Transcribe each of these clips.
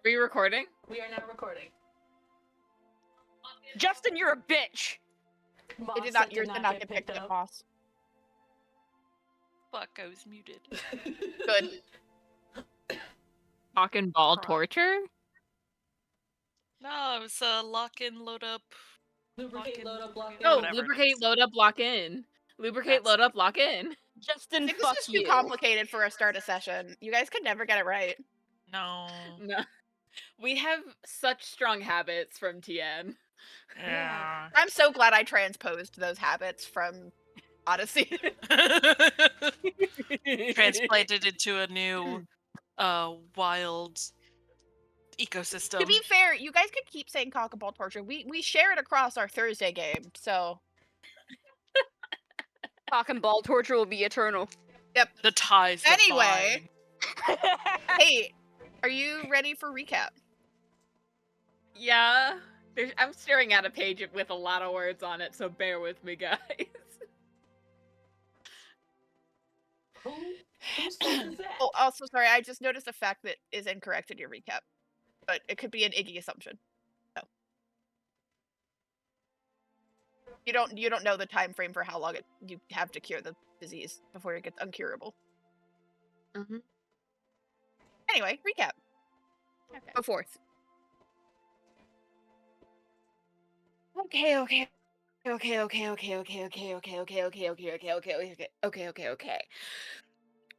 we recording? We are now recording. Justin, you're a bitch. Moss It did not. that Yours did not get picked up, Moss. Fuck, I was muted. Good. Talking ball Right. torture? No, it was lock in, load up. Lubricate, load up, lock in. No, whatever it lubricate, is. load up, lock in. Lubricate, That's- load up, lock in. Justin, Mm, fuck This is too you. complicated for a start a session. You guys could never get it right. No. No. We have such strong habits from TN. Yeah. I'm so glad I transposed those habits from Odyssey. Transplanted into a new, wild ecosystem. To be fair, you guys could keep saying cockaball torture. We share it across our Thursday game, so Cock and ball torture will be eternal. The ties that Anyway. bind. hey, are you ready for recap? Yeah. I'm staring at a page with a lot of words on it, so bear with me, guys. Who says that? Oh, also sorry, I just noticed a fact that is incorrect in your recap. But it could be an Iggy assumption. So you don't know the time frame for how long you have to cure the disease before it gets uncurable. Mm-hmm. Anyway, recap. Okay. Go forth. Okay.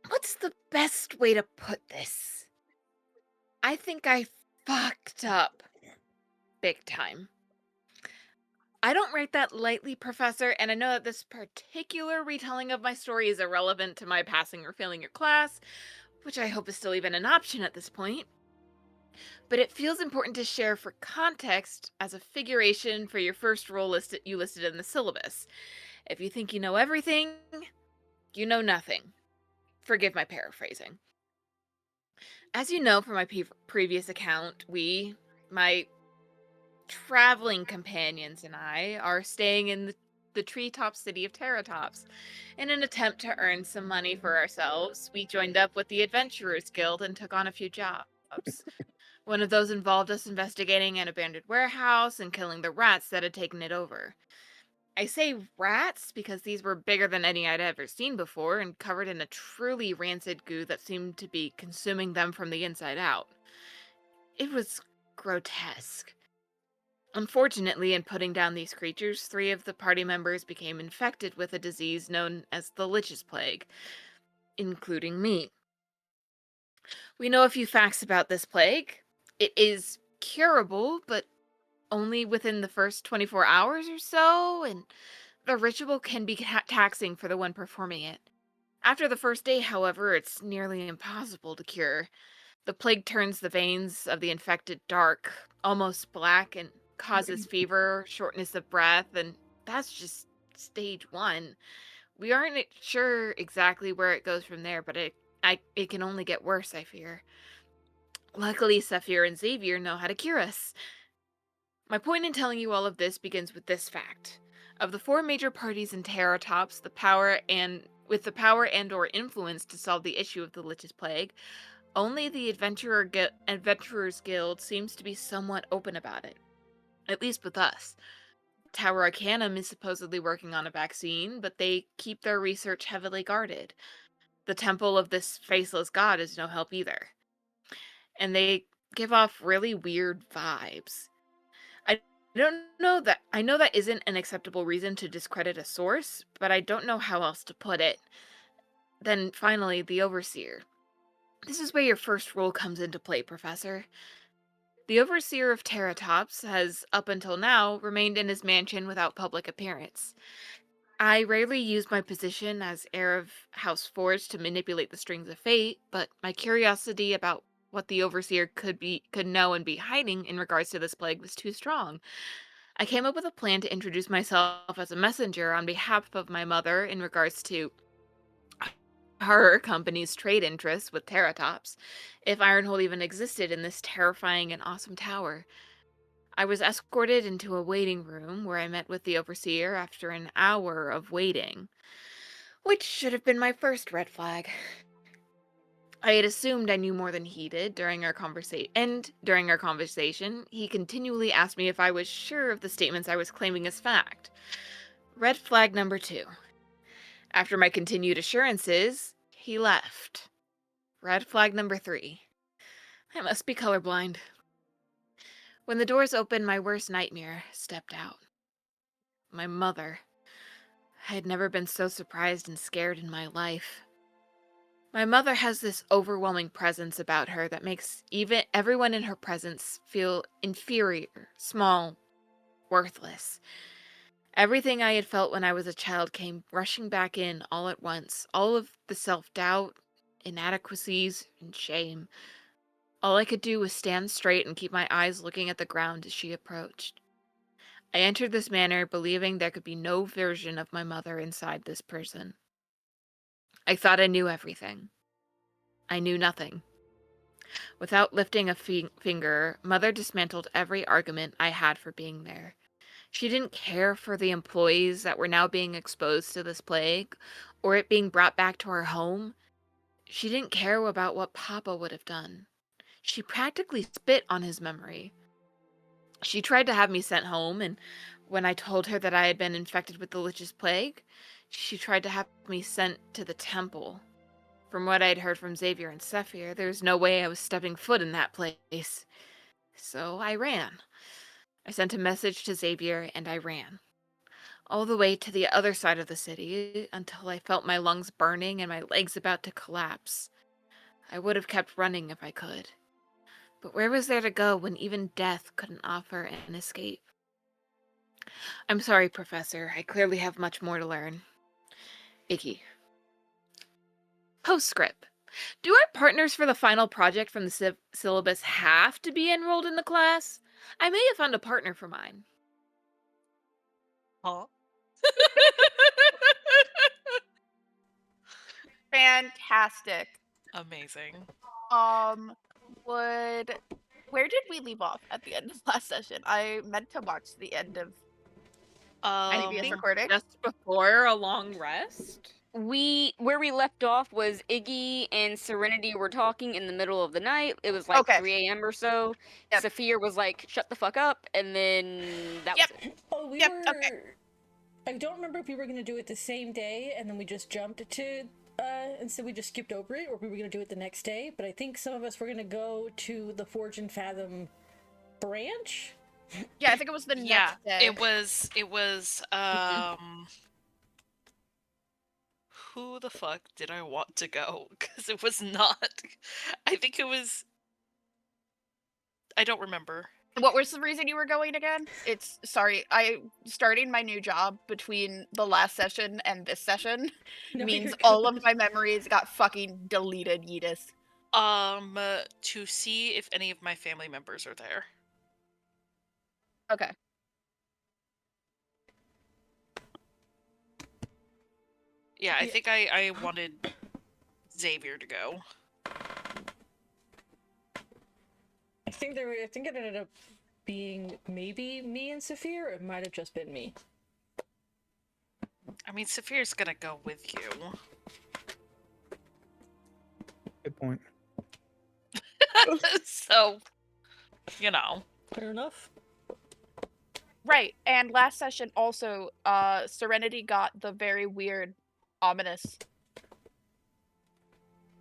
What's the best way to put this? I think I fucked up. Big time. I don't write that lightly, Professor, and I know that this particular retelling of my story is irrelevant to my passing or failing your class, which I hope is still even an option at this point. But it feels important to share for context as a figuration for your first role you listed in the syllabus. If you think you know everything, you know nothing. Forgive my paraphrasing. As you know from my previous account, my traveling companions and I are staying in the treetop city of Terratops. In an attempt to earn some money for ourselves, we joined up with the Adventurers Guild and took on a few jobs. One of those involved us investigating an abandoned warehouse and killing the rats that had taken it over. I say rats because these were bigger than any I'd ever seen before and covered in a truly rancid goo that seemed to be consuming them from the inside out. It was grotesque. Unfortunately, in putting down these creatures, 3 of the party members became infected with a disease known as the Lich's Plague, including me. We know a few facts about this plague. It is curable, but only within the first 24 hours or so, and the ritual can be taxing for the one performing it. After the first day, however, it's nearly impossible to cure. The plague turns the veins of the infected dark, almost black, and causes fever, shortness of breath, and that's just stage 1. We aren't sure exactly where it goes from there, but it can only get worse, I fear. Luckily, Saphir and Xavier know how to cure us. My point in telling you all of this begins with this fact. Of the 4 major parties in Terratops, with the power and or influence to solve the issue of the Lich's Plague, only the Adventurers Guild seems to be somewhat open about it. At least with us. Tower Arcanum is supposedly working on a vaccine, but they keep their research heavily guarded. The temple of this faceless god is no help either. And they give off really weird vibes. I know that isn't an acceptable reason to discredit a source, but I don't know how else to put it. Then finally, the Overseer. This is where your first role comes into play, Professor. The Overseer of Terratops has, up until now, remained in his mansion without public appearance. I rarely use my position as heir of House Forge to manipulate the strings of fate, but my curiosity about what the Overseer could know and be hiding in regards to this plague was too strong. I came up with a plan to introduce myself as a messenger on behalf of my mother in regards to her company's trade interests with Terratops, if Ironhold even existed in this terrifying and awesome tower. I was escorted into a waiting room where I met with the Overseer after an hour of waiting, which should have been my first red flag. I had assumed I knew more than he did during our conversation, and during our conversation, he continually asked me if I was sure of the statements I was claiming as fact. Red flag number 2. After my continued assurances, he left. Red flag number 3. I must be colorblind. When the doors opened, my worst nightmare stepped out. My mother. I had never been so surprised and scared in my life. My mother has this overwhelming presence about her that makes even everyone in her presence feel inferior, small, worthless. Everything I had felt when I was a child came rushing back in all at once. All of the self-doubt, inadequacies, and shame. All I could do was stand straight and keep my eyes looking at the ground as she approached. I entered this manor believing there could be no version of my mother inside this person. I thought I knew everything. I knew nothing. Without lifting a finger, Mother dismantled every argument I had for being there. She didn't care for the employees that were now being exposed to this plague, or it being brought back to her home. She didn't care about what Papa would have done. She practically spit on his memory. She tried to have me sent home, and when I told her that I had been infected with the Lich's plague, she tried to have me sent to the temple. From what I'd heard from Xavier and Sephir, there was no way I was stepping foot in that place. So I ran. I sent a message to Xavier and I ran. All the way to the other side of the city until I felt my lungs burning and my legs about to collapse. I would have kept running if I could. But where was there to go when even death couldn't offer an escape? I'm sorry, Professor. I clearly have much more to learn. Iggy. Postscript. Do our partners for the final project from the syllabus have to be enrolled in the class? I may have found a partner for mine. Huh? Fantastic. Amazing. Where did we leave off at the end of last session? I meant to watch the end of previous recording. Just before a long rest? Where we left off was Iggy and Serenity were talking in the middle of the night. It was like Okay. 3 a.m. or so. Yep. Saphir was like, "Shut the fuck up," and then that Yep. was it. Oh, we Yep, were. okay. I don't remember if we were going to do it the same day and then we just jumped to. Instead, we just skipped over it, or we were going to do it the next day. But I think some of us were going to go to the Forge and Fathom branch. Yeah, I think it was the Yeah, next day. it was who the fuck did I want to go? Because it was not. I think it was. I don't remember. What was the reason you were going again? I starting my new job between the last session and this session No, means you're all good. of my memories got fucking deleted, Yeetus. To see if any of my family members are there. Okay. Yeah, I Yeah. think I wanted Xavier to go. I think it ended up being maybe me and Saphir, or it might have just been me. I mean, Saphir's gonna go with you. Good point. So, you know. Fair enough. Right, and last session also, Serenity got the very weird, ominous.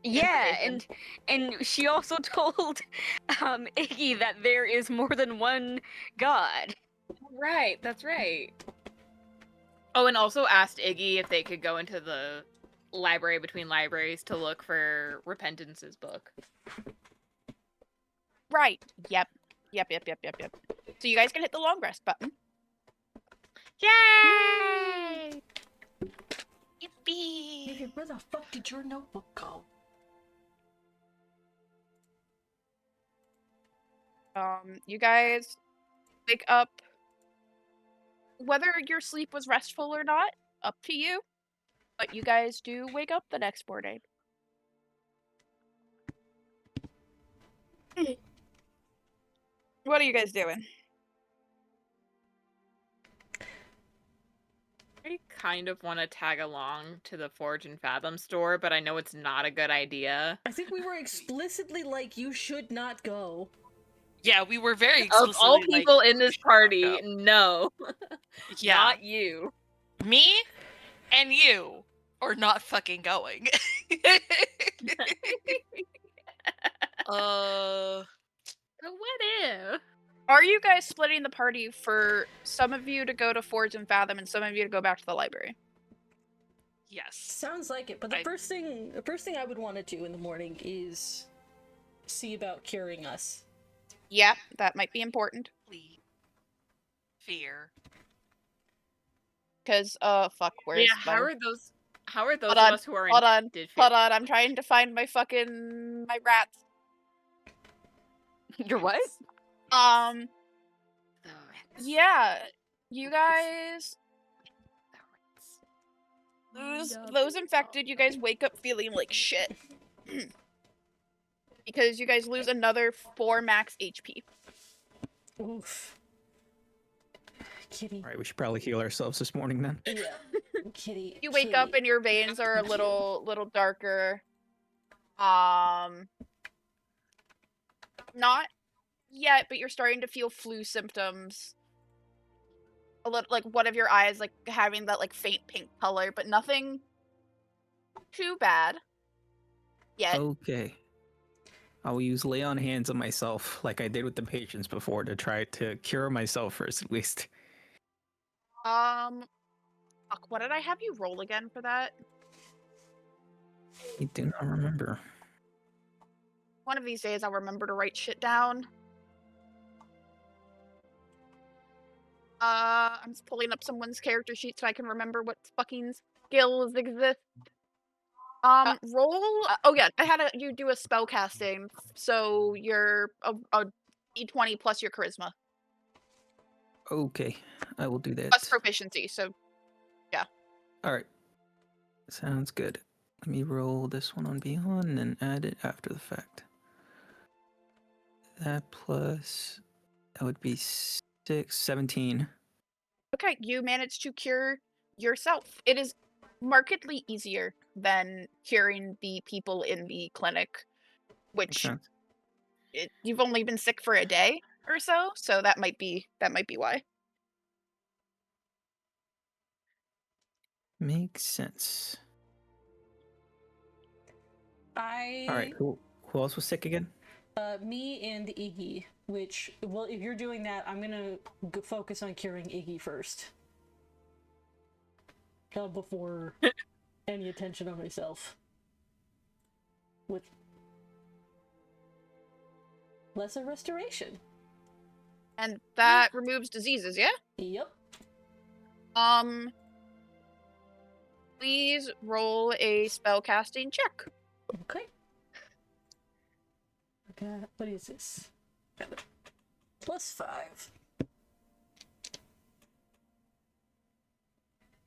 Yeah, information. and she also told Iggy that there is more than one god. Right, that's right. Oh, and also asked Iggy if they could go into the library between libraries to look for Repentance's book. Right. Yep. So you guys can hit the long rest button. Yay! Yippee! Where the fuck did your notebook go? You guys wake up. Whether your sleep was restful or not, up to you. But you guys do wake up the next morning. What are you guys doing? I kind of want to tag along to the Forge and Fathom store, but I know it's not a good idea. I think we were explicitly like, you should not go. Yeah, we were very Of explicitly all like, people in this "You should party, go." no. Yeah, Not you. me and you are not fucking going. But what if? Are you guys splitting the party for some of you to go to Forge and Fathom and some of you to go back to the library? Yes. Sounds like it, but the first thing I would want to do in the morning is see about curing us. Yeah, that might be important. Please. Fear. Because, fuck, where's Yeah, how are those Hold of on, us who are hold on, did hold on, I'm trying to find my rats. Your what? Yeah, you guys, those infected, you guys wake up feeling like shit. Because you guys lose another 4 max HP. Oof. Kitty. Alright, we should probably heal ourselves this morning then. Yeah. Kitty. You wake up and your veins are a little darker. Not yet, but you're starting to feel flu symptoms. A little, like, one of your eyes, like, having that, like, faint pink color, but nothing too bad yet. Okay. I will use lay on hands on myself like I did with the patients before to try to cure myself first at least. Fuck, what did I have you roll again for that? I do not remember. One of these days I'll remember to write shit down. I'm just pulling up someone's character sheet so I can remember what fucking skills exist. Roll. Oh yeah, I had you do a spell casting, so you're a d20 plus your charisma Okay, I will do that. plus proficiency. So Alright. Sounds good. Let me roll this one on Beyond and then add it after the fact. That plus... that would be 17. okay, you managed to cure yourself. It is markedly easier than curing the people in the clinic, Makes which sense. you've only been sick for a day or so, so that might be why. Makes sense. Alright, who else was sick again? Me and Iggy, which, well, if you're doing that, I'm gonna focus on curing Iggy first. Before any attention on myself. With lesser restoration. And that removes diseases, yeah? Yep. Please roll a spellcasting check. Okay. Okay, what is this? +5.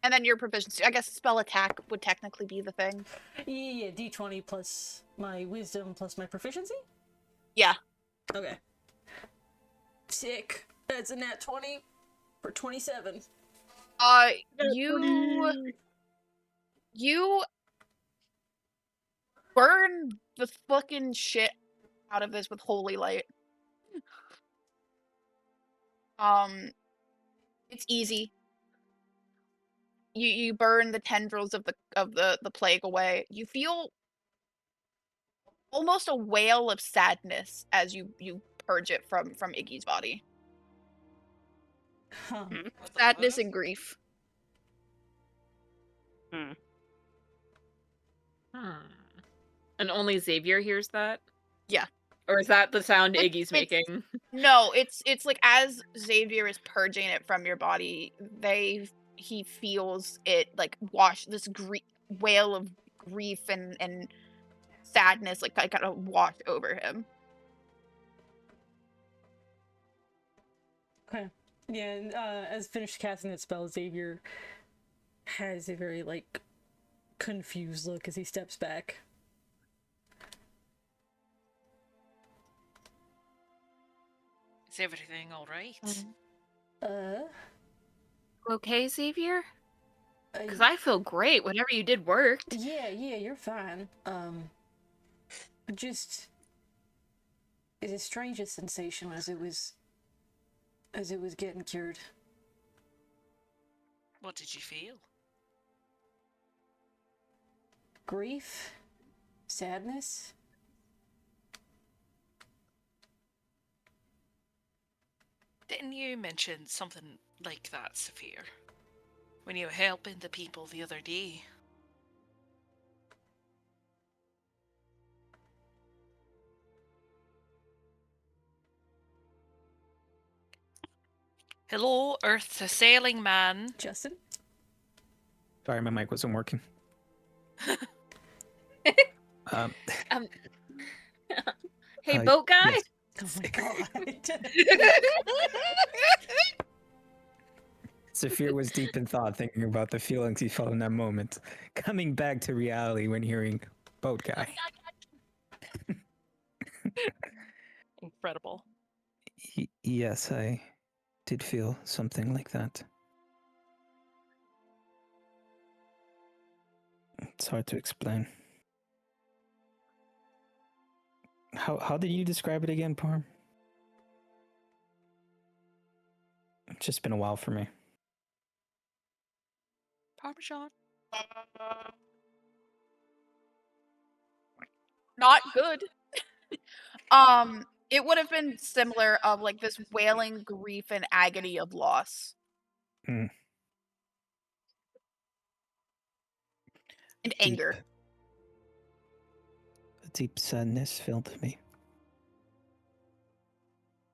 And then your proficiency. I guess spell attack would technically be the thing. Yeah, d20 plus my wisdom plus my proficiency? Yeah. Okay. Sick. That's a nat 20 for 27. You burn the fucking shit out of this with holy light. It's easy. You burn the tendrils of the plague away. You feel almost a wail of sadness as you purge it from Iggy's body. Huh. What the Sadness fuck? and grief. And only Xavier hears that? Yeah. Or is that the sound Iggy's It's- making? No, it's like as Xavier is purging it from your body, he feels it like wash this wail of grief and sadness like kind of wash over him. Okay. Yeah, and as finished casting that spell, Xavier has a very, like, confused look as he steps back. Is everything alright? Okay, Xavier? Because I feel great. Whatever you did worked. Yeah, you're fine. Just it's as strange a sensation as it was getting cured. What did you feel? Grief, sadness. Didn't you mention something like that, Saphir? When you were helping the people the other day? Hello, Earth's a sailing man. Justin? Sorry, my mic wasn't working. um, Hey, Uh, boat guy. yes. Oh my god. Saphir was deep in thought, thinking about the feelings he felt in that moment, coming back to reality when hearing "boat guy." Incredible. Yes, I did feel something like that. It's hard to explain. How did you describe it again, Parm? It's just been a while for me. Parmesan. Not good. It would have been similar of like this wailing grief and agony of loss. Mm. And anger. A deep sadness filled me.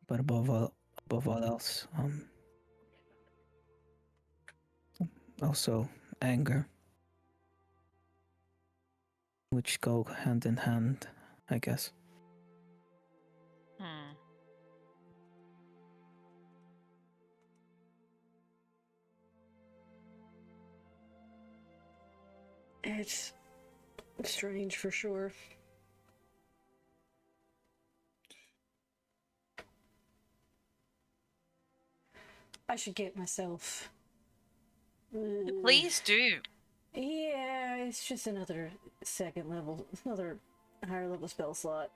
But above all else, also anger, which go hand in hand, I guess. Hmm. It's strange for sure. I should get myself. Please do. Yeah, it's just another second level, another higher level spell slot.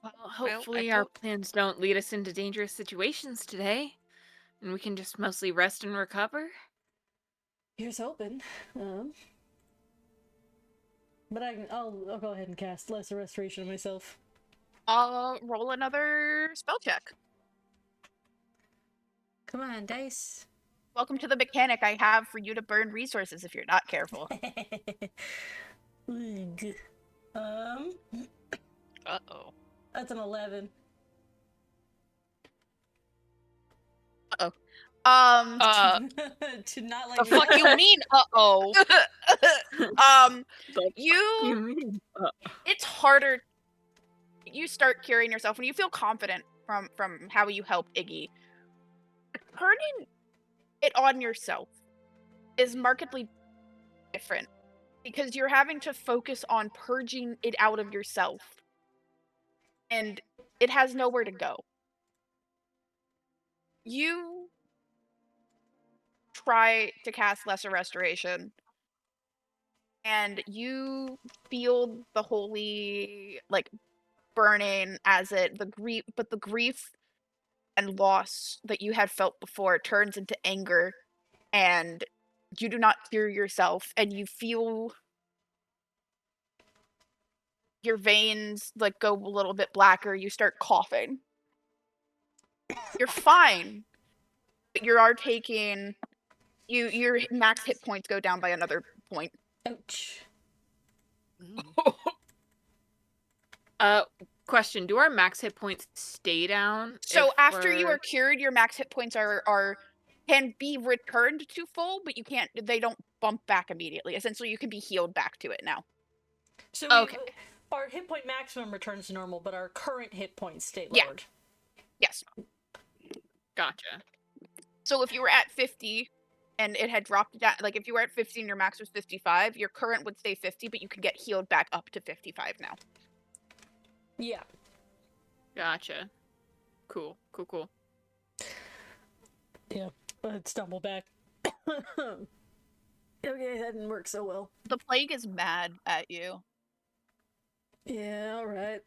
Well, hopefully I our don't- plans don't lead us into dangerous situations today, and we can just mostly rest and recover. Here's hoping. But I'll go ahead and cast Lesser Restoration on myself. I'll roll another spell check. Come on, dice. Welcome to the mechanic I have for you to burn resources if you're not careful. Ugh. Uh-oh. That's an 11. To not like The fuck you mean, uh-oh? You it's harder. You start curing yourself when you feel confident from how you helped Iggy. Turning it on yourself is markedly different because you're having to focus on purging it out of yourself, and it has nowhere to go. You try to cast Lesser Restoration, and you feel the holy like burning as the grief and loss that you had felt before turns into anger, and you do not cure yourself, and you feel your veins like go a little bit blacker. You start coughing. You're fine, but you are taking your max hit points go down by another point. Ouch. Question: do our max hit points stay down? So if after you we're- are cured, your max hit points can be returned to full, but they don't bump back immediately. Essentially, you can be healed back to it now. So Okay. Our hit point maximum returns to normal, but our current hit points stay Yeah. lowered. Yes. Gotcha. So if you were at 50 and it had dropped down, like if you were at 50 and your max was 55, your current would stay 50, but you can get healed back up to 55 now. Yeah. Gotcha. Cool. Yeah, I'd stumble back. Okay, that didn't work so well. The plague is mad at you. Yeah, alright.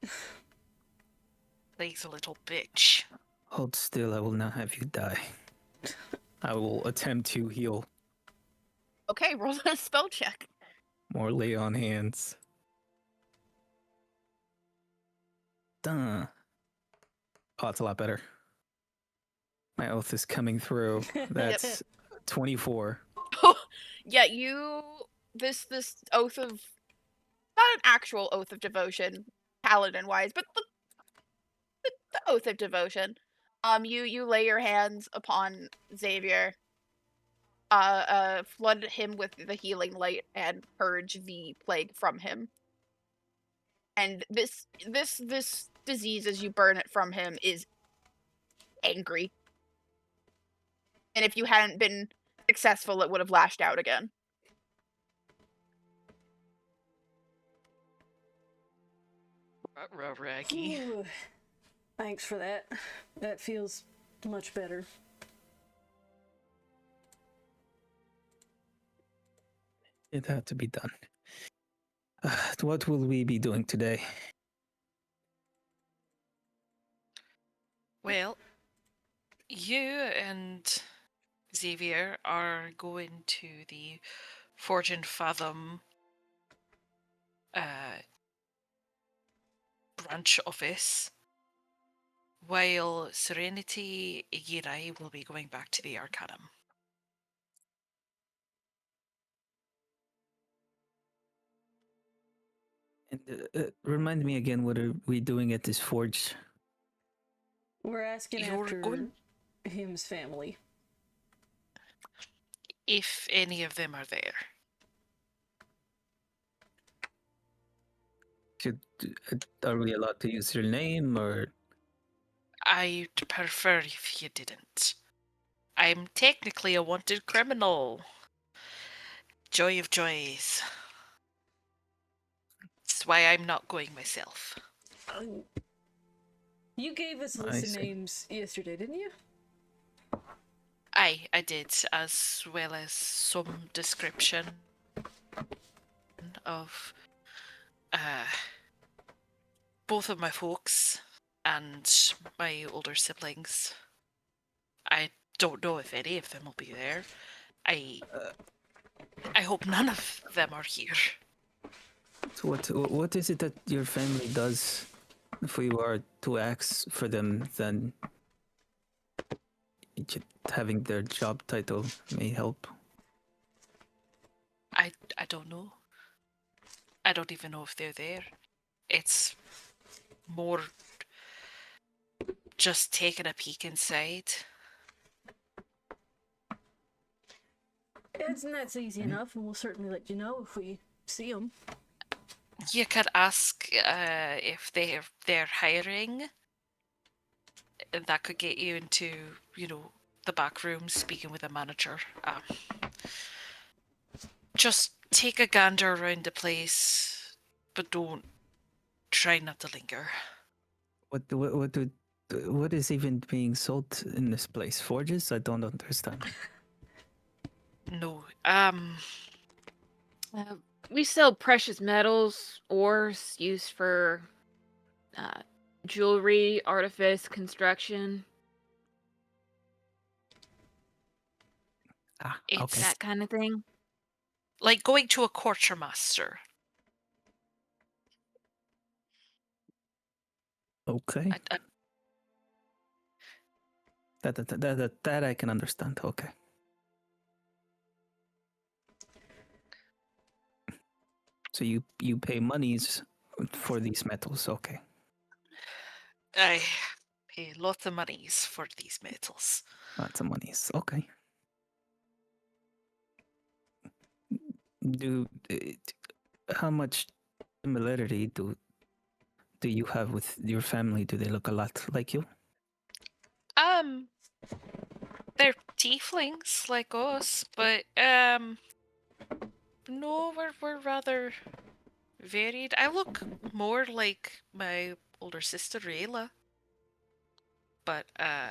Plague's a little bitch. Hold still, I will not have you die. I will attempt to heal. Okay, roll a spell check. More lay on hands. Duh. Oh, that's a lot better. My oath is coming through. That's 24. Yeah, this oath of, not an actual oath of devotion, paladin wise, but the oath of devotion. You lay your hands upon Xavier, flood him with the healing light and purge the plague from him. And this disease, as you burn it from him, is angry. And if you hadn't been successful, it would have lashed out again. Raggy. Ooh, thanks for that. That feels much better. It had to be done. What will we be doing today? Well, you and Xavier are going to the Forge and Fathom branch office, while Serenity, Iggy, and I will be going back to the Arcanum. And remind me again, what are we doing at this forge? We're asking You're after going- him's family. If any of them are there. Are we allowed to use your name, or I'd prefer if you didn't. I'm technically a wanted criminal. Joy of joys. That's why I'm not going myself. You gave us a I list of see. names yesterday, didn't you? I did, as well as some description of both of my folks and my older siblings. I don't know if any of them will be there. I hope none of them are here. what is it that your family does? If we were to ask for them, then having their job title may help. I don't know. I don't even know if they're there. It's more just taking a peek inside. That's easy enough, and we'll certainly let you know if we see them. You could ask if they're hiring. And that could get you into, the back room speaking with a manager. Just take a gander around the place, but don't try not to linger. What is even being sold in this place? Forges? I don't understand. No, We sell precious metals, ores used for jewelry, artifice, construction, It's Okay. that kind of thing. like going to a quartermaster. Okay. I, That I can understand. Okay. So you pay monies for these metals. Okay. I pay lots of monies for these metals. Lots of monies. Okay. How much similarity do you have with your family? Do they look a lot like you? They're tieflings like us, but no, we're rather varied. I look more like my older sister Rayla, but I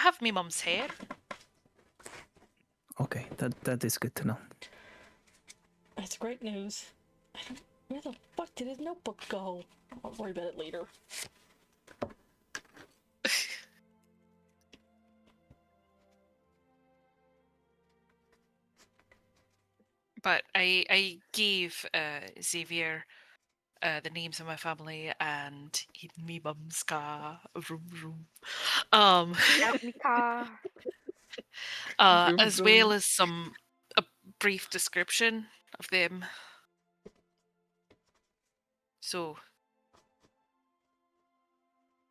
I have me mum's hair. Okay, that is good to know. That's great news. Where the fuck did his notebook go? I'll worry about it later. But I gave Xavier the names of my family and me mum's car room. Nika. As well as a brief description of them. So,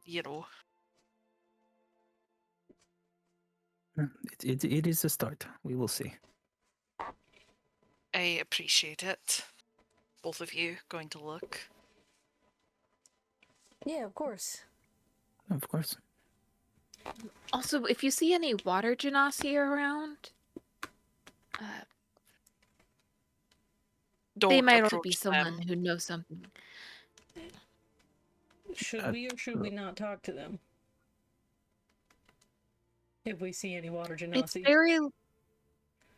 you know, It is a start. We will see. I appreciate it. Both of you going to look. Yeah, of course. Of course. Also, if you see any water genasi around, Don't they might also approach be someone them. who knows something. Should we or should we not talk to them? If we see any water genasi.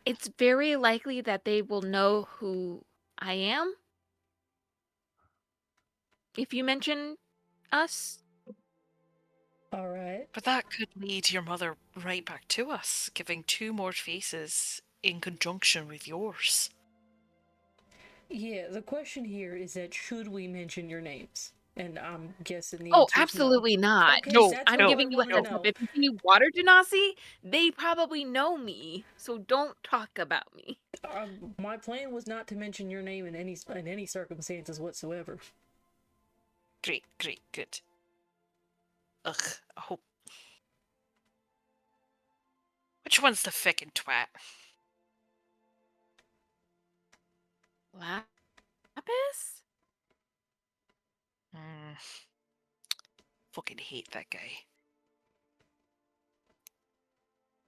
It's very likely that they will know who I am. If you mention us. Alright. But that could lead your mother right back to us, giving 2 more faces in conjunction with yours. Yeah, the question here is that should we mention your names? And I'm guessing the Oh, answer is no. absolutely not. Okay, No, that's I'm what giving I you a wanna heads know. up. If you see water genasi, they probably know me, so don't talk about me. My plan was not to mention your name in any circumstances whatsoever. Great, good. Ugh, I hope. Which one's the feckin' twat? Lapis? Fucking hate that guy.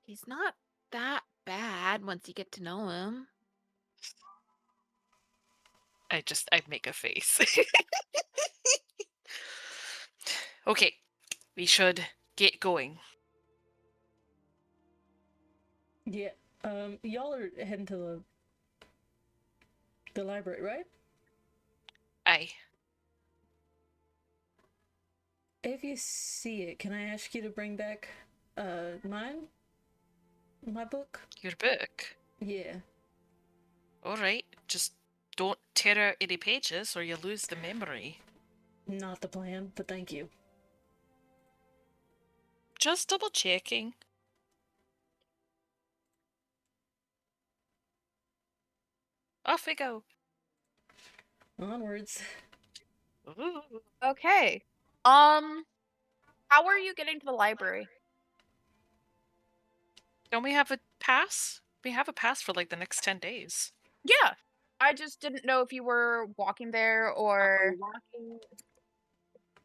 He's not that bad once you get to know him. I'd make a face. Okay, we should get going. Yeah. Y'all are heading to the library, right? Aye. If you see it, can I ask you to bring back mine? My book? Your book. Yeah. Alright, just don't tear out any pages or you lose the memory. Not the plan, but thank you. Just double checking. Off we go. Onwards. Ooh. Okay. How are you getting to the library? Don't we have a pass? We have a pass for like the next 10 days. Yeah. I just didn't know if you were walking there or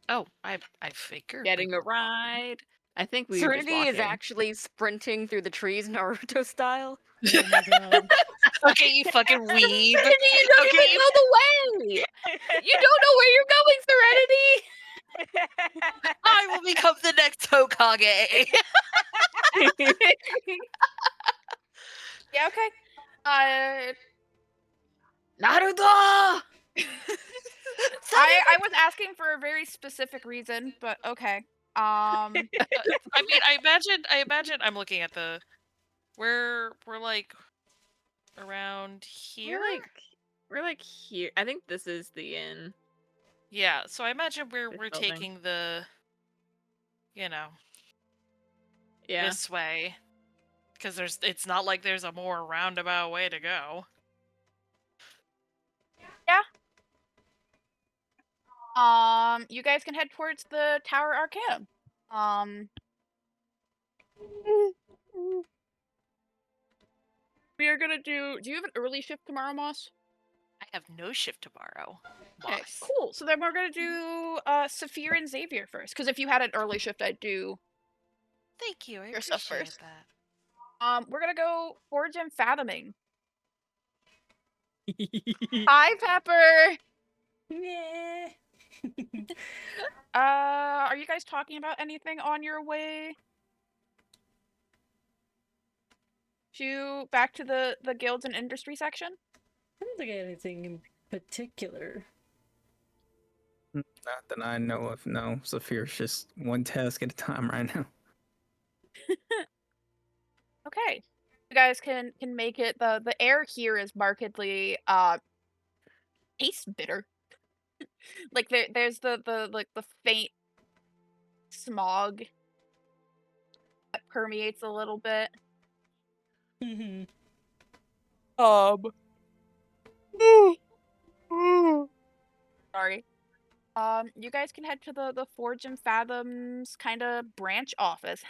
Oh, I figured. Getting a ride. I think we were just Serenity is walking. actually sprinting through the trees Naruto style. Oh my god. Okay, you fucking weeb. You don't Okay, even know the way! You don't know where you're going, I will become the next Hokage. Serenity! Yeah, okay. Naruto! I was asking for a very specific reason, but okay. I mean, I imagine I'm looking at the we're like around here. We're like here. I think this is the inn. Yeah, so I imagine we're This building. taking the Yeah. this way because it's not like there's a more roundabout way to go. You guys can head towards the Tower Arcanum. We are gonna do you have an early shift tomorrow, Moss? I have no shift tomorrow. Okay, Moss. cool. So then we're gonna do Saphir and Xavier first. Because if you had an early shift, I'd do Thank you. I your stuff appreciate first. that. We're gonna go Forge and Fathoming. Hi, Pepper. Yeah. Are you guys talking about anything on your way? back to the guilds and industry section? I don't think I had anything in particular. Not that I know of. No, Saphir's just one task at a time right now. Okay. You guys can make it. The air here is markedly tastes bitter. Like there's the like the faint smog that permeates a little bit. Mm-hmm. Sorry. You guys can head to the Forge and Fathoms kind of branch office.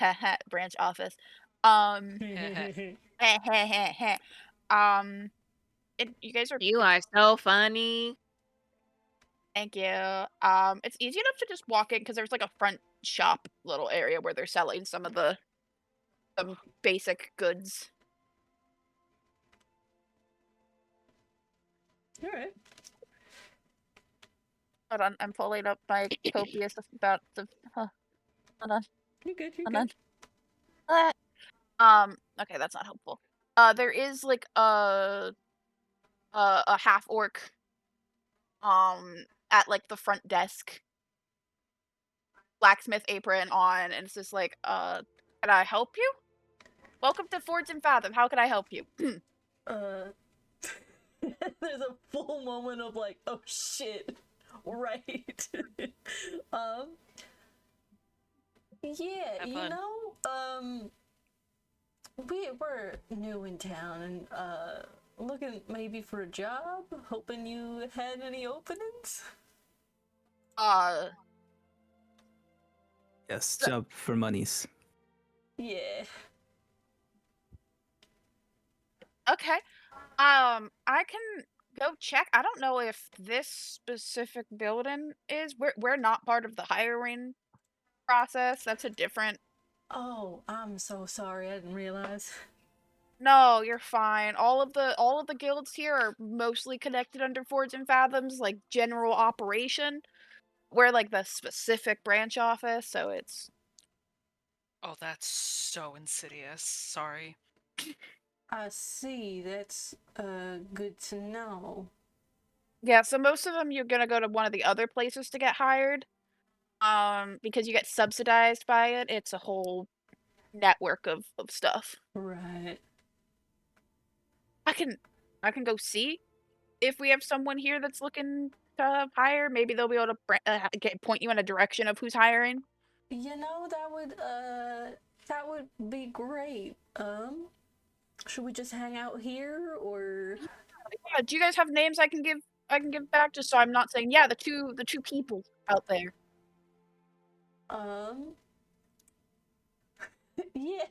Branch office. Um, you guys are. You are so funny. Thank you. It's easy enough to just walk in because there's like a front shop little area where they're selling some of the basic goods. All right. Hold on, I'm pulling up my copious about the. Hold on, You're good. You're hold good. on. Okay, that's not helpful. There is like a half orc. At like the front desk. Blacksmith apron on, and it's just like, can I help you? Welcome to Forge and Fathom. How can I help you? There's a full moment of like, oh shit, right? Yeah, Have you fun. know, we're new in town and looking maybe for a job. Hoping you had any openings. Yes, job for monies. Yeah. Okay. I can go check. I don't know if this specific building is. We're not part of the hiring process. That's a different. Oh, I'm so sorry. I didn't realize. No, you're fine. All of the guilds here are mostly connected under Forge and Fathoms, like general operation. We're like the specific branch office, so it's. Oh, that's so insidious. Sorry. I see. That's good to know. Yeah, so most of them you're gonna go to one of the other places to get hired. Because you get subsidized by it. It's a whole network of stuff. Right. I can go see if we have someone here that's looking to hire. Maybe they'll be able to point you in a direction of who's hiring. You know, that would be great. Should we just hang out here or Yeah, do you guys have names I can give back just so I'm not saying yeah, the two people out there. yeah.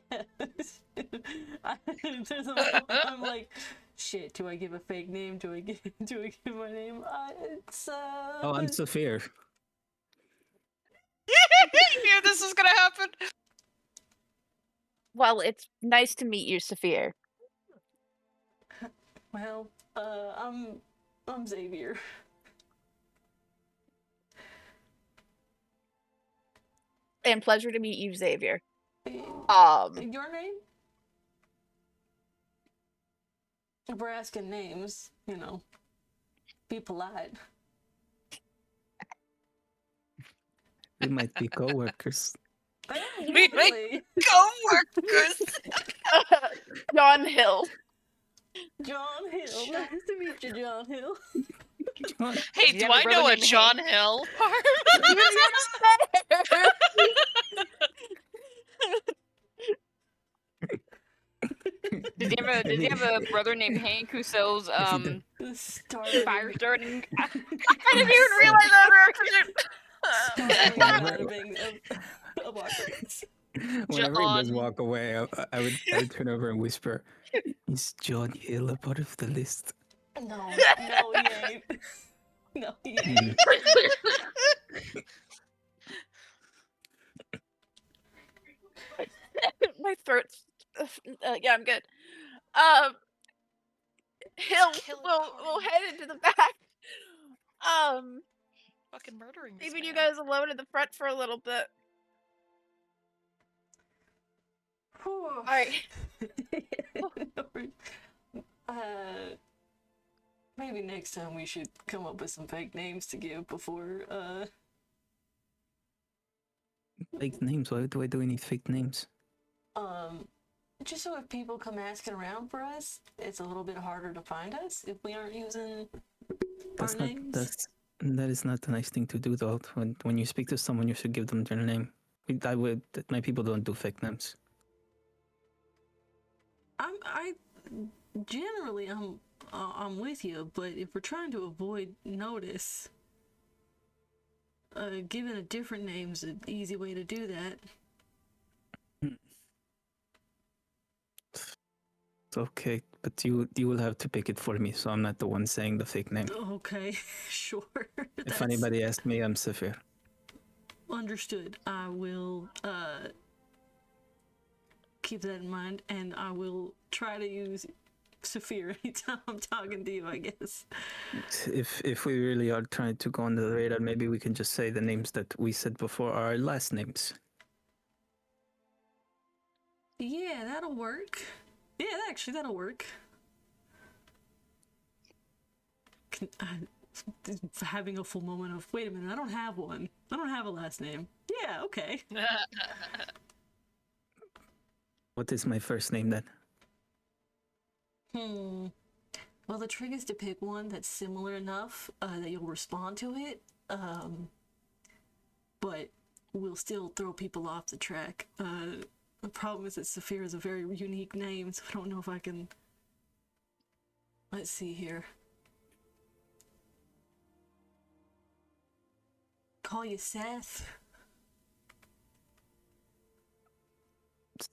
There's a moment I'm like, shit, do I give a fake name? Do I give my name? It's Oh, I'm Saphir. You knew this was gonna happen. Well, it's nice to meet you, Saphir. well, I'm Xavier. And pleasure to meet you, Xavier. Your name? If we're asking names, you know, be polite. We might be co-workers. We might Really? Co-workers. John Hill. John Hill. Nice to meet you, John Hill. Hey, Do do you have a I know brother a named John Hill? Does he have a brother named Hank who sells Starting. fire starting? I didn't even realize that Starting apocalypse. Whenever he does John. walk away, I would turn over and whisper, "Is John Hill a part of the list?" No, he ain't. No, he ain't. My throat's. Yeah, I'm good. Hill, Kill we'll Corin. head into the back. Fucking murdering this Leaving you man. guys alone in the front for a little bit. Alright. Maybe next time we should come up with some fake names to give before, Fake names? Why do we need fake names? just so if people come asking around for us, it's a little bit harder to find us if we aren't using That's our not names. that is not a nice thing to do though. When you speak to someone, you should give them their name. My people don't do fake names. I'm with you, but if we're trying to avoid notice, giving a different name's an easy way to do that. It's okay, but you will have to pick it for me, so I'm not the one saying the fake name. Okay, sure. If That's anybody asks me, I'm Saphir. understood. I will keep that in mind, and I will try to use Saphir anytime I'm talking to you, I guess. If we really are trying to go under the radar, maybe we can just say the names that we said before are our last names. Yeah, that'll work. Yeah, actually, that'll work. Having a full moment of, wait a minute, I don't have one. I don't have a last name. Yeah, okay. What is my first name then? Well, the trick is to pick one that's similar enough that you'll respond to it, but will still throw people off the track. The problem is that Saphir is a very unique name, so I don't know if I can... Let's see here. Call you Seth.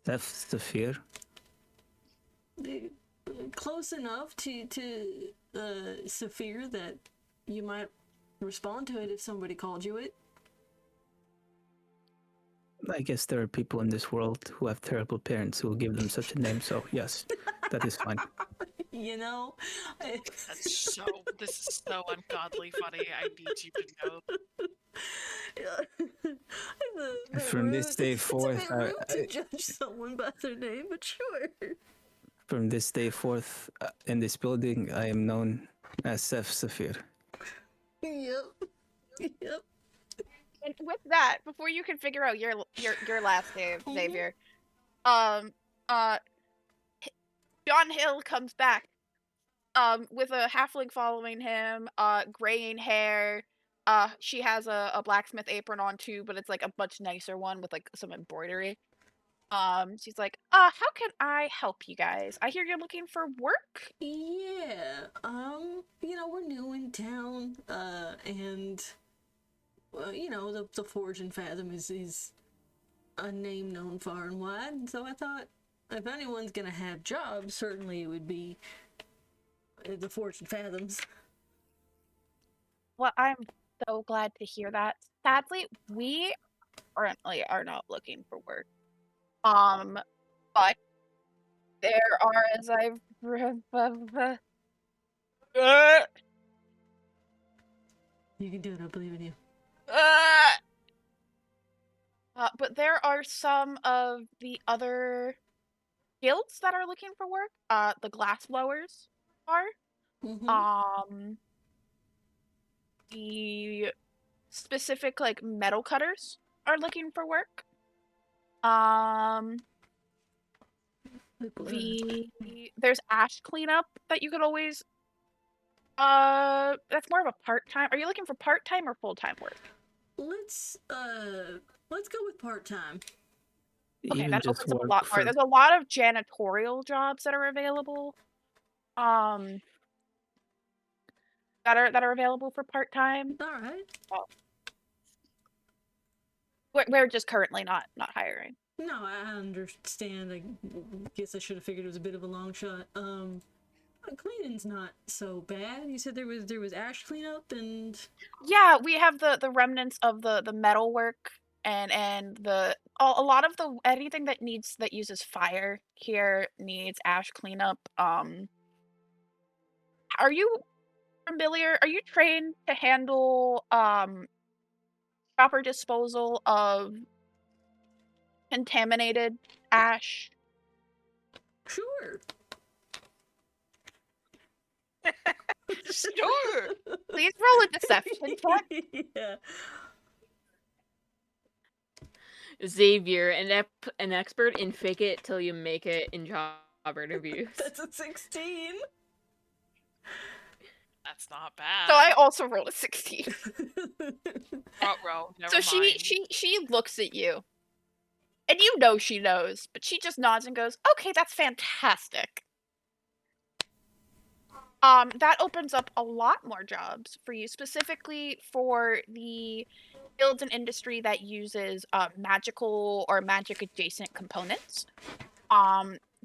Seth Saphir. Close enough to Saphir that you might respond to it if somebody called you it. I guess there are people in this world who have terrible parents who will give them such a name, so yes, that is fine. You know? This is so ungodly funny. I need you to know. From this day forth, it's a bit rude to judge someone by their name, but sure. From this day forth, in this building, I am known as Seth Saphir. Yep. And with that, before you can figure out your last name, Mhm. Xavier, John Hill comes back, with a halfling following him, graying hair. She has a blacksmith apron on too, but it's like a much nicer one with like some embroidery. She's like, how can I help you guys? I hear you're looking for work. Yeah. We're new in town, and the Forge and Fathom is a name known far and wide, and so I thought if anyone's gonna have jobs, certainly it would be the Forge and Fathoms. Well, I'm so glad to hear that. Sadly, we currently are not looking for work. But there are, as I've You can do it, I believe in you. but there are some of the other guilds that are looking for work. The glass blowers are. Mhm. The specific like metal cutters are looking for work. There's ash cleanup that you could always. That's more of a part-time. Are you looking for part-time or full-time work? Let's go with part-time. Okay, Even that just opens up a work lot more. for There's a lot of janitorial jobs that are available. That are available for part-time. All right. We're just currently not hiring. No, I understand. I guess I should have figured it was a bit of a long shot. Cleaning's not so bad. You said there was ash cleanup and Yeah, we have the remnants of the metal work and a lot of the anything that uses fire here needs ash cleanup. Are you familiar? Are you trained to handle proper disposal of contaminated ash? sure. Sure. Please roll a deception check. Yeah. Xavier, an expert in fake it till you make it in job interviews. That's a 16. That's not bad. So I also rolled a 16. Ruh-roh, never So mind. she looks at you. And you know she knows, but she just nods and goes, "Okay, that's fantastic." That opens up a lot more jobs for you, specifically for the guilds and industry that uses magical or magic adjacent components.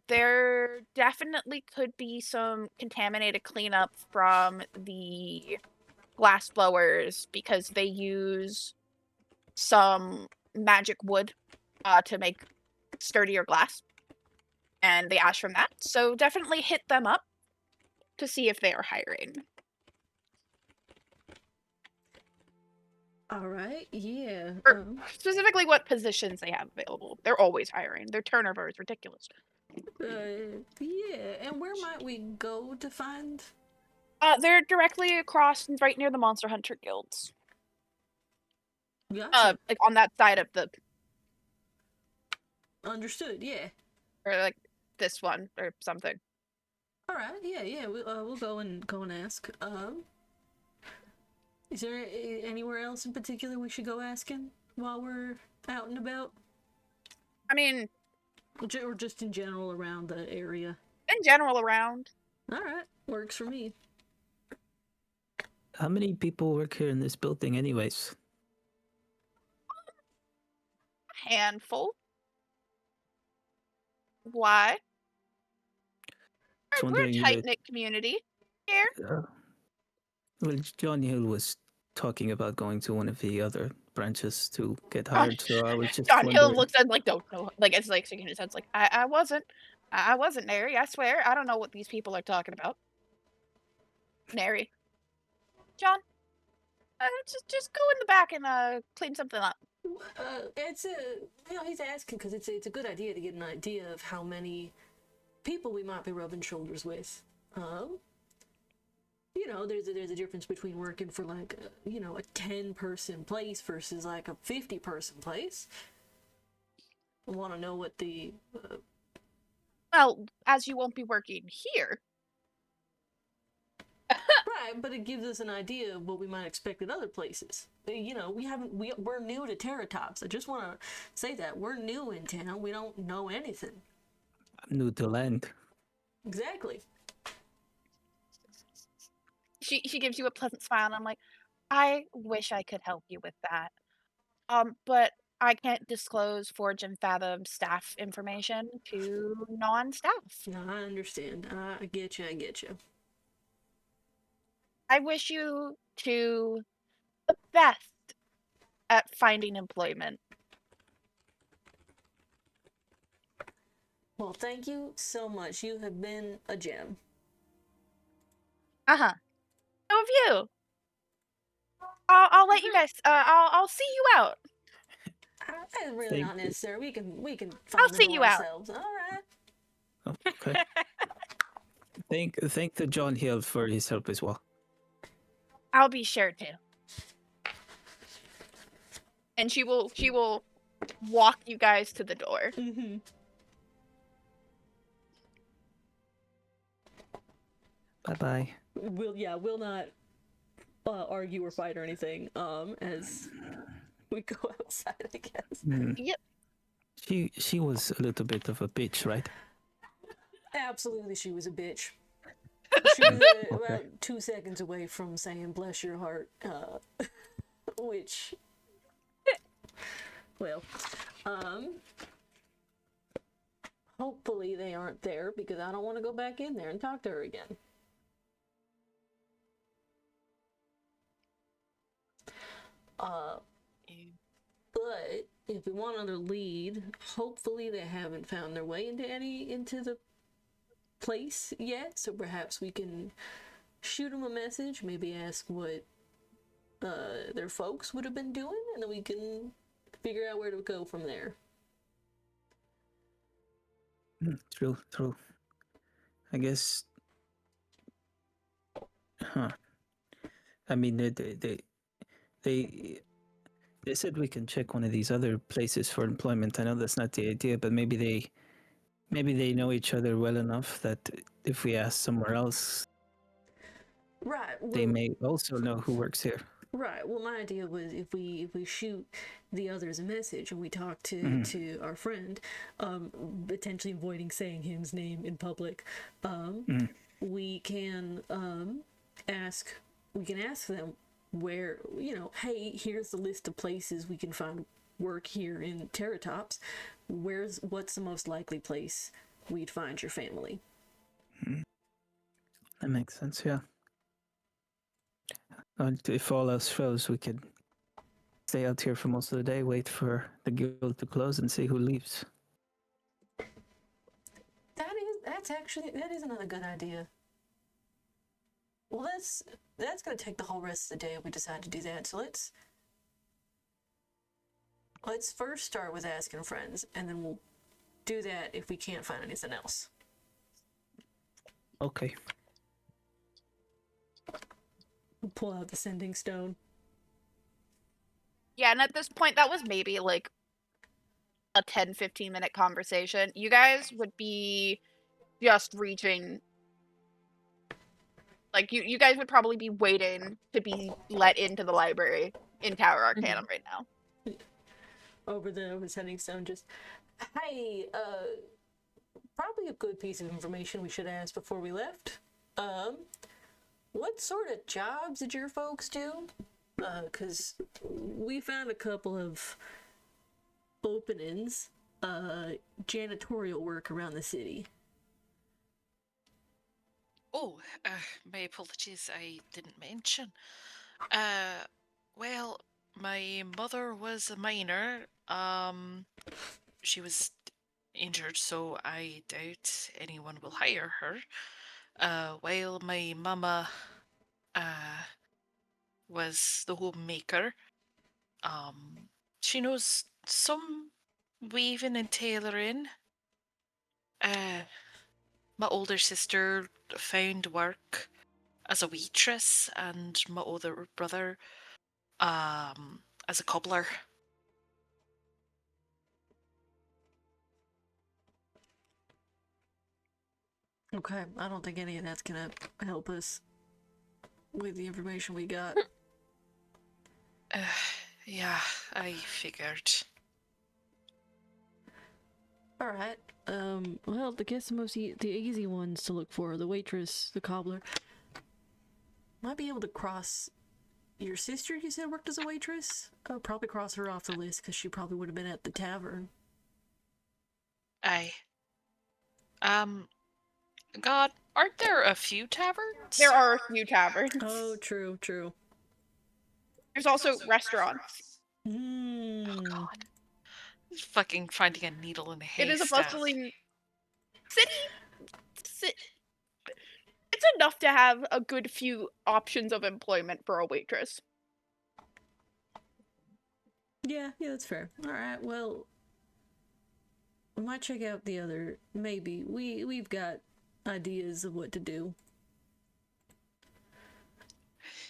There definitely could be some contaminated cleanup from the glass blowers because they use some magic wood to make sturdier glass, and they ash from that. So definitely hit them up to see if they are hiring. All right. Yeah. Or specifically what positions they have available. They're always hiring. Their turnover is ridiculous. Yeah. And where might we go to find? They're directly across, right near the Monster Hunter guilds. Gotcha. Like on that side of the, Understood. Yeah. or like this one or something. All right. Yeah. We'll go and ask. Is there anywhere else in particular we should go asking while we're out and about, I mean, or just in general around the area? in general around. All right. Works for me. How many people work here in this building, anyways? Handful. Why? Just We're a wondering, you know, tight-knit community here. well, John Hill was talking about going to one of the other branches to get hired, so I was just John Hill wondering. looks at like, don't know, like it's like shaking his head, like I wasn't Nary. I swear, I don't know what these people are talking about. Nary, John, just go in the back and clean something up. It's he's asking because it's a good idea to get an idea of how many people we might be rubbing shoulders with. There's a difference between working for like a 10-person place versus like a 50-person place. I want to know what the Well, as you won't be working here. right, but it gives us an idea of what we might expect at other places. We're new to Terratops. I just want to say that we're new in town. We don't know anything. I'm new to land. Exactly. She gives you a pleasant smile, and I'm like, I wish I could help you with that. But I can't disclose Forge and Fathom staff information to non-staff. No, I understand. I get you. I wish you the best at finding employment. Well, thank you so much. You have been a gem. So have you. I'll let you guys. I'll see you out. That's really Thank not you. necessary. We can find I'll the see door you out. ourselves. All right. Oh, okay. Thank the John Hill for his help as well. I'll be sure to. And she will walk you guys to the door. Mm-hmm. Bye-bye. We'll not argue or fight or anything. As we go outside, I guess. Yep. She was a little bit of a bitch, right? Absolutely, she was a bitch. She was about 2 seconds away from saying "bless your heart," which, well, hopefully they aren't there because I don't want to go back in there and talk to her again. But if we want another lead, hopefully they haven't found their way into the place yet, so perhaps we can shoot them a message, maybe ask what their folks would have been doing, and then we can figure out where to go from there. True. I guess Huh. I mean, they said we can check one of these other places for employment. I know that's not the idea, but maybe they know each other well enough that if we ask somewhere else, Right. they Well, may also know who works here. right. Well, my idea was if we shoot the others a message and we talk to Mhm. to our friend, potentially avoiding saying his name in public, Mhm. we can ask them where, hey, here's the list of places we can find work here in Terratops. What's the most likely place we'd find your family? That makes sense, yeah. If all else fails, we could stay out here for most of the day, wait for the guild to close, and see who leaves. That is another good idea. Well, that's gonna take the whole rest of the day if we decide to do that. So let's first start with asking friends, and then we'll do that if we can't find anything else. Okay. We'll pull out the sending stone. Yeah, and at this point, that was maybe like a 10-15 minute conversation. You guys would be just reaching. Like, you guys would probably be waiting to be let into the library in Tower Arcanum right now. Over the sending stone, just, hey, probably a good piece of information we should ask before we left. What sort of jobs did your folks do? Because we found a couple of openings, janitorial work around the city. Oh, my apologies, I didn't mention. Well, my mother was a miner. She was injured, so I doubt anyone will hire her. While my mama, was the homemaker. She knows some weaving and tailoring. My older sister found work as a waitress, and my older brother, as a cobbler. Okay, I don't think any of that's gonna help us with the information we got. Yeah, I figured. Alright, well, I guess the easy ones to look for are the waitress, the cobbler. Might be able to cross your sister, you said, worked as a waitress? I'll probably cross her off the list because she probably would have been at the tavern. Aye. God, aren't there a few taverns? There are a few taverns. Oh, true. There's also restaurants. Oh God. Fucking finding a needle in a haystack. It is a bustling city. It's enough to have a good few options of employment for a waitress. Yeah, that's fair. Alright, well, we might check out the other, maybe. We've got ideas of what to do.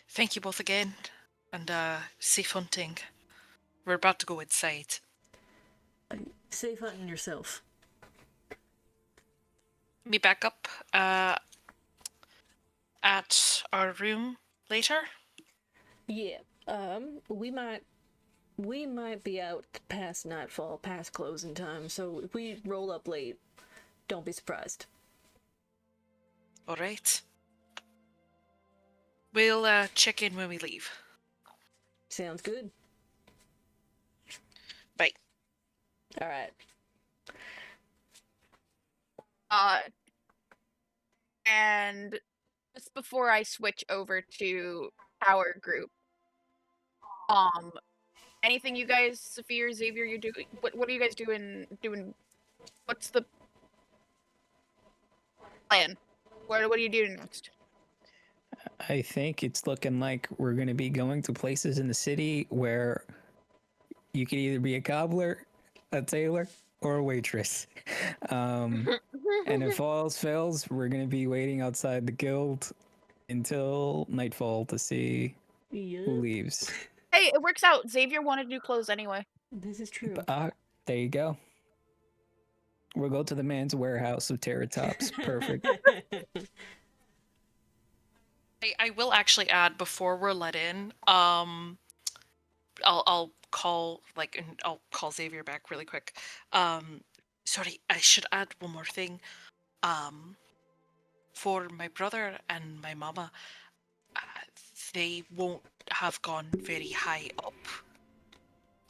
Thank you both again, and safe hunting. We're about to go inside. Safe hunting yourself. Me back up at our room later. Yeah, we might be out past nightfall, past closing time, so if we roll up late, don't be surprised. All right. We'll check in when we leave. Sounds good. Bye. Alright. And just before I switch over to our group, anything you guys, Sophia or Xavier, you're doing? What are you guys doing? What's the plan? What are you doing next? I think it's looking like we're going to be going to places in the city where you could either be a cobbler, a tailor, or a waitress. And if all else fails, we're going to be waiting outside the guild until nightfall to see who Yep. leaves. Hey, it works out. Xavier wanted new clothes anyway. This is true. But, there you go. We'll go to the man's warehouse of Terra Tops. Perfect. I will actually add before we're let in. I'll call I'll call Xavier back really quick. Sorry, I should add one more thing. For my brother and my mama, they won't have gone very high up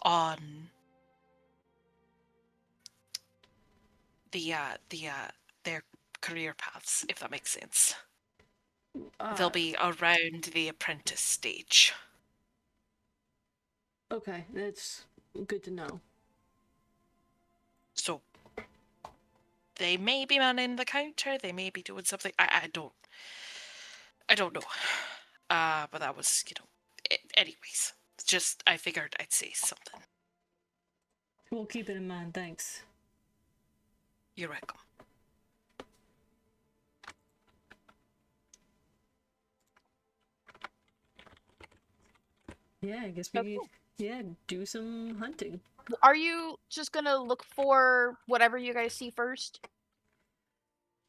on their career paths, if that makes sense. They'll be around the apprentice stage. Okay, that's good to know. So they may be manning the counter, they may be doing something. I don't know. But that was, anyways. Just I figured I'd say something. We'll keep it in mind, thanks. You're welcome. Yeah, I guess Oh, we do some hunting. Are you just gonna look for whatever you guys see first?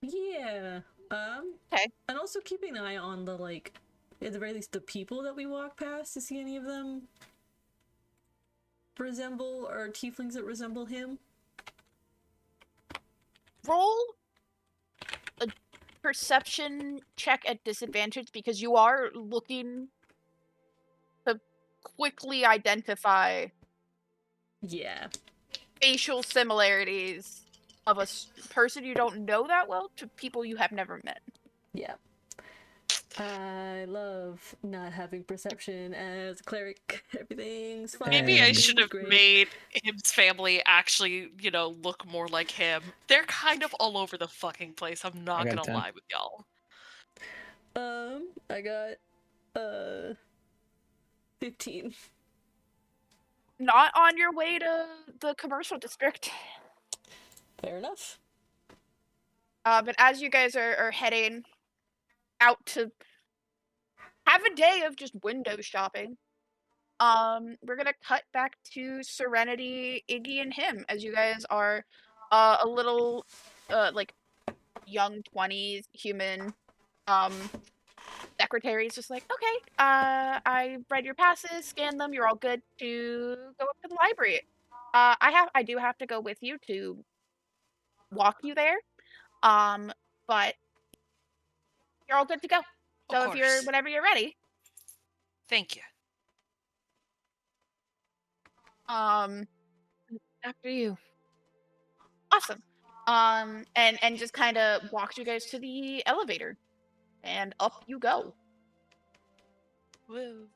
Yeah. Okay. And also keeping an eye on the, like, at the very least, the people that we walk past to see any of them resemble, or tieflings that resemble him. Roll a perception check at disadvantage because you are looking to quickly identify Yeah. facial similarities of a person you don't know that well to people you have never met. Yeah. I love not having perception as a cleric. Everything's fine. Maybe I should have great. made his family actually, look more like him. They're kind of all over the fucking place. I'm not got gonna 10. lie with y'all. I got 15. Not on your way to the commercial district. Fair enough. But as you guys are heading out to have a day of just window shopping, we're gonna cut back to Serenity, Iggy, and him as you guys are a little like young 20s human secretary is just like, okay, I read your passes, scanned them, you're all good to go up to the library. I do have to go with you to walk you there. But you're all good to go. So if you're whenever you're ready. Thank you. After you. Awesome. And just kind of walks you guys to the elevator, and up you go. Woo.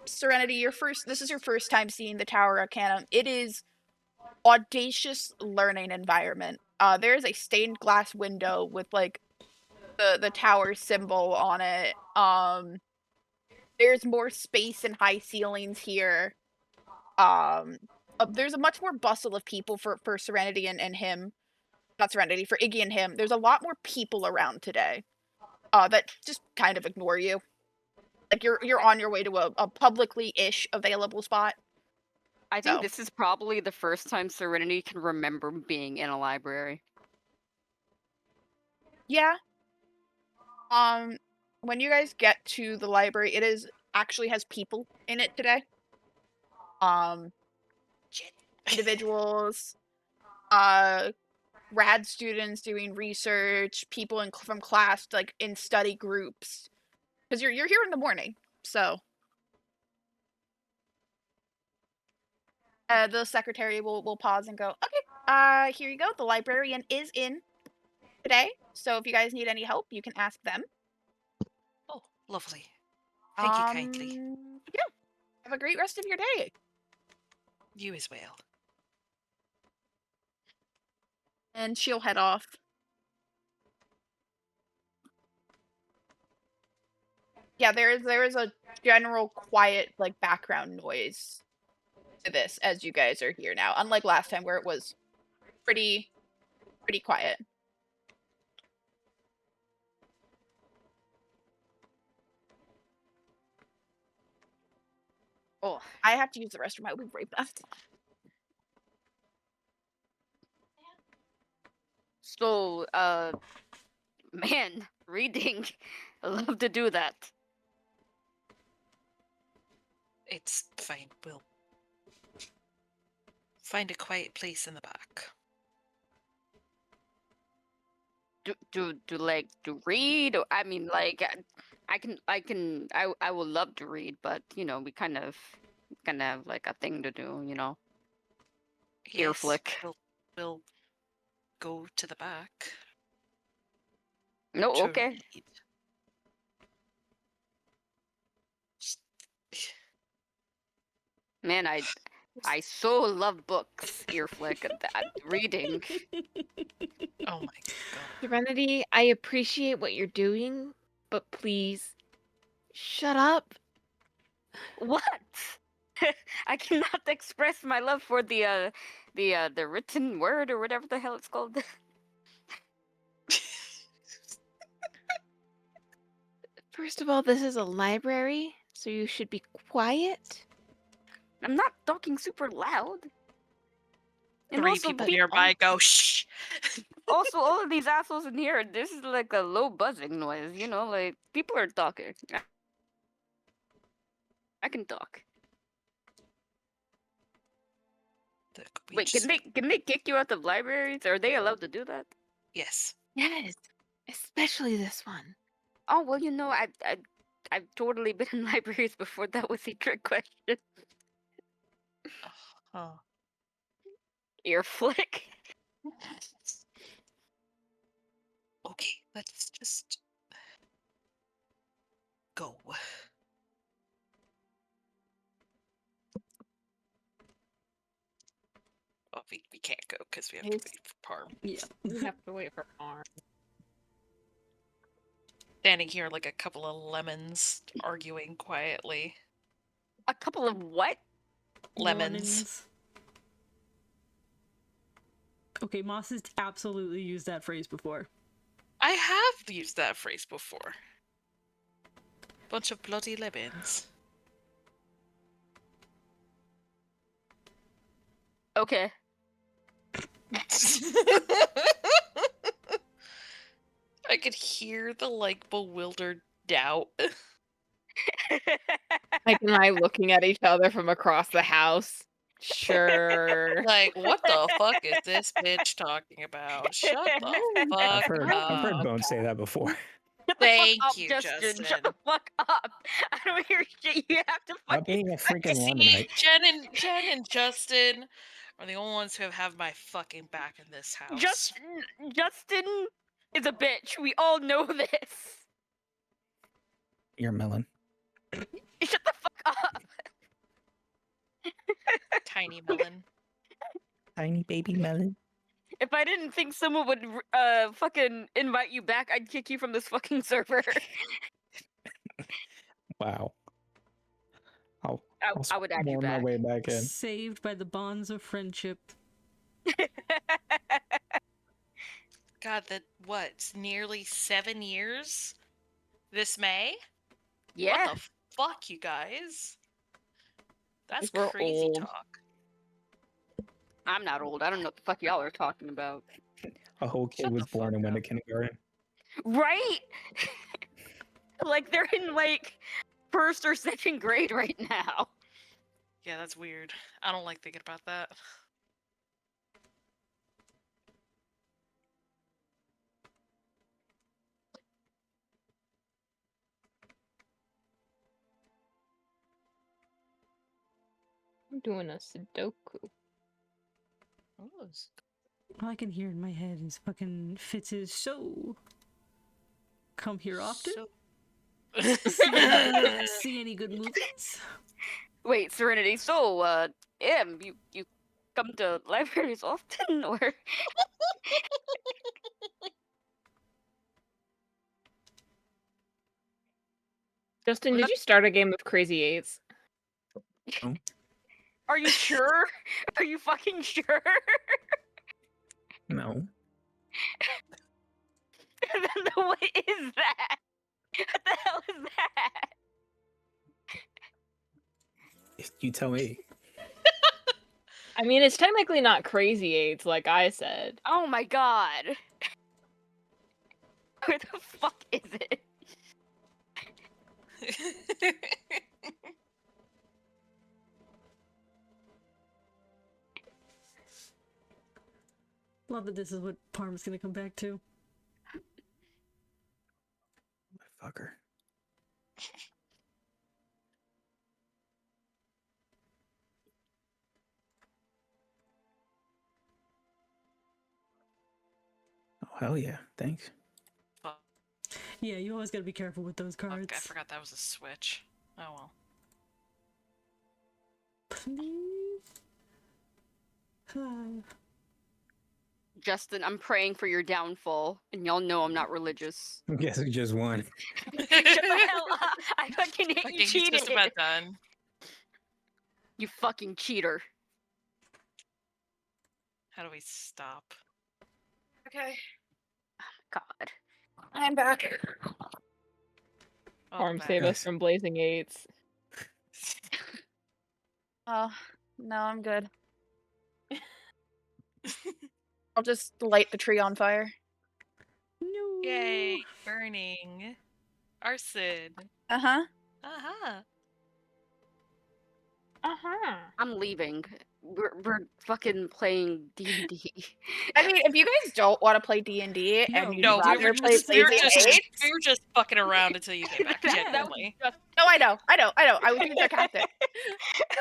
Serenity, this is your first time seeing the Tower Arcanum. It is audacious learning environment. There is a stained glass window with like the tower symbol on it. There's more space and high ceilings here. There's a much more bustle of people for Serenity and him. Not Serenity, for Iggy and him. There's a lot more people around today. That just kind of ignore you. Like you're on your way to a publicly-ish available spot. I think this is probably the first time Serenity can remember being in a library. Yeah. When you guys get to the library, it actually has people in it today. Individuals, rad students doing research, people from class, like in study groups, because you're here in the morning. So the secretary will pause and go, okay, here you go. The librarian is in today, so if you guys need any help, you can ask them. Oh, lovely. Thank you kindly. Yeah. Have a great rest of your day. You as well. And she'll head off. Yeah, there is a general quiet like background noise to this as you guys are here now. Unlike last time where it was pretty quiet. Oh, I have to use the restroom. I'll be right back. so man, reading. I love to do that. It's fine. We'll find a quiet place in the back. To read? Or, I mean, like, I would love to read, but we kind of have like a thing to do, Ear Yes, flick. We'll go to the back. No, to okay. read. Man, I so love books. Ear flick. Reading. Oh my god. Serenity, I appreciate what you're doing, but please shut up. What? I cannot express my love for the written word or whatever the hell it's called. First of all, this is a library, so you should be quiet. I'm not talking super loud. And Three also, people nearby go shh. also, all of these assholes in here, this is like a low buzzing noise, like people are talking. I can talk. Wait, can they kick you out of libraries? Are they allowed to do that? Yes. Yes, especially this one. Oh well, I've totally been in libraries before. That was a trick question. Oh. Ear flick. Okay, let's just go. Oh, we can't go because we have to wait for Parm. Yeah. We have to wait for Arm. Standing here like a couple of lemons arguing quietly. A couple of what? Lemons. Okay, Moss has absolutely used that phrase before. I have used that phrase before. Bunch of bloody lemons. Okay. I could hear the like bewildered doubt. Mike and I looking at each other from across the house. Sure. Like, what the fuck is this bitch talking about? Shut the fuck I've heard up. Bones say that before. Thank Up, you, Justin. Justin. Shut the fuck up. I don't hear shit. You have to Stop fucking. being a freaking See, Lamanite. Jen and Justin are the only ones who have my fucking back in this house. Justin is a bitch. We all know this. You're a melon. Shut the fuck up. Tiny melon. Tiny baby melon. If I didn't think someone would fucking invite you back, I'd kick you from this fucking server. Wow. I would add you warm my back. way back in. Saved by the bonds of friendship. God, it's nearly 7 years? This May? Yeah. What the fuck, you guys? That's We're crazy old. talk. I'm not old. I don't know what the fuck y'all are talking about. A whole kid Shut was the born fuck and went to up. kindergarten. Right? Like they're in like first or second grade right now. Yeah, that's weird. I don't like thinking about that. I'm doing a Sudoku. Oh, it's- All I can hear in my head is fucking Fitz's so. Come here often? so- See any good movies? Wait, Serenity. So, you come to libraries often, or? Justin, I'm did not- you start a game of Crazy Eights? Are you sure? Are you fucking sure? No. What is that? What the hell is that? You tell me. I mean, it's technically not Crazy Eights, like I said. Oh my god. Where the fuck is it? Love that this is what Parm's gonna come back to. Fucker. Oh hell yeah! Thanks. Fuck, Yeah, you always gotta be careful with those cards. I forgot that was a switch. Oh well. Please. Justin, I'm praying for your downfall, and y'all know I'm not religious. Guess who just won? Shut the hell up! I fucking hate My you game's cheated! just about done. You fucking cheater. How do we stop? Okay, God. I'm back. Arm back. save us Yes. from Blazing Eights. Oh, no, I'm good. I'll just light the tree on fire. No. Yay! Burning. Arson. Uh-huh. Uh-huh. Uh-huh. I'm leaving. We're fucking playing D&D. I mean, if you guys don't want to play D&D No, and you'd No, rather play we were Blazing just- Eights... we were just fucking around until you came back. That was Genuinely. just No, I know. I was being sarcastic.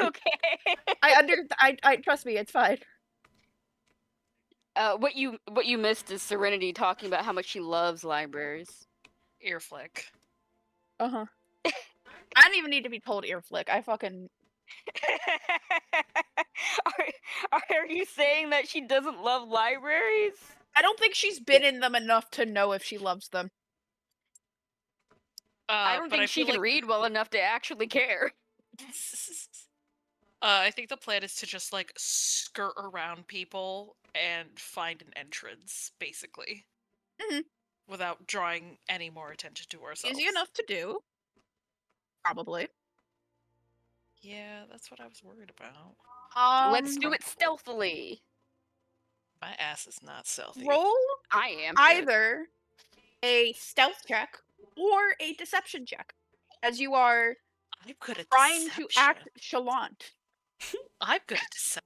okay. I trust me, it's fine. What you missed is Serenity talking about how much she loves libraries. Ear flick. Uh-huh. I don't even need to be told ear flick. I fucking... are you saying that she doesn't love libraries? I don't think she's been in them enough to know if she loves them. I don't but think she feel can read well enough to actually care. I think the plan is to just like skirt around people and find an entrance, basically, Mhm. without drawing any more attention to ourselves. Easy enough to do. Probably. Yeah, that's what I was worried about. Let's do it stealthily. My ass is not stealthy. Roll I am. either a stealth check or a deception check, as you are I'm good at trying deception. to act chalant. I'm good at deception.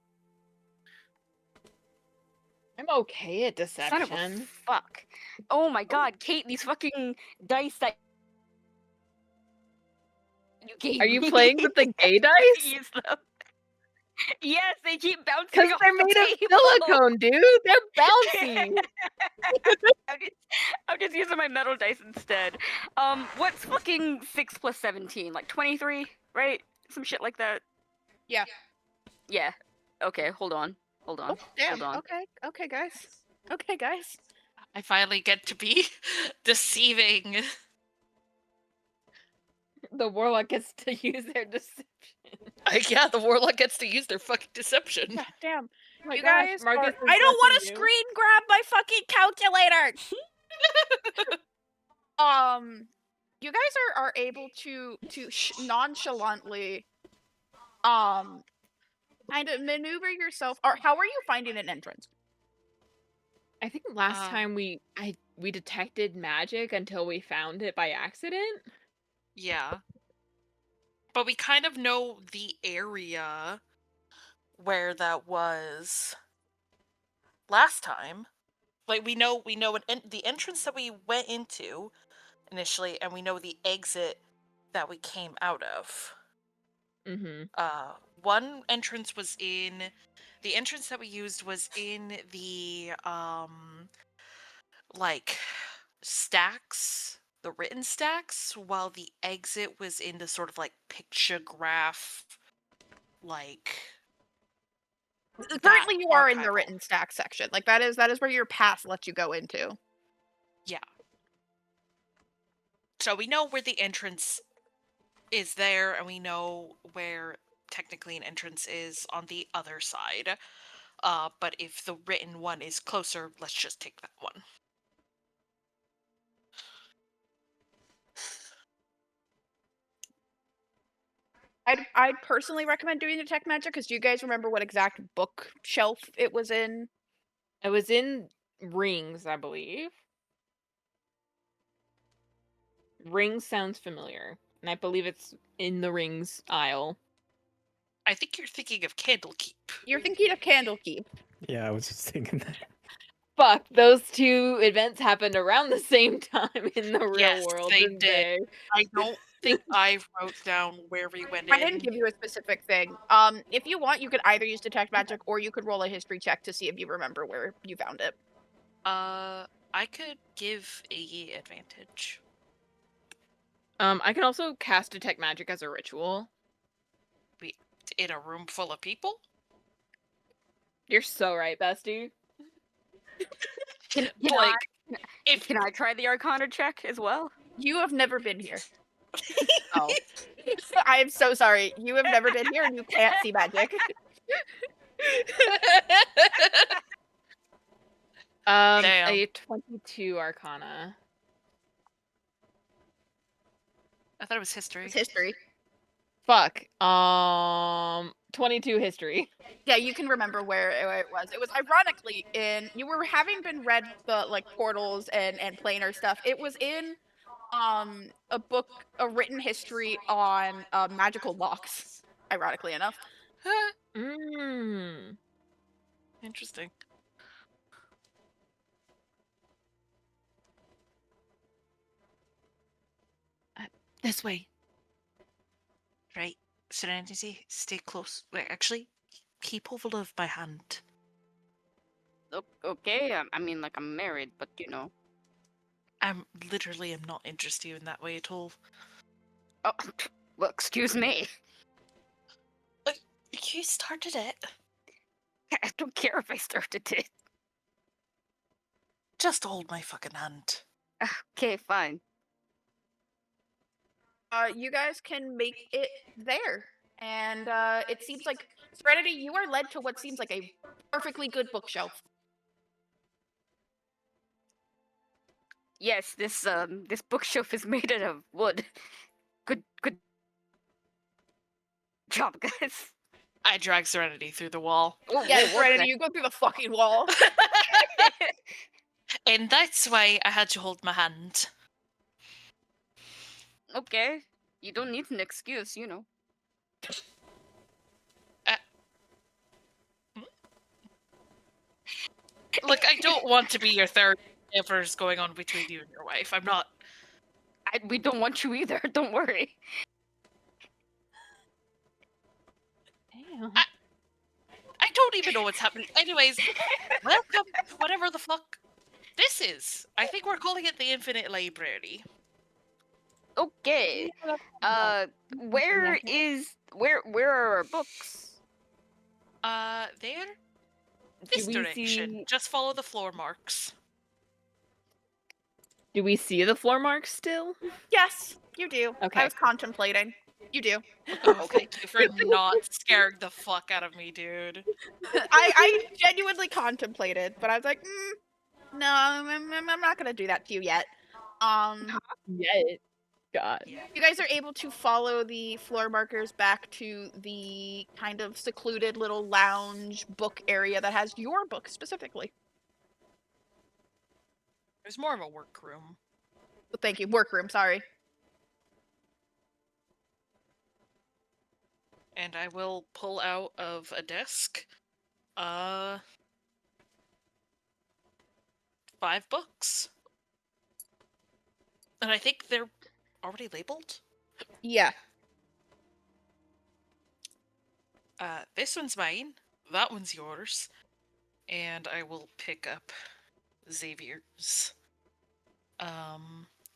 I'm okay at Son of a deception. fuck. Oh my god, Kate, these fucking dice that you gave Are you me. playing with the gay dice? Use them. Yes, they keep bouncing Because off they're the made of table. silicone, dude. They're bouncy. I'm just using my metal dice instead. What's fucking 6 plus 17? Like 23, right? Some shit like that. Yeah. Yeah. Okay, hold on. Hold on. Oh, damn. Hold on. Okay, guys. Okay, guys. I finally get to be deceiving. The warlock gets to use their deception. Yeah, the warlock gets to use their fucking deception. God damn. Oh my You gosh, guys Marcus are... is I don't want to blessing you. screen grab my fucking calculator. You guys are able to nonchalantly kind of maneuver yourself. Or how are you finding an entrance? I think last Um, time we detected magic until we found it by accident. Yeah. But we kind of know the area where that was last time. Like we know the entrance that we went into initially, and we know the exit that we came out of. Mm-hmm. One entrance was in the entrance that we used was in the like stacks, the written stacks, while the exit was in the sort of like pictograph, like Currently, you are in the archival. written stack section. Like that is where your path lets you go into. Yeah. So we know where the entrance is there, and we know where technically an entrance is on the other side. But if the written one is closer, let's just take that one. I'd personally recommend doing detect magic because do you guys remember what exact bookshelf it was in? It was in Rings, I believe. Rings sounds familiar, and I believe it's in the Rings aisle. I think you're thinking of Candlekeep. You're thinking of Candlekeep. Yeah, I was just thinking that. Fuck, those two events happened around the same time in the real Yes, world, they didn't did. they? I don't think I wrote down where we went I didn't in. give you a specific thing. If you want, you could either use detect magic or you could roll a history check to see if you remember where you found it. I could give a advantage. I can also cast detect magic as a ritual. In a room full of people? You're so right, bestie. Can Like, can I try the Arcana check as well? You have never been here. Oh, I am so sorry. You have never been here and you can't see magic. Damn. A 22 Arcana. I thought it was history. It's history. Fuck. 22 history. Yeah, you can remember where it was. It was ironically in you were having been read the like portals and planar stuff. It was in a book, a written history on magical locks. Ironically enough. Mmm. Interesting. This way. Right. Serenity, stay close. Wait, actually, keep hold of my hand. okay. I mean, like I'm married, but you know. I'm literally am not interested in that way at all. Oh, well, excuse me. You started it. I don't care if I started it. Just hold my fucking hand. Okay, fine. You guys can make it there. And it seems like Serenity, you are led to what seems like a perfectly good bookshelf. Yes, this bookshelf is made out of wood. Good job, guys. I drag Serenity through the wall. Oh, Yeah, whoa, what Serenity, the- you go through the fucking wall. And that's why I had to hold my hand. Okay, you don't need an excuse, you know. Look, I don't want to be your third whatever's going on between you and your wife. I'm not. We don't want you either. Don't worry. Damn. I don't even know what's happening. Anyways, welcome, whatever the fuck this is. I think we're calling it the Infinite Library. Okay. Where are our books? There? Do This we direction. see- Just follow the floor marks. Do we see the floor marks still? Yes, you do. Okay. I was contemplating. You do. Oh, thank you for not scaring the fuck out of me, dude. I genuinely contemplated, but I was like, no, I'm not gonna do that to you yet. Yet. God. You guys are able to follow the floor markers back to the kind of secluded little lounge book area that has your book specifically. There's more of a workroom. Thank you, workroom. Sorry. And I will pull out of a desk 5 books. And I think they're already labeled. Yeah. This one's mine. That one's yours. And I will pick up Xavier's.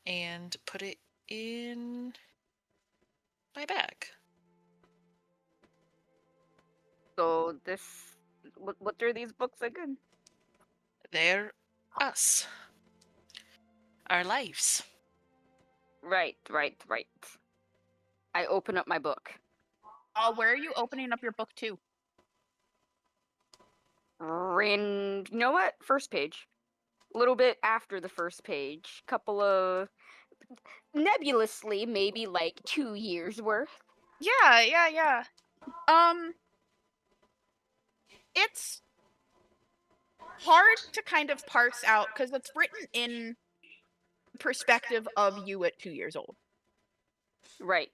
And put it in my bag. So what are these books again? They're us. Our lives. Right. I open up my book. Where are you opening up your book to? You know what? First page. A little bit after the first page. Couple of nebulously, maybe like 2 years worth. Yeah. It's hard to kind of parse out because it's written in perspective of you at 2 years old. Right.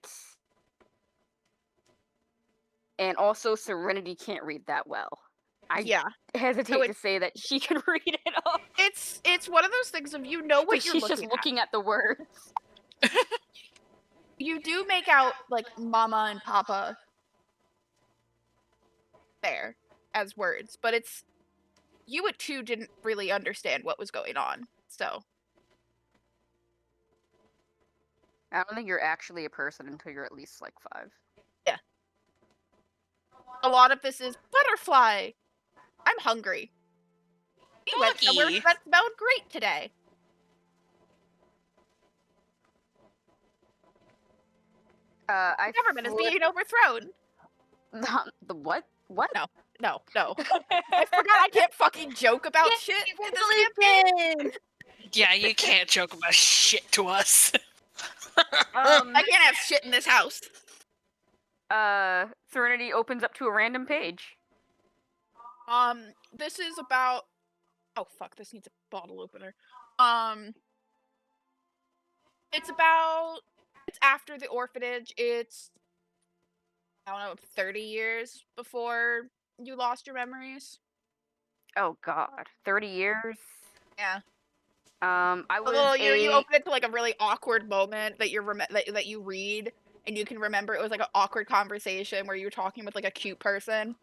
And also, Serenity can't read that well. I Yeah. hesitate it- to say that she can read it all. It's one of those things of you know what But you're she's looking just at. looking at the words. You do make out like mama and papa there as words, but it's you at 2 didn't really understand what was going on. So I don't think you're actually a person until you're at least like 5. a lot of this is butterfly. I'm hungry. We went somewhere Doggy. that smelled great today. I Government is flip- being overthrown. the what? What? No. I forgot I can't fucking joke about shit in this campaign. Yeah, you can't joke about shit to us. I can't have shit in this house. Serenity opens up to a random page. This is about. Oh fuck! This needs a bottle opener. It's after the orphanage. It's I don't know, 30 years before you lost your memories. Oh god, 30 years. Yeah. I was You open it to like a really awkward moment that that you read and you can remember it was like an awkward conversation where you were talking with like a cute person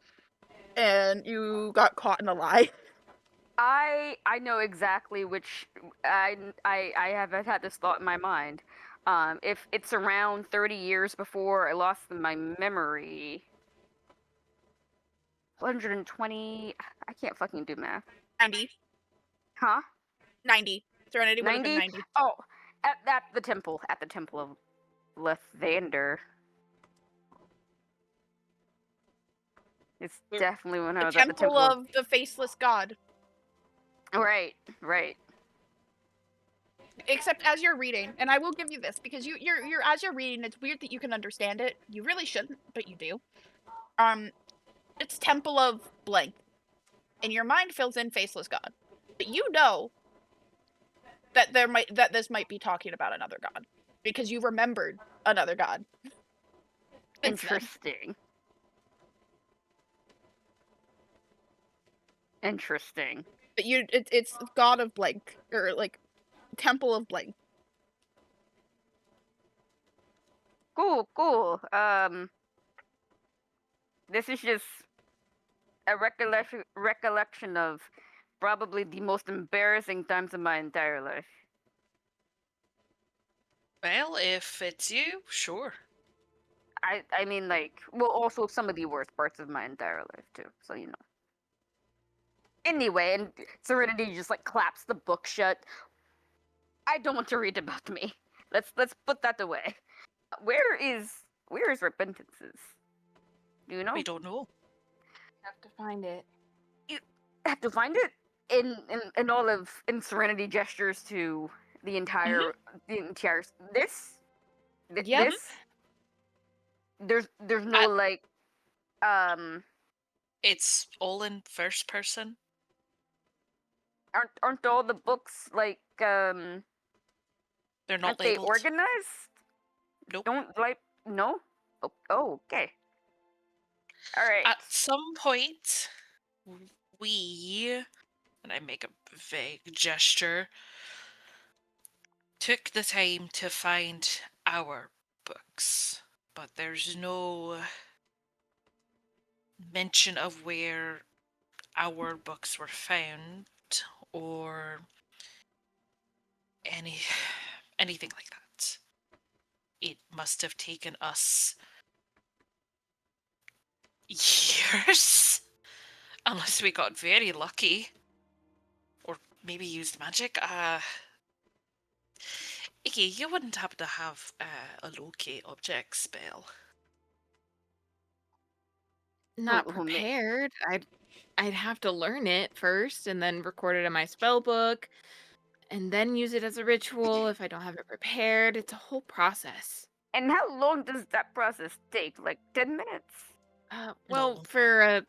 and you got caught in a lie. I know exactly which I have had this thought in my mind. If it's around 30 years before I lost my memory, 120. I can't fucking do math. 90. Huh? 90. Serenity would have been 90. Oh, at the temple of Lathander. It's definitely when I The was at the temple of the faceless god. Right. Except as you're reading, and I will give you this because you're as you're reading, it's weird that you can understand it. You really shouldn't, but you do. It's temple of blank, and your mind fills in faceless god, but you know that this might be talking about another god because you remembered another god. since then. Interesting. But it's god of blank or like temple of blank. Cool. This is just a recollection of probably the most embarrassing times of my entire life. Well, if it's you, sure. I mean, like, well, also some of the worst parts of my entire life too. So you know. Anyway, and Serenity just like claps the book shut. I don't want to read about me. Let's put that away. Where is Repentances? Do you know? We don't know. Have to find it. Have to find it in all of Serenity gestures to the entire this. Yep. There's no like It's all in first person. aren't all the books like They're not aren't they labeled. organized? Nope. Don't like no? Oh, okay. All right. At some point, we, and I make a vague gesture, took the time to find our books, but there's no mention of where our books were found or anything like that. It must have taken us years, unless we got very lucky, or maybe used magic. Iggy, you wouldn't happen to have a locate object spell? Not Who ma- prepared. I'd have to learn it first and then record it in my spell book and then use it as a ritual if I don't have it prepared. It's a whole process. And how long does that process take? Like 10 minutes? Well, No. for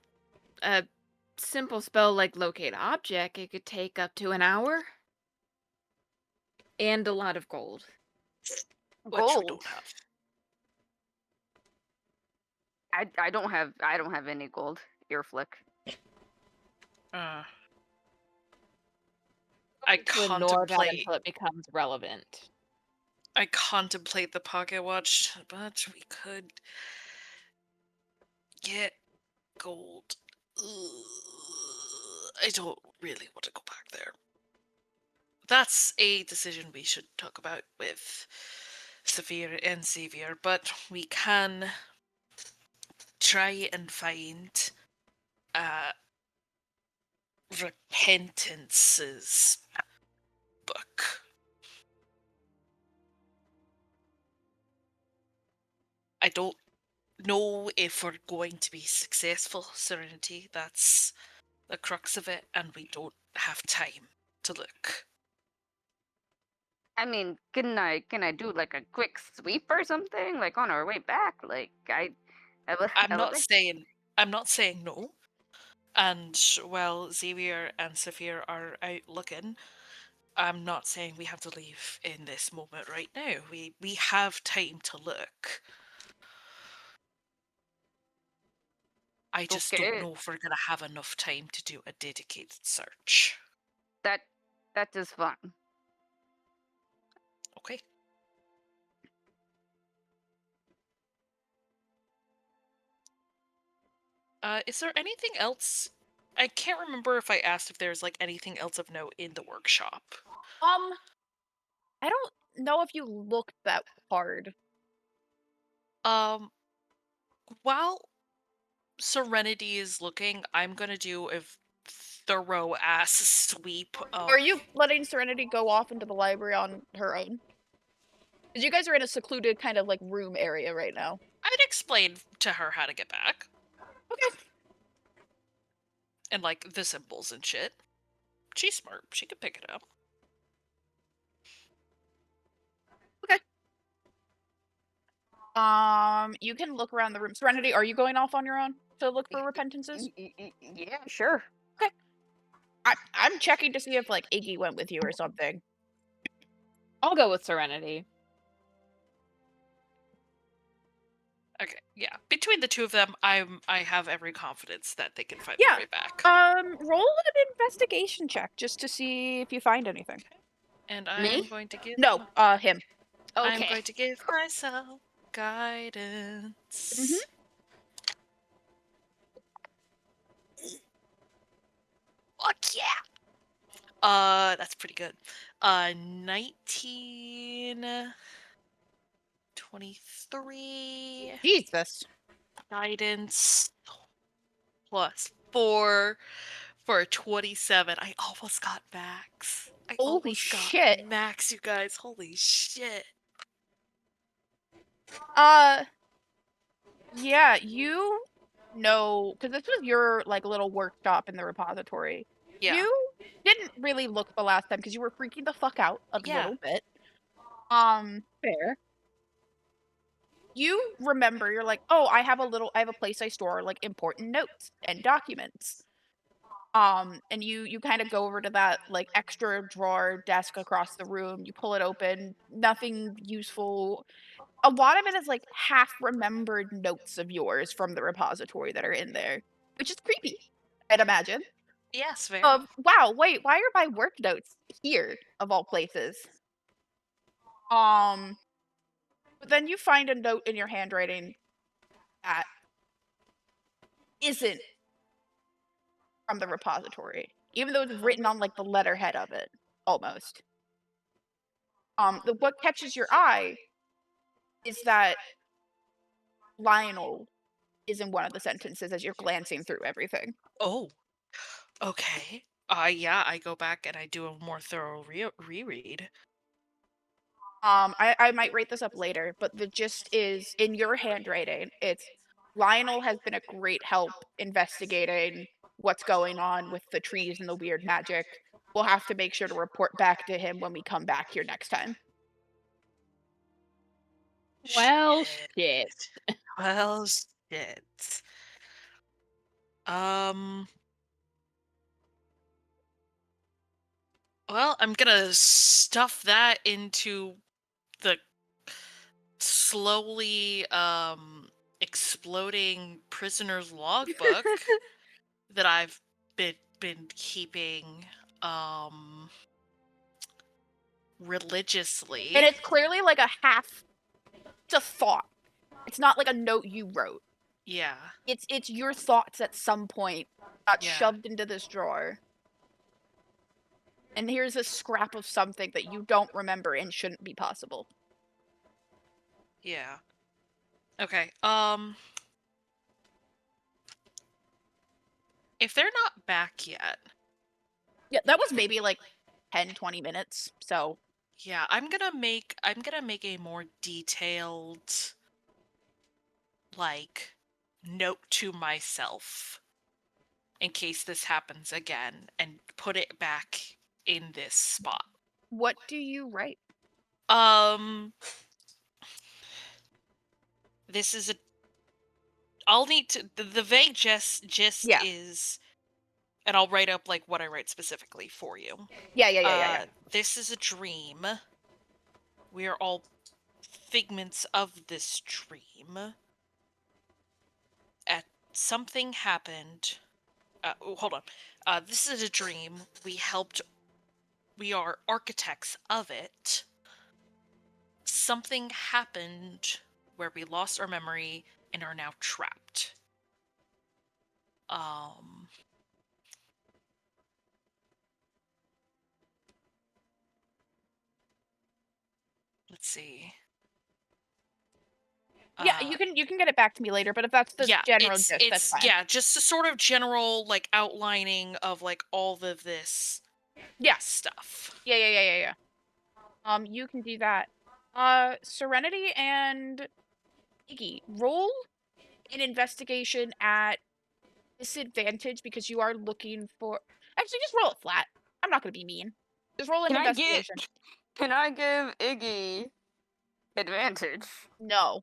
a simple spell like locate object, it could take up to an hour. And a lot of gold. Which we Gold. don't have. I don't have any gold. Ear flick. I To ignore that contemplate. until it becomes relevant. I contemplate the pocket watch, but we could get gold. I don't really want to go back there. That's a decision we should talk about with Saphir and Xavier, but we can try and find Repentance's book. I don't know if we're going to be successful, Serenity. That's the crux of it, and we don't have time to look. I mean, can I do like a quick sweep or something, like on our way back? Like I'm not saying no. And while Xavier and Saphir are out looking, I'm not saying we have to leave in this moment right now. We have time to look. I just Okay. don't know if we're gonna have enough time to do a dedicated search. That is fun. Okay. Is there anything else? I can't remember if I asked if there's like anything else of note in the workshop. I don't know if you looked that hard. While Serenity is looking, I'm gonna do a thorough ass sweep of. Are you letting Serenity go off into the library on her own? Because you guys are in a secluded kind of like room area right now. I'd explain to her how to get back. Okay. And like the symbols and shit. She's smart. She could pick it up. You can look around the room. Serenity, are you going off on your own to look for repentances? Yeah, sure. I'm checking to see if like Iggy went with you or something. I'll go with Serenity. Okay, yeah. Between the two of them, I have every confidence that they can find Yeah. their way back. Roll an investigation check just to see if you find anything. And I'm Me? going to give No, him. I'm Okay. going to give myself guidance. Mhm. Fuck yeah. That's pretty good. 19 23 Jesus. guidance plus 4 for a 27. I almost got max. I Holy almost shit. got max, you guys. Holy shit. Yeah, you know, because this was your like little workshop in the repository. Yeah. You didn't really look the last time because you were freaking the fuck out a Yeah. little bit. Fair. You remember, you're like, oh, I have a place I store like important notes and documents. And you kind of go over to that like extra drawer desk across the room. You pull it open, nothing useful. A lot of it is like half remembered notes of yours from the repository that are in there, which is creepy, I'd imagine. Yes, very. Wow, wait, why are my work notes here of all places? But then you find a note in your handwriting that isn't from the repository, even though it's written on like the letterhead of it, almost. What catches your eye is that Lionel is in one of the sentences as you're glancing through everything. Oh. Okay. Yeah, I go back and I do a more thorough reread. I might write this up later, but the gist is in your handwriting, it's Lionel has been a great help investigating what's going on with the trees and the weird magic. We'll have to make sure to report back to him when we come back here next time. Well, Shit. shit. Well, shit. Um. Well, I'm gonna stuff that into the slowly exploding prisoner's logbook that I've been keeping religiously. And it's clearly like a half. It's a thought. It's not like a note you wrote. Yeah. It's your thoughts at some point got Yeah. shoved into this drawer. And here's a scrap of something that you don't remember and shouldn't be possible. Yeah. Okay. If they're not back yet, Yeah, that was maybe like 10, 20 minutes. So yeah, I'm gonna make a more detailed like note to myself in case this happens again and put it back in this spot. what do you write? This is a I'll need to the vague gist Yeah. is, and I'll write up like what I write specifically for you. Yeah. This is a dream. We are all figments of this dream. Something happened. Hold on. This is a dream. We are architects of it. Something happened where we lost our memory and are now trapped. Let's see. Yeah, you can get it back to me later, but if that's the general gist, that's it's fine. yeah, just a sort of general like outlining of like all of this stuff. Yeah. You can do that. Serenity and Iggy, roll an investigation at disadvantage because you are looking for. Actually, just roll it flat. I'm not gonna be mean. Just roll an investigation. Can I give Iggy advantage? No.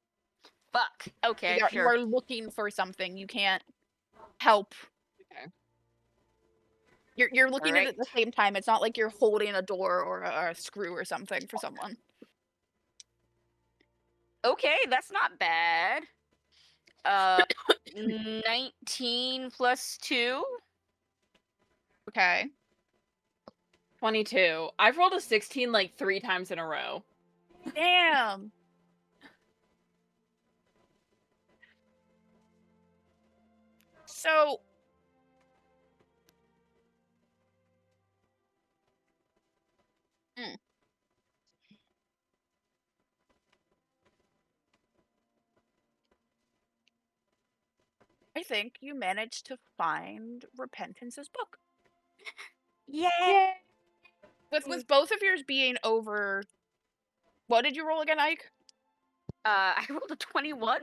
Fuck. Okay, You sure. are looking for something. You can't help. Okay. You're looking at it Alright. at the same time. It's not like you're holding a door or a screw or something for someone. Okay, that's not bad. 19 plus 2. Okay. 22. I've rolled a 16 like 3 times in a row. Damn. So I think you managed to find Repentance's book. Yay! With both of yours being over. What did you roll again, Ike? I rolled a 21.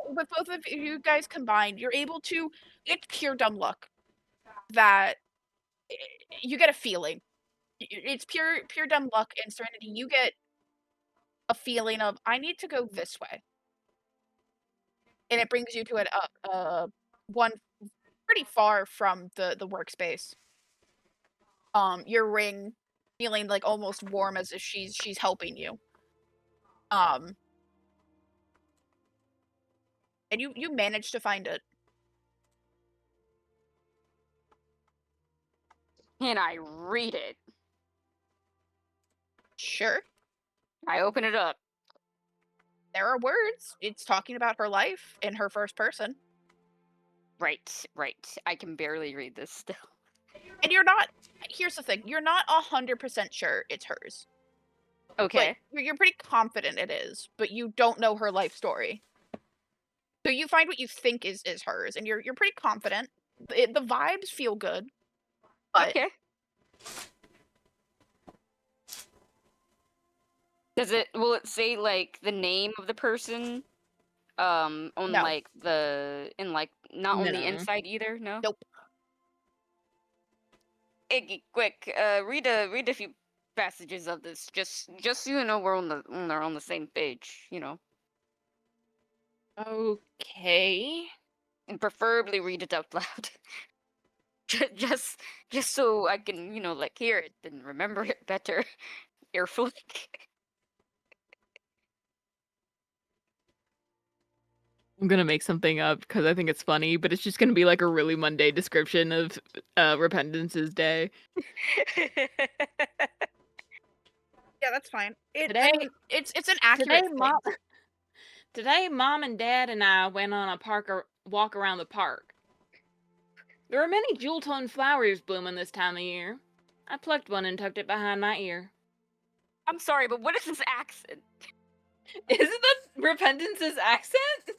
With both of you guys combined, you're able to. It's pure dumb luck that you get a feeling. It's pure dumb luck and Serenity. You get a feeling of I need to go this way, and it brings you to one pretty far from the workspace. Your ring feeling like almost warm as if she's helping you. And you managed to find it. Can I read it? Sure. I open it up. There are words. It's talking about her life in her first person. Right. I can barely read this still. And you're not. Here's the thing. You're not 100% sure it's hers. Okay. Like, you're pretty confident it is, but you don't know her life story. So you find what you think is hers, and you're pretty confident. The vibes feel good. But Okay. Will it say like the name of the person? On No. like not on the No. inside either? No? Nope. Iggy, quick, read a few passages of this, just so you know we're on the same page, you know. Okay. And preferably read it out loud. just so I can, like hear it and remember it better. Earful. I'm gonna make something up because I think it's funny, but it's just gonna be like a really mundane description of Repentance's day. Yeah, that's fine. I Today- mean, it's an accurate thing. Today, Mom and Dad and I went on a walk around the park. There are many jewel-toned flowers blooming this time of year. I plucked one and tucked it behind my ear. I'm sorry, but what is this accent? Isn't that Repentance's accent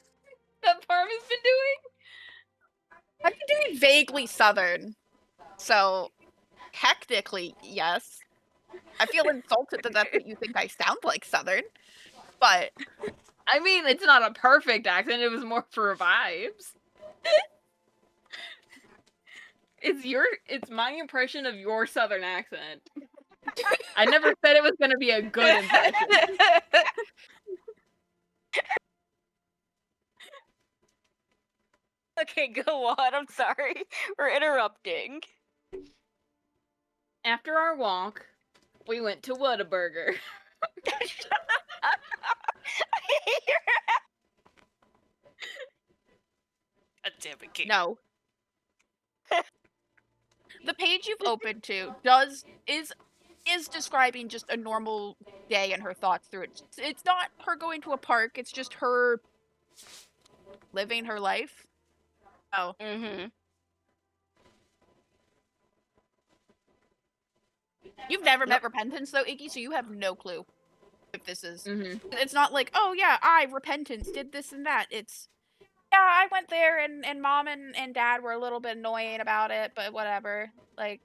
that Parm has been doing? I've been doing vaguely southern, so technically yes. I feel insulted that that's what you think I sound like southern, but I mean, it's not a perfect accent. It was more for vibes. It's my impression of your southern accent. I never said it was going to be a good impression. Okay, go on. I'm sorry for interrupting. After our walk, we went to Whataburger. God damn it, Kate. no. The page you've opened to is describing just a normal day and her thoughts through it. It's not her going to a park, it's just her living her life. Oh. Mm-hmm. You've never met Repentance though, Iggy, so you have no clue if this is Mm-hmm. it's not like, oh yeah, Repentance did this and that. It's yeah, I went there and Mom and Dad were a little bit annoying about it, but whatever. Like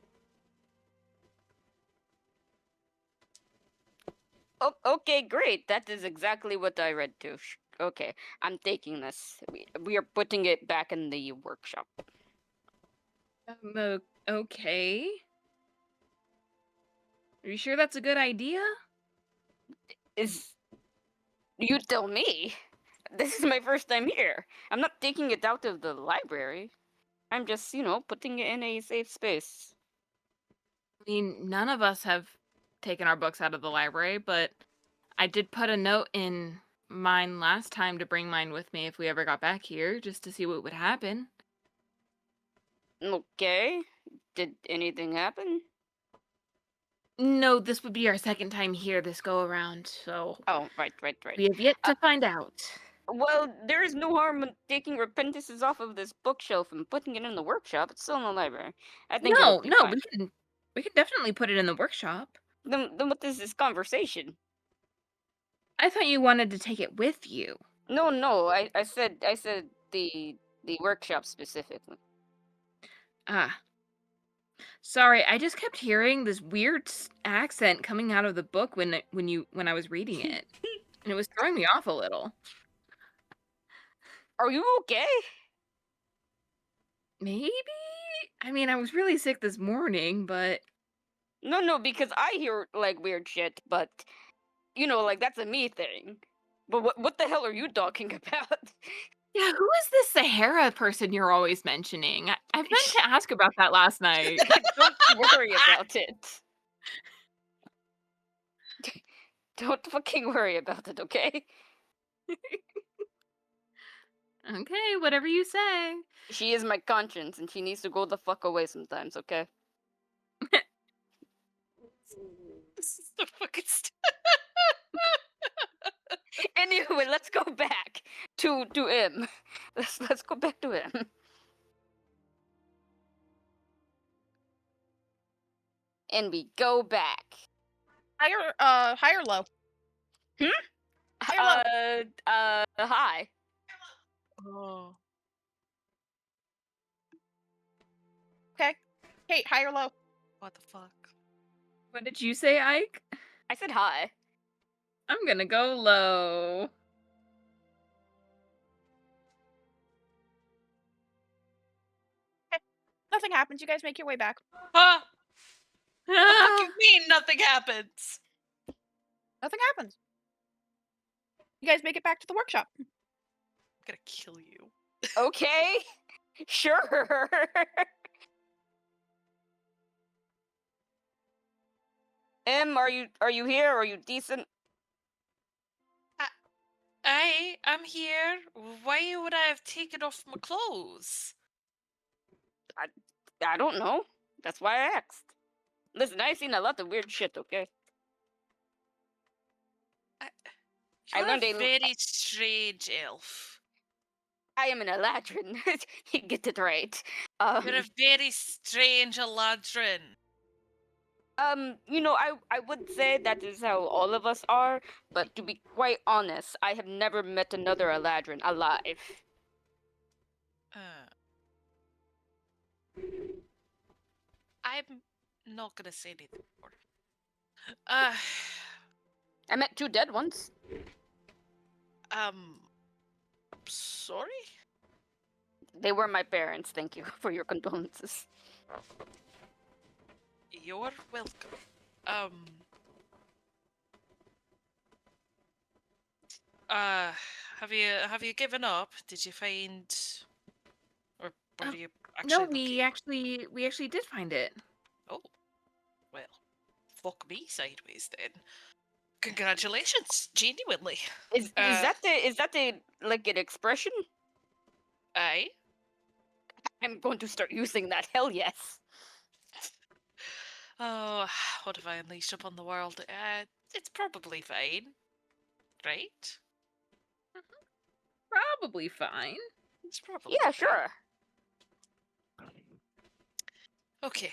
Oh, okay, great. That is exactly what I read too. Okay, I'm taking this. We are putting it back in the workshop. Okay. Are you sure that's a good idea? You tell me. This is my first time here. I'm not taking it out of the library. I'm just, putting it in a safe space. I mean, none of us have taken our books out of the library, but I did put a note in mine last time to bring mine with me if we ever got back here, just to see what would happen. Okay. Did anything happen? No, this would be our second time here this go around, so Oh, right. we have yet to find out. Well, there is no harm in taking Repentances off of this bookshelf and putting it in the workshop. It's still in the library. I think it'll be fine. we can definitely put it in the workshop. Then what is this conversation? I thought you wanted to take it with you. No. I said the workshop specifically. Ah. Sorry, I just kept hearing this weird accent coming out of the book when I was reading it. And it was throwing me off a little. Are you okay? Maybe? I mean, I was really sick this morning, but No, because I hear like weird shit, but like that's a me thing. But what the hell are you talking about? yeah, who is this Sahara person you're always mentioning? I meant to ask about that last night. Don't worry about it. Don't fucking worry about it, okay? Okay, whatever you say. She is my conscience, and she needs to go the fuck away sometimes, okay? This is the fucking Anyway, let's go back to him. Let's go back to him. And we go back. high or low? High or low? Hi. Oh. Okay. Kate, high or low? What the fuck? What did you say, Ike? I said hi. I'm gonna go low. Nothing happens. You guys make your way back. Huh? What the fuck you mean nothing happens? Nothing happens. You guys make it back to the workshop. gonna kill you. Okay, sure. Are you here? Are you decent? I am here. Why would I have taken off my clothes? I don't know. That's why I asked. Listen, I've seen a lot of weird shit. Okay. I You're learned a a. very strange elf. I am an Eladrin. You get it right. You're a very strange Eladrin. I would say that is how all of us are, but to be quite honest, I have never met another Eladrin alive. I'm not gonna say anything more. I met 2 dead ones. Sorry? They were my parents. Thank you for your condolences. You're welcome. Have you given up? Did you find, or were you actually No, looking? we actually did find it. Oh, well, fuck me sideways then. Congratulations, genuinely. Is that a like an expression? Aye. I'm going to start using that. Hell yes. Oh, what have I unleashed upon the world? It's probably fine, right? Probably fine. It's probably Yeah, fine. sure. Okay.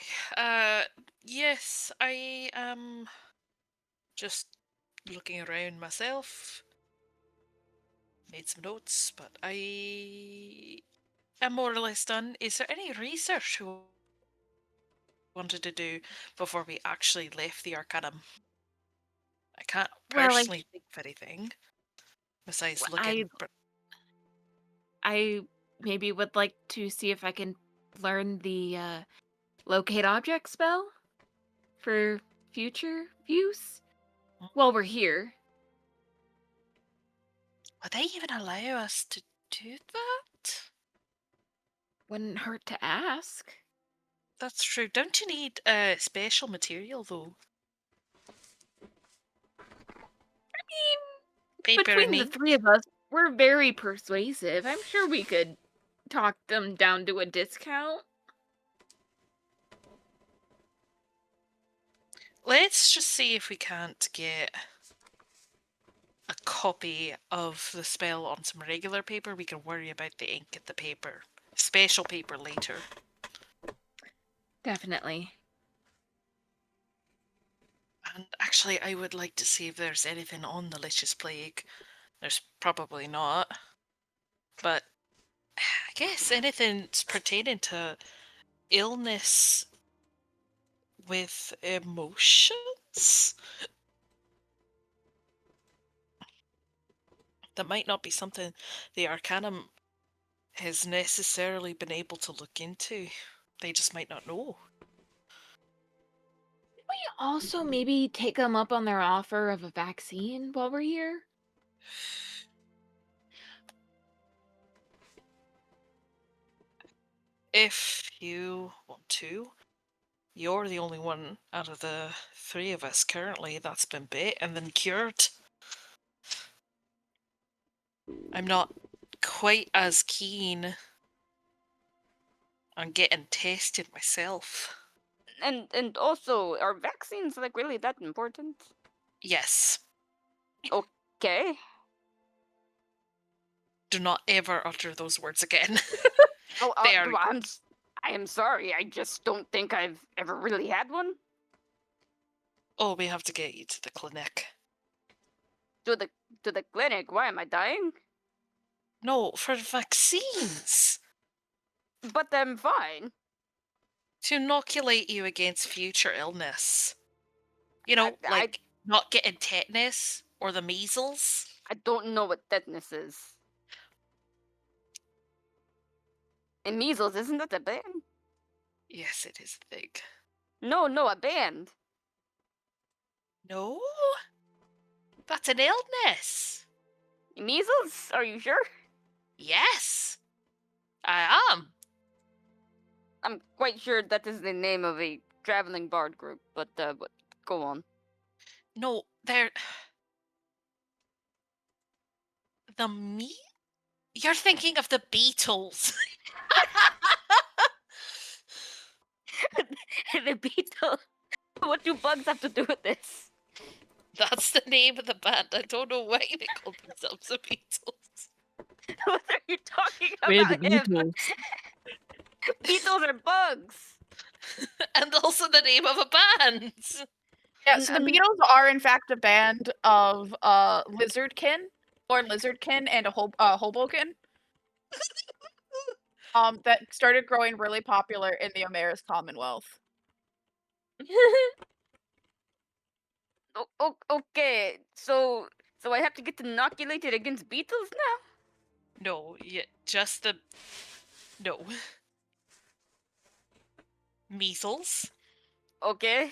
Yes, I am just looking around myself. Made some notes, but I am more or less done. Is there any research you wanted to do before we actually left the Arcanum? I can't Well, personally think of anything besides looking. I maybe would like to see if I can learn the locate object spell for future use while we're here. Would they even allow us to do that? Wouldn't hurt to ask. That's true. Don't you need special material though? I mean, Paper between the and 3 of us, we're very persuasive. I'm sure we could talk them down to a discount. Let's just see if we can't get a copy of the spell on some regular paper. We can worry about the ink at the paper. Special paper later. Definitely. And actually, I would like to see if there's anything on the Lich's Plague. There's probably not. But I guess anything pertaining to illness with emotions? That might not be something the Arcanum has necessarily been able to look into. They just might not know. We also maybe take them up on their offer of a vaccine while we're here. If you want to, you're the only one out of the 3 of us currently that's been bit and then cured. I'm not quite as keen on getting tested myself. And also, are vaccines like really that important? Yes. Okay. Do not ever utter those words again. Oh, They are- I am sorry. I just don't think I've ever really had one. Oh, we have to get you to the clinic. To the clinic. Why am I dying? No, for vaccines. But I'm fine. To inoculate you against future illness. You know, like not getting tetanus or the measles. I don't know what tetanus is. And measles, isn't that a band? Yes, it is a thing. No, a band. No? That's an illness. Measles? Are you sure? Yes, I am. I'm quite sure that is the name of a traveling bard group, but go on. No, they're You're thinking of the Beatles. The Beatles. What do bugs have to do with this? That's the name of the band. I don't know why they call themselves the Beatles. What are you talking We're the about him? Beatles. Beatles are bugs. And also the name of a band. Yeah, so the Beatles are in fact a band of lizardkin or lizardkin and a hoboken. That started growing really popular in the Omeras Commonwealth. Okay, so I have to get inoculated against beetles now? No, no. Measles, Okay.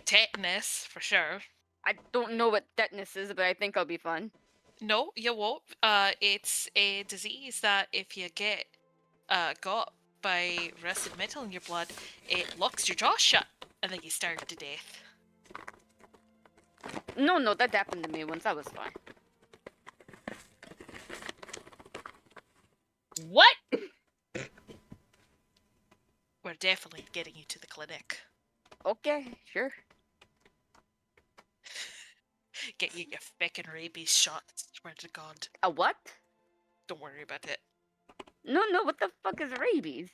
tetanus for sure. I don't know what tetanus is, but I think I'll be fine. No, you won't. It's a disease that if you get got by rusted metal in your blood, it locks your jaw shut and then you starve to death. No, that happened to me once. I was fine. What? We're definitely getting you to the clinic. Okay, sure. Get you your feckin' rabies shot. Swear to God. A what? Don't worry about it. No, what the fuck is rabies?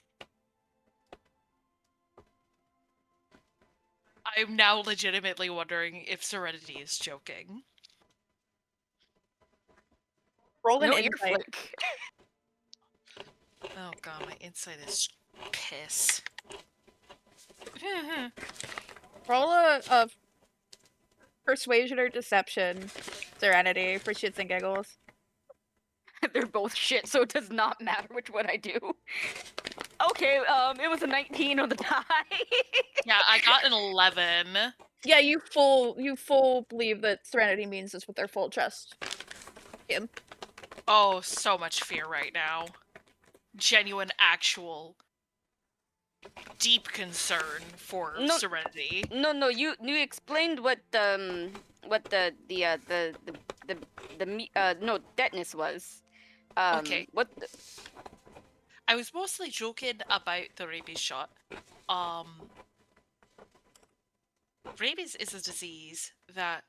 I'm now legitimately wondering if Serenity is joking. Roll an No, you're insight. flick. Oh god, my insight is piss. Roll a persuasion or deception, Serenity, for shits and giggles. They're both shit, so it does not matter which one I do. Okay, it was a 19 on the die. Yeah, I got an 11. Yeah, you full believe that Serenity means this with their full chest. Kim. Oh, so much fear right now. Genuine, actual, deep concern for No. Serenity. No, you explained what the tetanus was. Okay. What? I was mostly joking about the rabies shot. Rabies is a disease that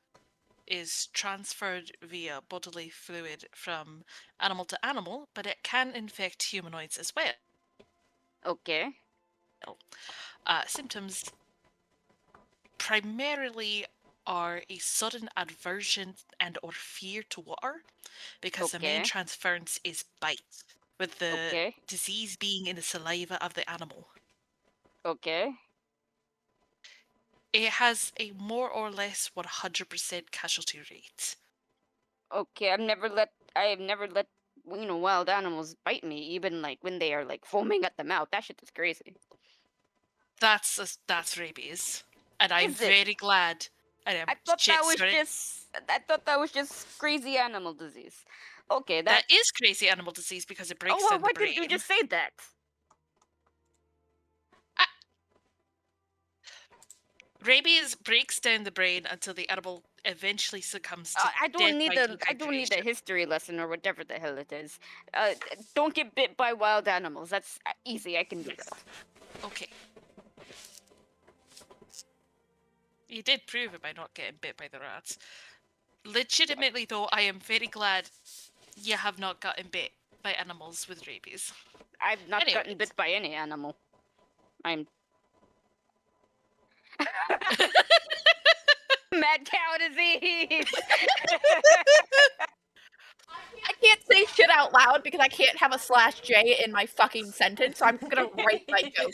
is transferred via bodily fluid from animal to animal, but it can infect humanoids as well. Okay. Symptoms primarily are a sudden aversion and or fear to water, because the main Okay. transference is bite, with the Okay. disease being in the saliva of the animal. Okay. It has a more or less 100% casualty rate. Okay. I have never let wild animals bite me, even like when they are like foaming at the mouth. That shit is crazy. That's rabies, and I'm Is it? very glad. I am. I thought Sorry. that was just crazy animal disease. Okay, That is crazy animal disease because it breaks Oh, well, down the why brain. didn't you just say that? Rabies breaks down the brain until the animal eventually succumbs to I death don't need by I don't need a dehydration. history lesson or whatever the hell it is. Don't get bit by wild animals. That's easy. I can do that. Okay. You did prove it by not getting bit by the rats. Legitimately, though, I am very glad you have not gotten bit by animals with rabies. I've not gotten Anyways. bit by any animal. I'm mad cow disease. I can't say shit out loud because I can't have a /J in my fucking sentence, so I'm just gonna write my joke.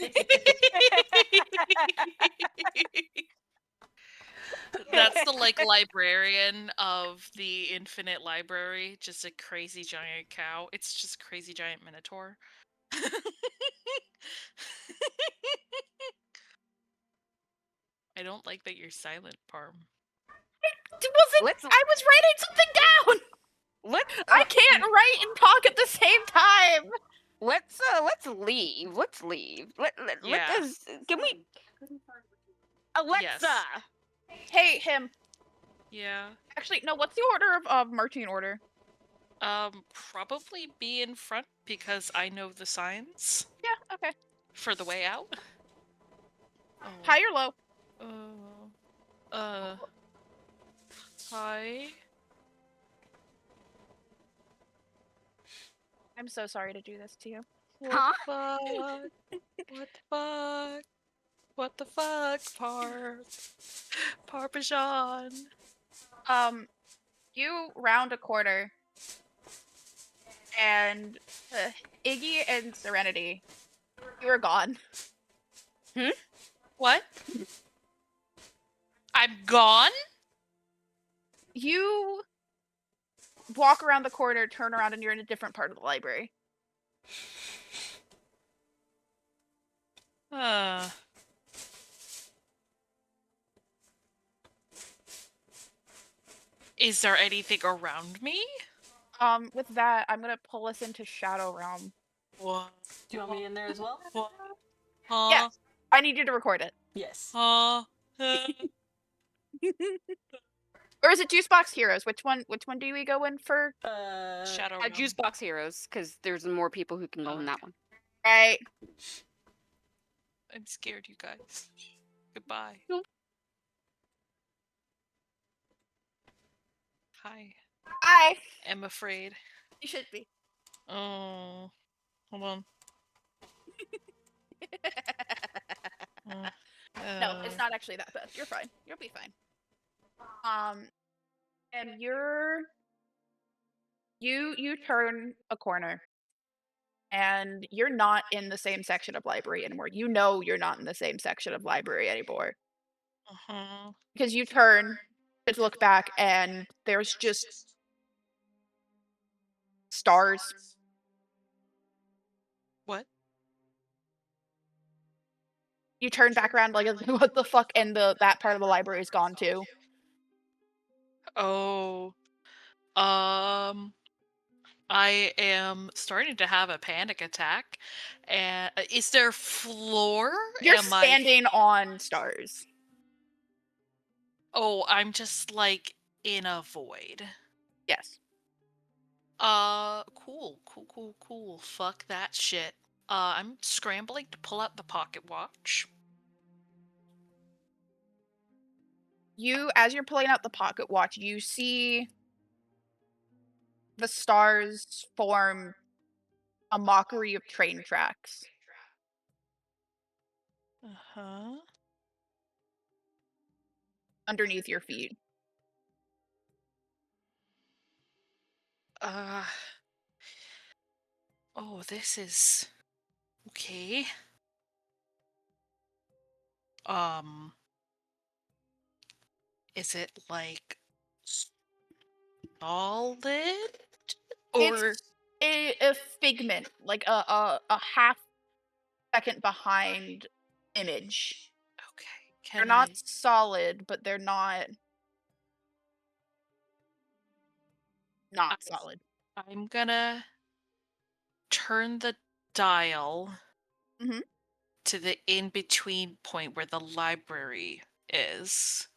That's the librarian of the infinite library, just a crazy giant cow. It's just crazy giant minotaur. I don't like that you're silent, Parm. I was writing something down. Let's I can't write and talk at the same time. let's leave. Let's leave. Let Yeah. us. Can we? Alexa. Hey, him. Yeah. Actually, no. What's the order of marching order? Probably be in front because I know the signs Yeah. Okay. for the way out. Oh. High or low? Hi. I'm so sorry to do this to you. Huh? What the fuck? What the fuck, Parmesan? You round a corner, and Iggy and Serenity, you are gone. What? I'm gone? You walk around the corner, turn around, and you're in a different part of the library. Is there anything around me? With that, I'm gonna pull us into Shadow Realm. What? Do you want me in there as well? What? Yes. I need you to record it. Yes. Or is it Juicebox Heroes? Which one do we go in for? Shadow Realm. Juice Box Heroes, because there's more people who can go in that one. Right. I'm scared, you guys. Goodbye. Nope. Hi. I. I'm afraid. You should be. Oh. Hold on. No, it's not actually that bad. You're fine. You'll be fine. And you turn a corner, and you're not in the same section of library anymore. You know you're not in the same section of library anymore because you turn to look back, and there's just stars. What? You turn back around like, what the fuck? And that part of the library is gone too. Oh. I am starting to have a panic attack. And is there floor? You're Am standing on stars. Oh, I'm just like in a void. Yes. Cool. Fuck that shit. I'm scrambling to pull out the pocket watch. As you're pulling out the pocket watch, you see the stars form a mockery of train tracks. Underneath your feet. Oh, this is okay. Is it like solid? Or It's a figment, like a half second behind image. okay. They're not solid, but they're not solid. I'm gonna turn the dial to the in-between point where the library is.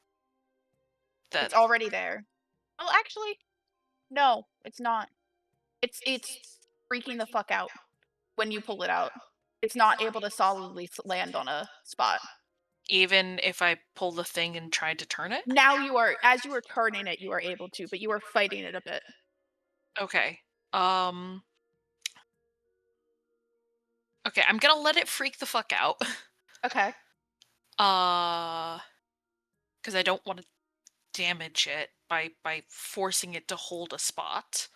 It's already there. Well, actually, no, it's not. It's freaking the fuck out when you pull it out. It's not able to solidly land on a spot. Even if I pull the thing and try to turn it? Now you are, as you are turning it, you are able to, but you are fighting it a bit. Okay. Okay, I'm gonna let it freak the fuck out. Okay. Because I don't want to damage it by forcing it to hold a spot.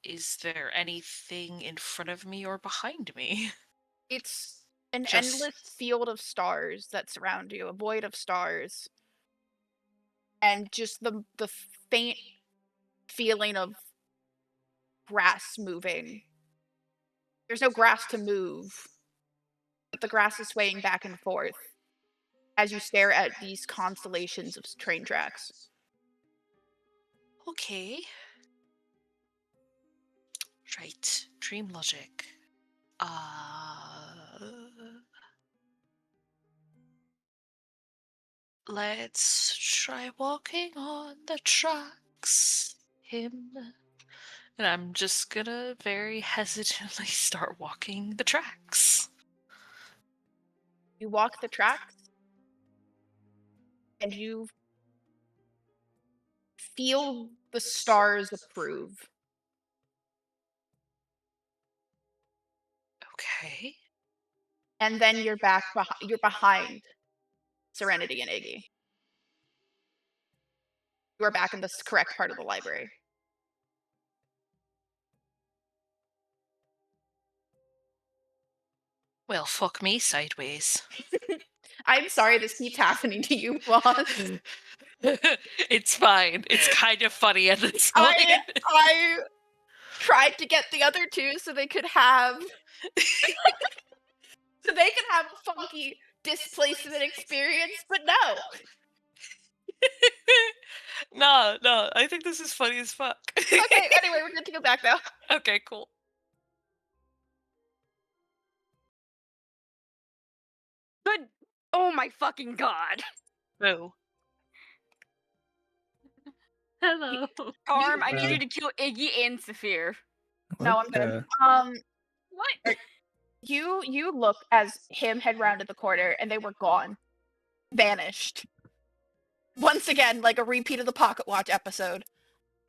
Is there anything in front of me or behind me? It's an endless field of stars that surround you, a void of stars. And just the faint feeling of grass moving. There's no grass to move, but the grass is swaying back and forth as you stare at these constellations of train tracks. Okay. Right. Dream logic. Let's try walking on the tracks. Him. And I'm just gonna very hesitantly start walking the tracks. You walk the tracks, and you feel the stars approve. Okay. And then you're you're behind Serenity and Iggy. You are back in the correct part of the library. Well, fuck me sideways. I'm sorry this keeps happening to you, boss. It's fine. It's kind of funny at this point. I tried to get the other two so they could have a funky displacement experience, but no. No, I think this is funny as fuck. Okay, anyway, we're good to go back now. Okay, cool. Good. Oh my fucking god. Boo. Hello. Arm, I need you to kill Iggy and Saphir. No, What I'm good. the- What? You look as him head rounded the corner and they were gone. Vanished. Once again, like a repeat of the Pocket Watch episode.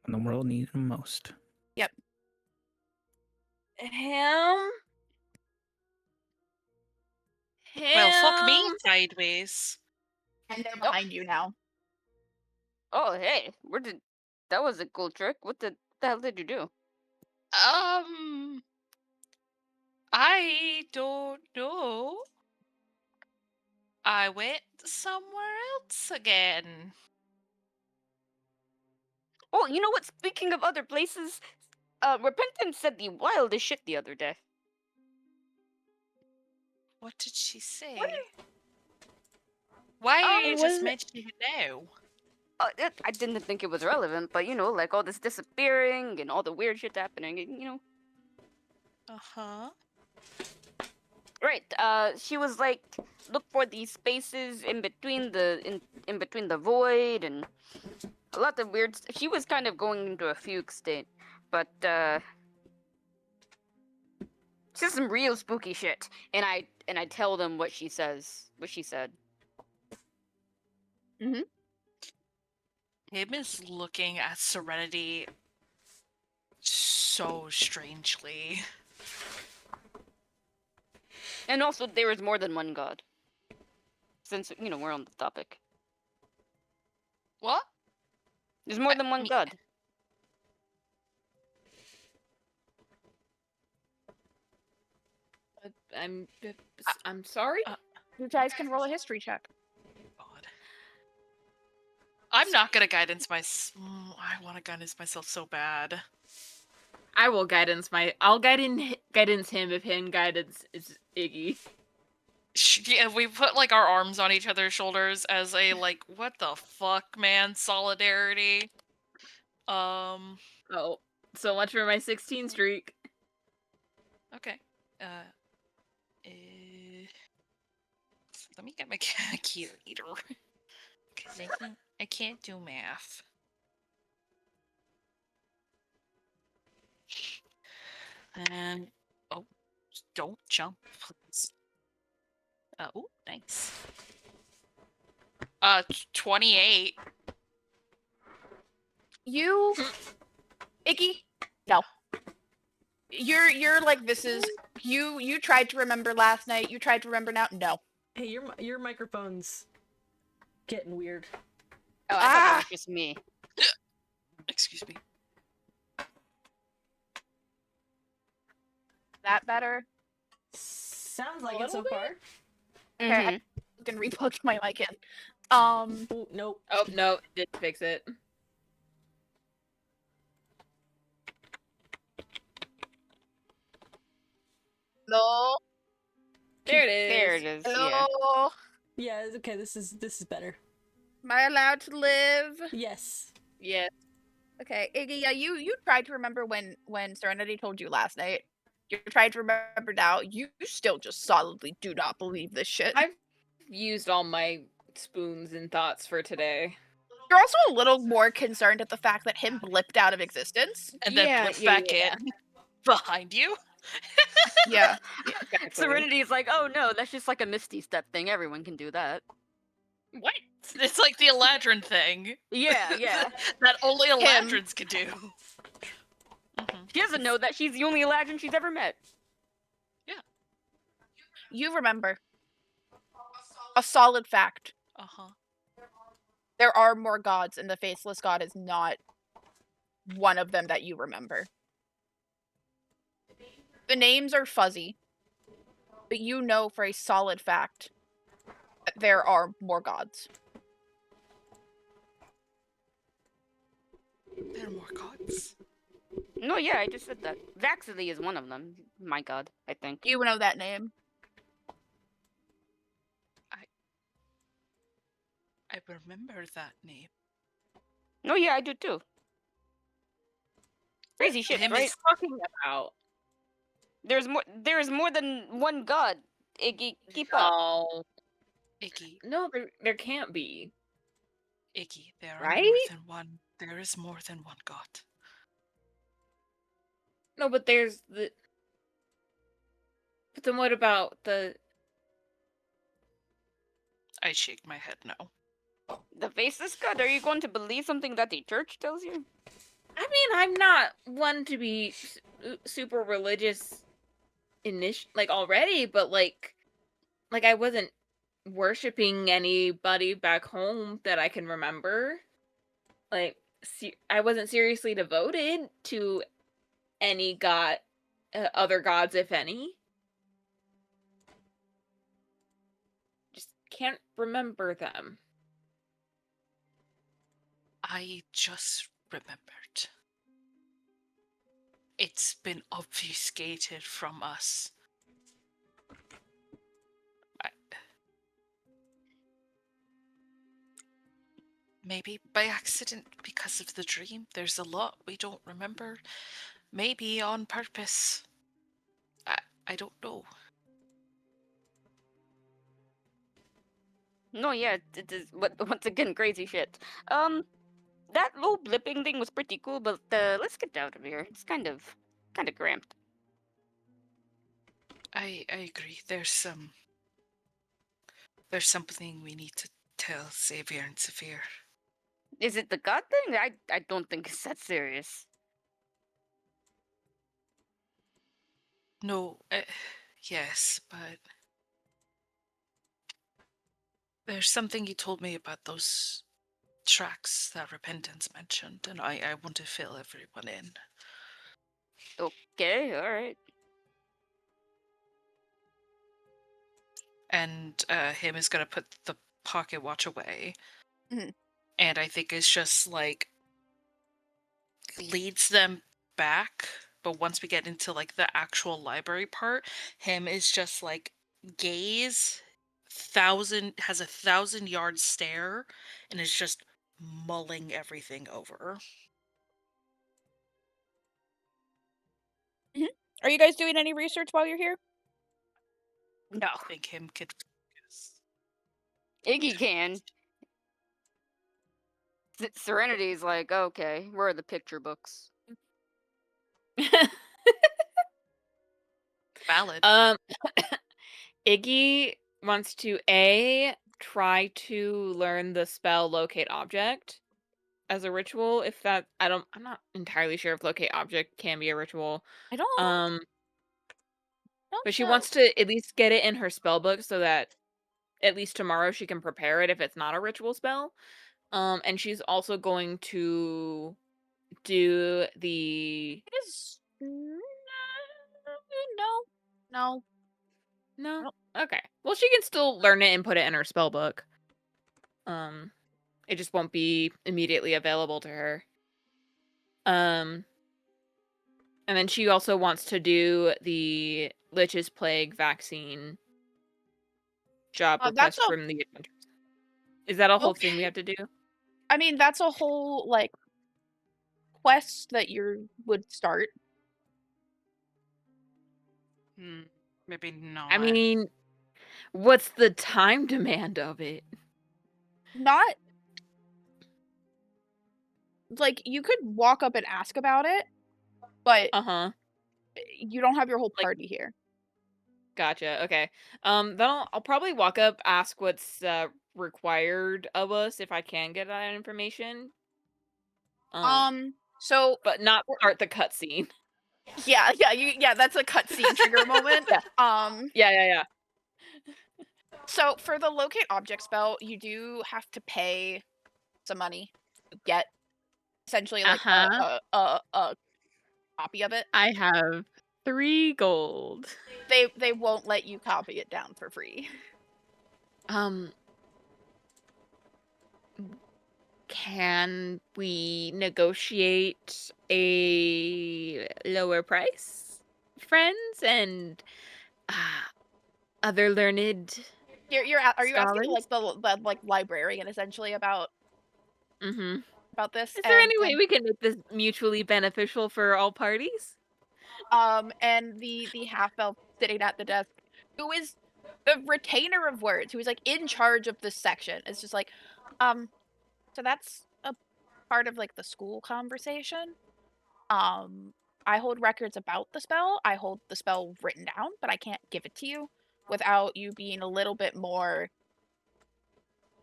When the world needs them most. Him. Well, fuck me Him? sideways. And they're behind you now. Oh, hey. Where did... That was a cool trick. What the hell did you do? I don't know. I went somewhere else again. Oh, you know what? Speaking of other places, Repentance said the wildest shit the other day. What did she say? Why are you was just it- mentioning it now? I didn't think it was relevant, but you know, like all this disappearing and all the weird shit happening, and, you know. Uh-huh. Right. She was like, look for these spaces in between in between the void and a lot of weird. She was kind of going into a fugue state, but she says some real spooky shit, and I tell them what she says, what she said. Him is looking at Serenity so strangely. And also, there is more than one god. Since you know we're on the topic, What? there's more than one me- god. I'm sorry. You guys can roll a history check. God. I'm not gonna guidance I want to guidance myself so bad. I will guidance I'll guidance him if him guidance is Iggy. Yeah, we put like our arms on each other's shoulders as a like, what the fuck, man, solidarity. Oh, so much for my 16 streak. Okay. Let me get my key reader. Cause I can't do math. And don't jump, please. Oh, nice. 28. You, Iggy, no. You're like this is you. You tried to remember last night. You tried to remember now. No. Hey, your microphone's getting weird. Oh, I thought it was just me. Excuse me. That better. Sounds like A it so little far. Okay, Mhm. I can replug my mic in. Ooh, nope. Oh no, didn't fix it. Hello. There it is. There it is. Yeah. Hello. Yeah, okay, this is better. Am I allowed to live? Yes. Yes. Okay, Iggy, yeah, you tried to remember when Serenity told you last night. You tried to remember now. You still just solidly do not believe this shit. I've used all my spoons and thoughts for today. You're also a little more concerned at the fact that him blipped out of existence. And then Yeah, blip yeah, back yeah. in behind you. Yeah. Exactly. Serenity's like, oh no, that's just like a Misty Step thing. Everyone can do that. What? It's like the Eladrin thing. Yeah, yeah. That only Eladrins can do. She doesn't know that she's the only Eladrin she's ever met. You remember a solid fact. Uh-huh. There are more gods, and the faceless god is not one of them that you remember. The names are fuzzy, but you know for a solid fact that there are more gods. There are more gods. No, yeah, I just said that. Vaxily is one of them. My god, I think. You know that name. I remember that name. No, yeah, I do too. Crazy shit, Him right? is- Talking about There's more than one god. Iggy, keep up. oh Iggy, no, there can't be. Iggy, there are more Right? than one. There is more than one god. No, but there's the. But then what about the? I shake my head no. The faceless god? Are you going to believe something that the church tells you? I mean, I'm not one to be super religious, like already, but like I wasn't worshiping anybody back home that I can remember. Like, I wasn't seriously devoted to any god, other gods, if any. Just can't remember them. I just remembered. It's been obfuscated from us. Maybe by accident because of the dream. There's a lot we don't remember. Maybe on purpose. I don't know. No, yeah, it is. But once again, crazy shit. That little blipping thing was pretty cool, but let's get out of here. It's kind of cramped. I agree. There's something we need to tell Xavier and Saphir. Is it the god thing? I don't think it's that serious. No, yes, but there's something you told me about those tracks that Repentance mentioned, and I want to fill everyone in. Okay, alright. And him is gonna put the pocket watch away. Mhm. And I think it's just like leads them back, but once we get into like the actual library part, him is just like gaze has a 1,000-yard stare and is just mulling everything over. Are you guys doing any research while you're here? No, I think him could focus. Iggy can. Serenity's like, okay, where are the picture books? Valid. Iggy wants to try to learn the spell locate object as a ritual. If that, I'm not entirely sure if locate object can be a ritual. I don't. But she wants to at least get it in her spell book so that at least tomorrow she can prepare it if it's not a ritual spell. And she's also going to do the It is. No. no. Okay. Well, she can still learn it and put it in her spell book. It just won't be immediately available to her. And then she also wants to do the Lich's Plague vaccine job That's request from the adventures. Is that a whole thing we Okay. have to do? I mean, that's a whole like quest that you would start. Maybe not. I mean, what's the time demand of it? Not like you could walk up and ask about it, but Uh-huh. you don't have your whole Like- party here. Gotcha. Okay. Then I'll probably walk up, ask what's required of us if I can get that information. So But not start the cutscene. yeah, that's a cutscene trigger moment. Yeah. So for the locate object spell, you do have to pay some money to get essentially like a copy of it. I have 3 gold. They won't let you copy it down for free. Can we negotiate a lower price, friends, and other learned? Are you asking Scholars? like the like librarian essentially about Mm-hmm. about this? Is there And- any way we can make this mutually beneficial for all parties? and the half elf sitting at the desk, who is the retainer of words, who is like in charge of this section, is just like, so that's a part of like the school conversation. I hold records about the spell. I hold the spell written down, but I can't give it to you without you being a little bit more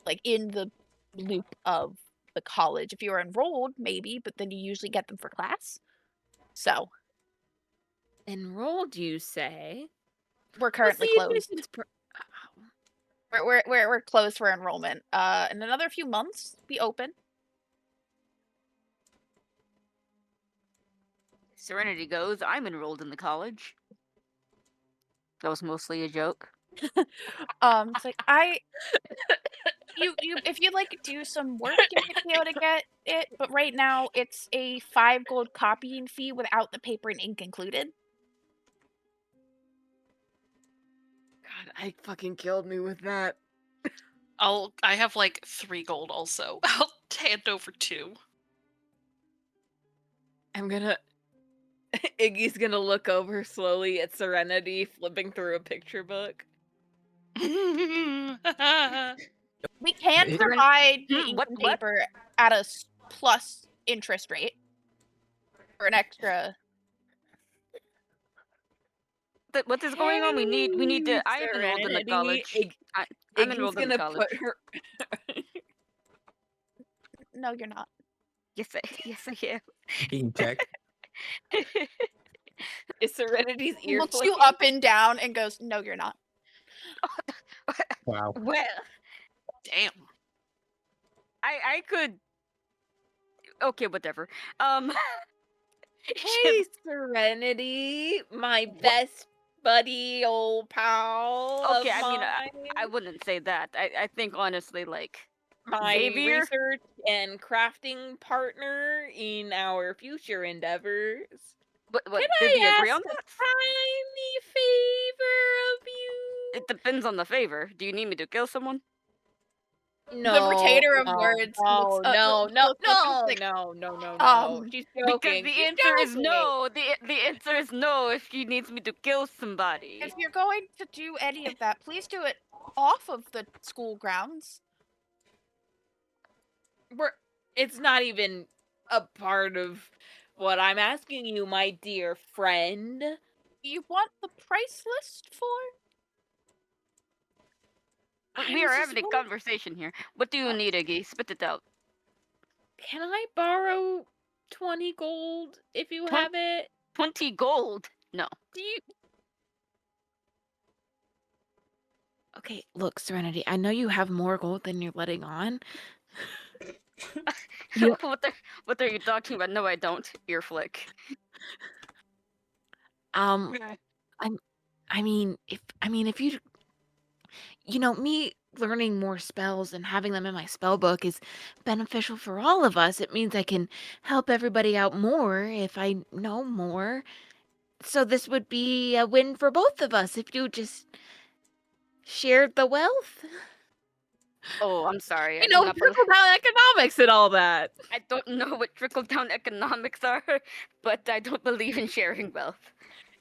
like in the loop of the college. If you are enrolled, maybe, but then you usually get them for class. So Enrolled, you say? we're What's currently the closed. admissions We're closed for enrollment. In another few months, be open. Serenity goes, I'm enrolled in the college. That was mostly a joke. It's like you if you'd like to do some work, you might be able to get it. But right now, it's a 5 gold copying fee without the paper and ink included. God, I fucking killed me with that. I have like 3 gold also. I'll hand over 2. I'm gonna. Iggy's gonna look over slowly at Serenity, flipping through a picture book. We can It- provide the ink What- and what? paper at a plus interest rate for an extra. What is going on? We need to. Hey, I am enrolled in the Serenity. college. I'm Iggy's enrolled in the gonna college. put her. No, you're not. Yes, I am. Being checked. Is Serenity's He ear looks you flicking? up and down and goes, "No, you're not." Wow. Well, Damn. I could. Okay, whatever. Hey, Serenity, my best buddy, old pal. of Okay, I mean, mine, I wouldn't say that. I think honestly, like, my Xavier? research and crafting partner in our future endeavors. what Can did we I agree ask on a that? tiny favor of you? It depends on the favor. Do you need me to kill someone? No, retainer of no, words No, looks- no, looks- no, looks no, like- no, no, no, no. Um, She's Because joking. the she's answer is joking. no. The answer is no if she needs me to kill somebody. If you're going to do any of that, please do it off of the school grounds. It's not even a part of what I'm asking you, my dear friend. You want the price list for? We I are was having a just conversation here. What do you need, Iggy? Spit it out. Can I borrow 20 gold if you Twen- have it? 20 gold. No. Do you? Okay, look, Serenity. I know you have more gold than you're letting on. You- What are you talking about? No, I don't. Ear flick. I mean, if you know, me learning more spells and having them in my spell book is beneficial for all of us. It means I can help everybody out more if I know more. So this would be a win for both of us if you just shared the wealth. Oh, I'm sorry. I You do know, not trickle down economics and all that. I don't know what trickle down economics are, but I don't believe in sharing wealth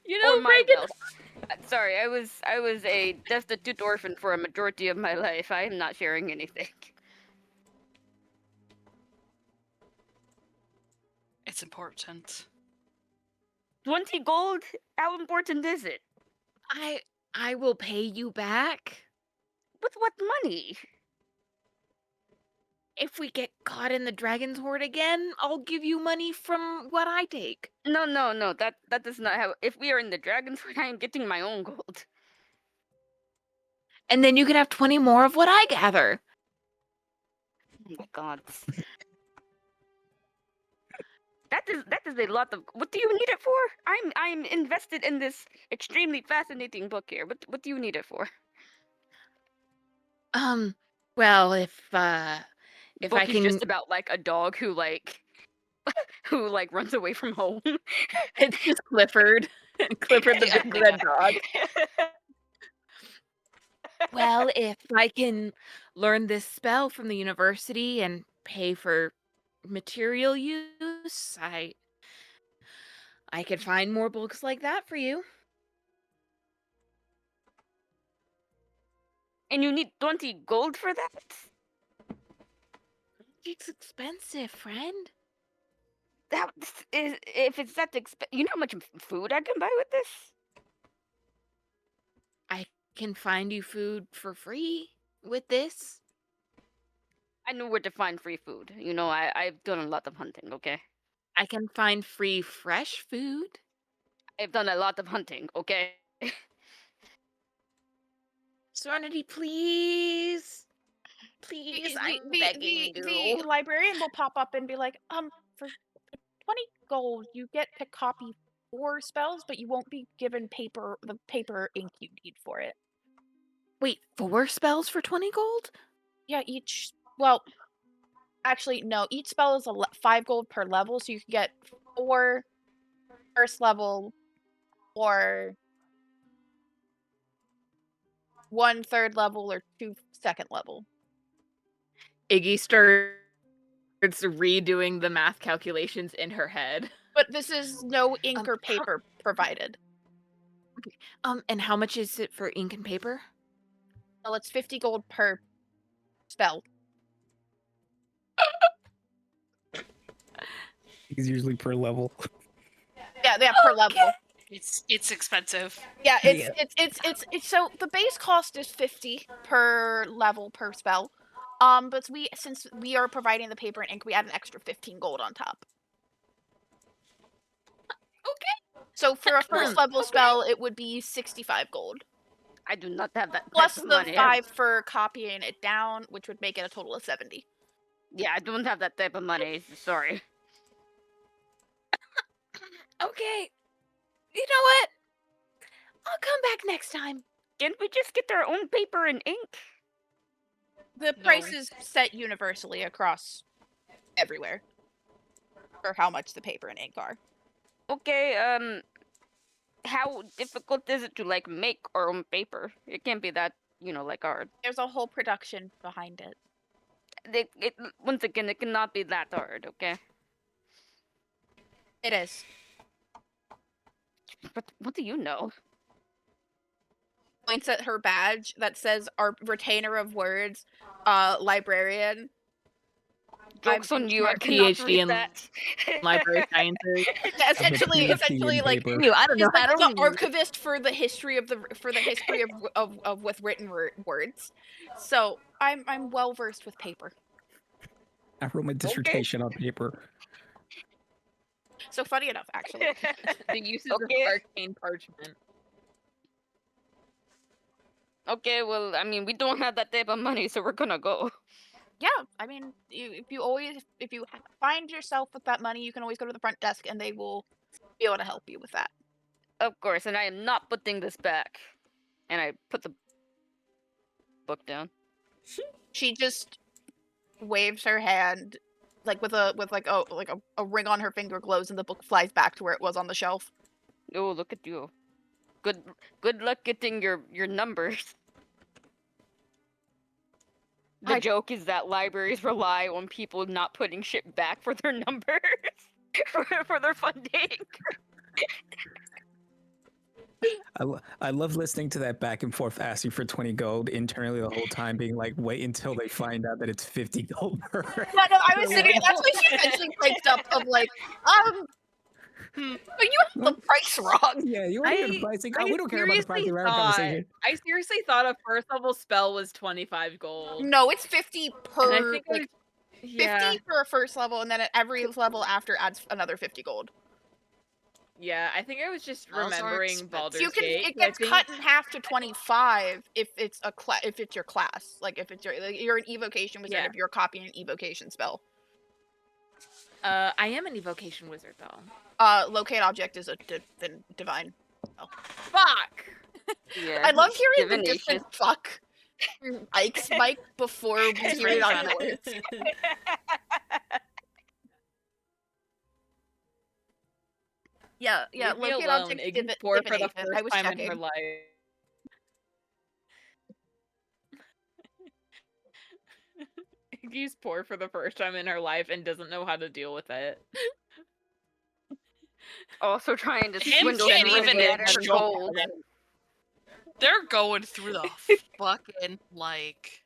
You or know, my Reagan. wealth. Sorry, I was a destitute orphan for a majority of my life. I am not sharing anything. It's important. 20 gold? How important is it? I will pay you back With what money? if we get caught in the dragon's horde again. I'll give you money from what I take. No, no, no. That does not have. If we are in the dragon's horde, I am getting my own gold. And then you can have 20 more of what I gather. Oh my god. That is a lot of. What do you need it for? I'm invested in this extremely fascinating book here. What do you need it for? Well, if I Book is can, just about like a dog who runs away from home. it's just Clifford. Clifford the big red dog. Well, if I can learn this spell from the university and pay for material use, I could find more books like that for you. And you need 20 gold for that? It's expensive, friend. That is, if it's that expensive, you know how much food I can buy with this? I can find you food for free with this. I know where to find free food. You know, I've done a lot of hunting, okay? I can find free fresh food. I've done a lot of hunting, okay? Serenity, please. Please, The- I'm the, begging the, you. the librarian will pop up and be like, for 20 gold, you get to copy 4 spells, but you won't be given the paper ink you need for it. Wait, 4 spells for 20 gold? Yeah, well, actually, no, each spell is 5 gold per level, so you can get 4 first level or 1 third level or 2 second level. Iggy starts redoing the math calculations in her head. But this is no ink or how- paper provided. And how much is it for ink and paper? Well, it's 50 gold per spell. It's usually per level. Yeah, per level. It's expensive. Yeah, Yeah. it's so the base cost is 50 per level per spell. But since we are providing the paper and ink, we add an extra 15 gold on top. Okay. So for a first level spell, it would be 65 gold. I do not have that Plus type of the money. 5 for copying it down, which would make it a total of 70. Yeah, I don't have that type of money. Sorry. Okay. You know what? I'll come back next time. Can't we just get our own paper and ink? The No. price is set universally across everywhere for how much the paper and ink are. Okay, how difficult is it to like make our own paper? It can't be that, like hard. There's a whole production behind it. Once again, it cannot be that hard, okay? It is. But what do you know? Points at her badge that says our retainer of words, librarian. Joke's I'm on you, I smart cannot PhD read in that. Library sciences. Yeah, essentially, like You, I don't he's know how like to the read. archivist for the history of of with written words. So I'm well versed with paper. I wrote my dissertation on paper. So funny enough, actually. The uses Okay. of arcane parchment. Okay, well, I mean, we don't have that type of money, so we're gonna go. Yeah, I mean, if you find yourself with that money, you can always go to the front desk and they will be able to help you with that. Of course, and I am not putting this back. And I put the book down. She just waves her hand, like with a ring on her finger glows, and the book flies back to where it was on the shelf. Oh, look at you. Good luck getting your numbers. The joke is that libraries rely on people not putting shit back for their numbers for their funding. I love listening to that back and forth asking for 20 gold internally the whole time, being like, wait until they find out that it's 50 gold per. Yeah, no, I was sitting. That's what she eventually piped up of like, but you have the price wrong. Yeah, you want to get the pricing? Oh, we don't care about the pricing. We're having a conversation. I seriously thought a first level spell was 25 gold. No, it's 50 And I per. think Like, 50 yeah, for a first level, and then at every level after adds another 50 gold. yeah. I think I was just Those are remembering expensive. Baldur's You can. Gate. It 'cause I gets think- cut in half to 25 if it's a if it's your class. Like if it's you're an evocation wizard Yeah. if you're copying an evocation spell. I am an evocation wizard though. Locate object is a divine. Fuck. Yeah, I love hearing the divination. different fuck from Ike's mic before we hear it on yours. Yeah, Leave me locate alone. object Iggy poor for the divination. first I was time in her checking. life. Iggy's poor for the first time in her life and doesn't know how to deal with it. Also trying to Him swindle can't everyone even to get enter gold. They're going through the fucking like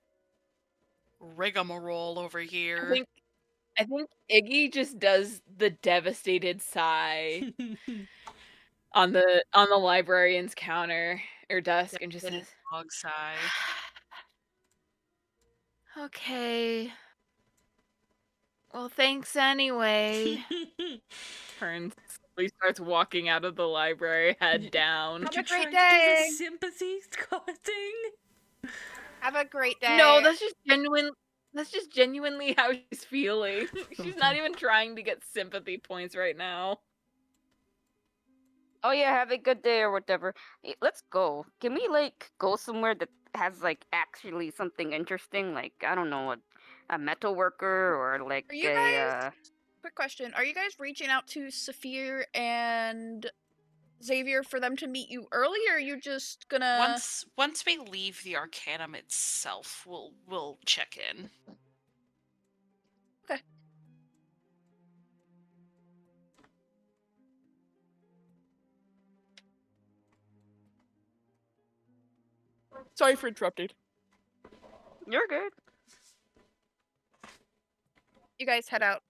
rigmarole over here. I think Iggy just does the devastated sigh on the librarian's counter or desk and just says, Dog sigh. "Okay. Well, thanks anyway." Turns, slowly starts walking out of the library, head down. Have a You're great trying to do day. the sympathy thing. Have a great day. No, that's just genuine. That's just genuinely how she's feeling. She's not even trying to get sympathy points right now. Oh yeah, have a good day or whatever. Hey, let's go. Can we like go somewhere that has like actually something interesting? Like I don't know, a metal worker or like Are you a guys- Quick question: are you guys reaching out to Saphir and Xavier for them to meet you early, or are you just gonna? Once we leave the Arcanum itself, we'll check in. Okay. Sorry for interrupting. You're good. You guys head out.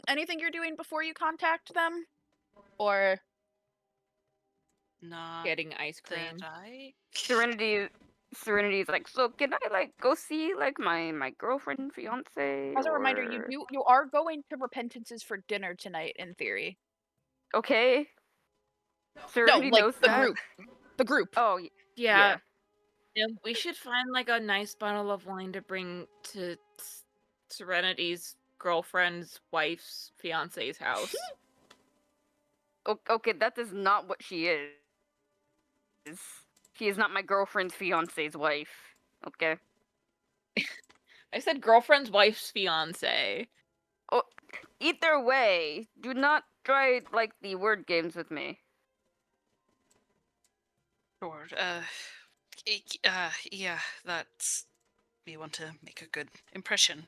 Anything you're doing before you contact them, or Not Getting ice cream. that I. Serenity's like, so can I like go see like my girlfriend, fiance? as a reminder, or- you are going to Repentance's for dinner tonight, in theory. Okay. No, Serenity like knows the that? group. The group. Oh, Yeah. Yeah, we should find like a nice bottle of wine to bring to Serenity's girlfriend's wife's fiance's house. okay, that is not what she is. She is not my girlfriend's fiance's wife. Okay. I said girlfriend's wife's fiance. Either way, do not try like the word games with me. Sure. Yeah. That's. We want to make a good impression.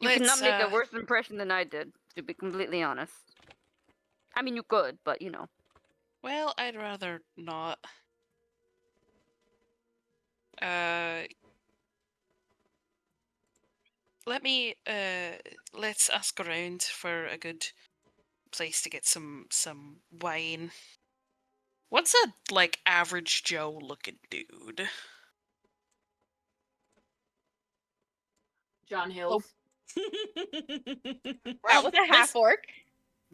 You cannot make a let's, worse impression than I did, to be completely honest. I mean, you could, but you know. Well, I'd rather not. Let's ask around for a good place to get some wine. What's a like average Joe looking dude? John Hills. Out with a half orc.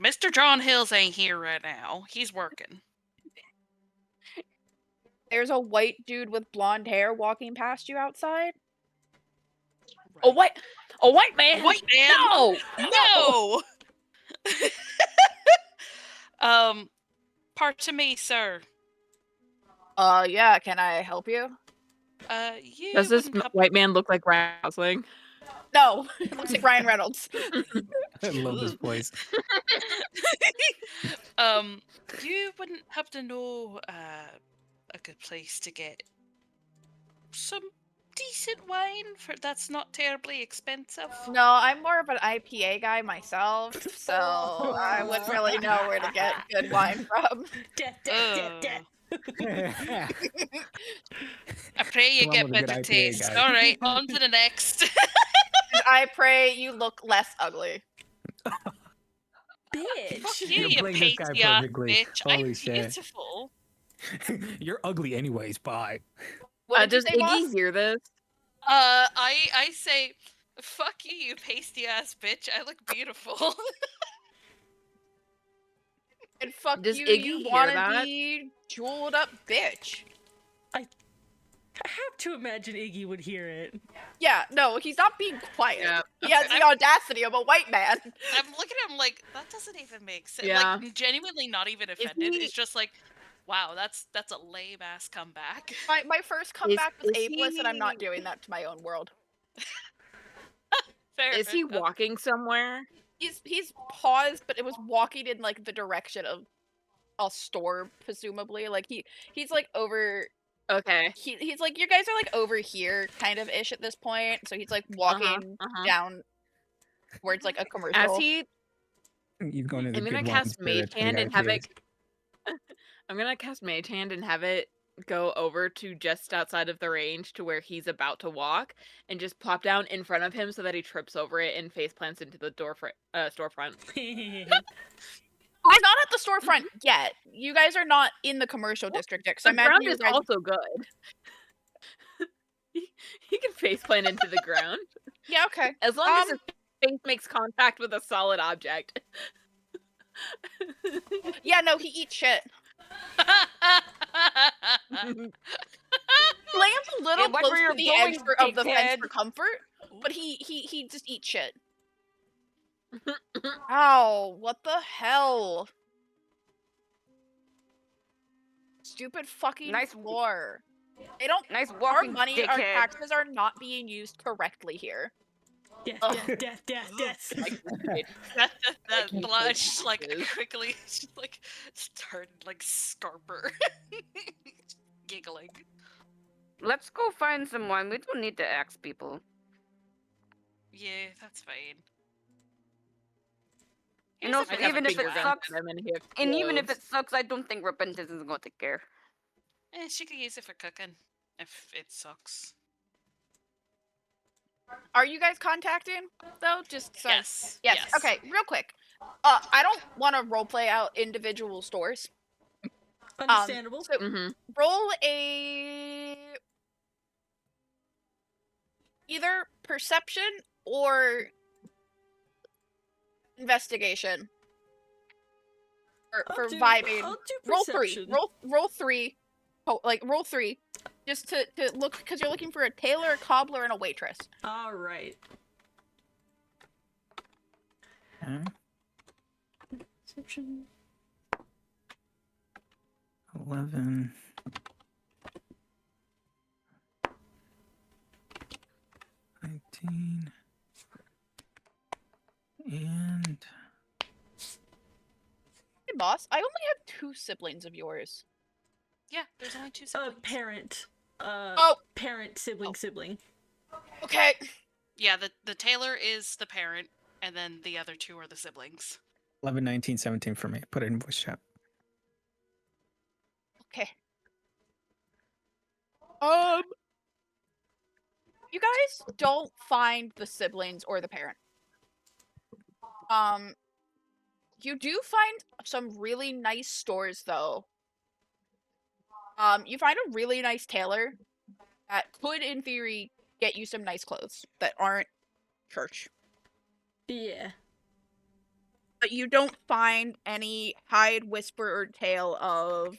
Mr. John Hills ain't here right now. He's working. There's a white dude with blonde hair walking past you outside. A white man. White man. No. No. Pardon me, sir. Yeah. Can I help you? You Does this wouldn't white man look like Ryan Gosling? No. It looks like Ryan Reynolds. I love this place. You wouldn't happen to know a good place to get some decent wine that's not terribly expensive. No, I'm more of an IPA guy myself, so I wouldn't really know where to get good wine from. Death, death, death, death. I pray you Come on get with a good better IPA, taste. guys. All right, on to the next. And I pray you look less ugly. Bitch. Fuck you, You're you playing this guy pasty ass perfectly. bitch. Holy I'm shit. beautiful. You're ugly anyways, bye. What did Does you say, Iggy boss? hear this? I say, fuck you, you pasty ass bitch. I look beautiful. And fuck Does you, Iggy you hear wanna that? be jeweled up bitch. I have to imagine Iggy would hear it. Yeah, no, he's not being quiet. Yeah. He has the audacity of a white man. I'm looking at him like, that doesn't even make sense. Yeah. Like, genuinely not even offended. he- It's just like, wow, that's a lame ass comeback. My first comeback was is ableist, and I'm not he- doing that to my own world. Fair. Is he enough. walking somewhere? He's paused, but it was walking in like the direction of a store, presumably. Like he's like over. Okay. He's like, you guys are like over here, kind of ish at this point. So he's like walking down towards like a commercial. As he, You're going to the I'm gonna good cast ones, Mage the Hand and have IPAs. it. I'm gonna cast Mage Hand and have it go over to just outside of the range to where he's about to walk, and just plop down in front of him so that he trips over it and face plants into the storefront. He's not at the storefront yet. You guys are not in the commercial district yet. So I The imagine ground you is guys. also good. He can face plant into the ground Yeah, okay. as long as his face makes contact with a solid object. Yeah, no, he eats shit. Lands a little Yeah, watch close where to you're the going, edge of the fence dickhead. for comfort, but he just eats shit. Ow, what the hell? Stupid fucking Nice- floor. They don't. Nice Our walking, money, dickhead. our taxes are not being used correctly here. Death, Ugh. death, death, death, death. that Like, blush, like is. quickly, just like started like Scarper, giggling. Let's go find someone. We don't need to ask people. Yeah, that's fine. You know, Here's a even if big it one. sucks, and even if it sucks, I don't think Repentance is going to care. She could use it for cooking if it sucks. Are you guys contacting though? Just so. Yes. Yes. Okay. Real quick. I don't want to roleplay out individual stores. Understandable. So Mm-hmm. roll a either perception or investigation for vibing. I'll do Roll perception. 3. Roll 3. Oh, like roll 3, just to look, because you're looking for a tailor, a cobbler, and a waitress. All right. Okay. Perception. 11. 19. And Hey, boss, I only have 2 siblings of yours. Yeah, there's only 2 siblings. Parent. Oh. Parent, sibling, sibling. Okay. Yeah, the tailor is the parent, and then the other 2 are the siblings. 11, 19, 17 for me. Put it in voice chat. Okay. You guys don't find the siblings or the parent. You do find some really nice stores though. You find a really nice tailor that could, in theory, get you some nice clothes that aren't church. Yeah. But you don't find any hide, whisper, or tale of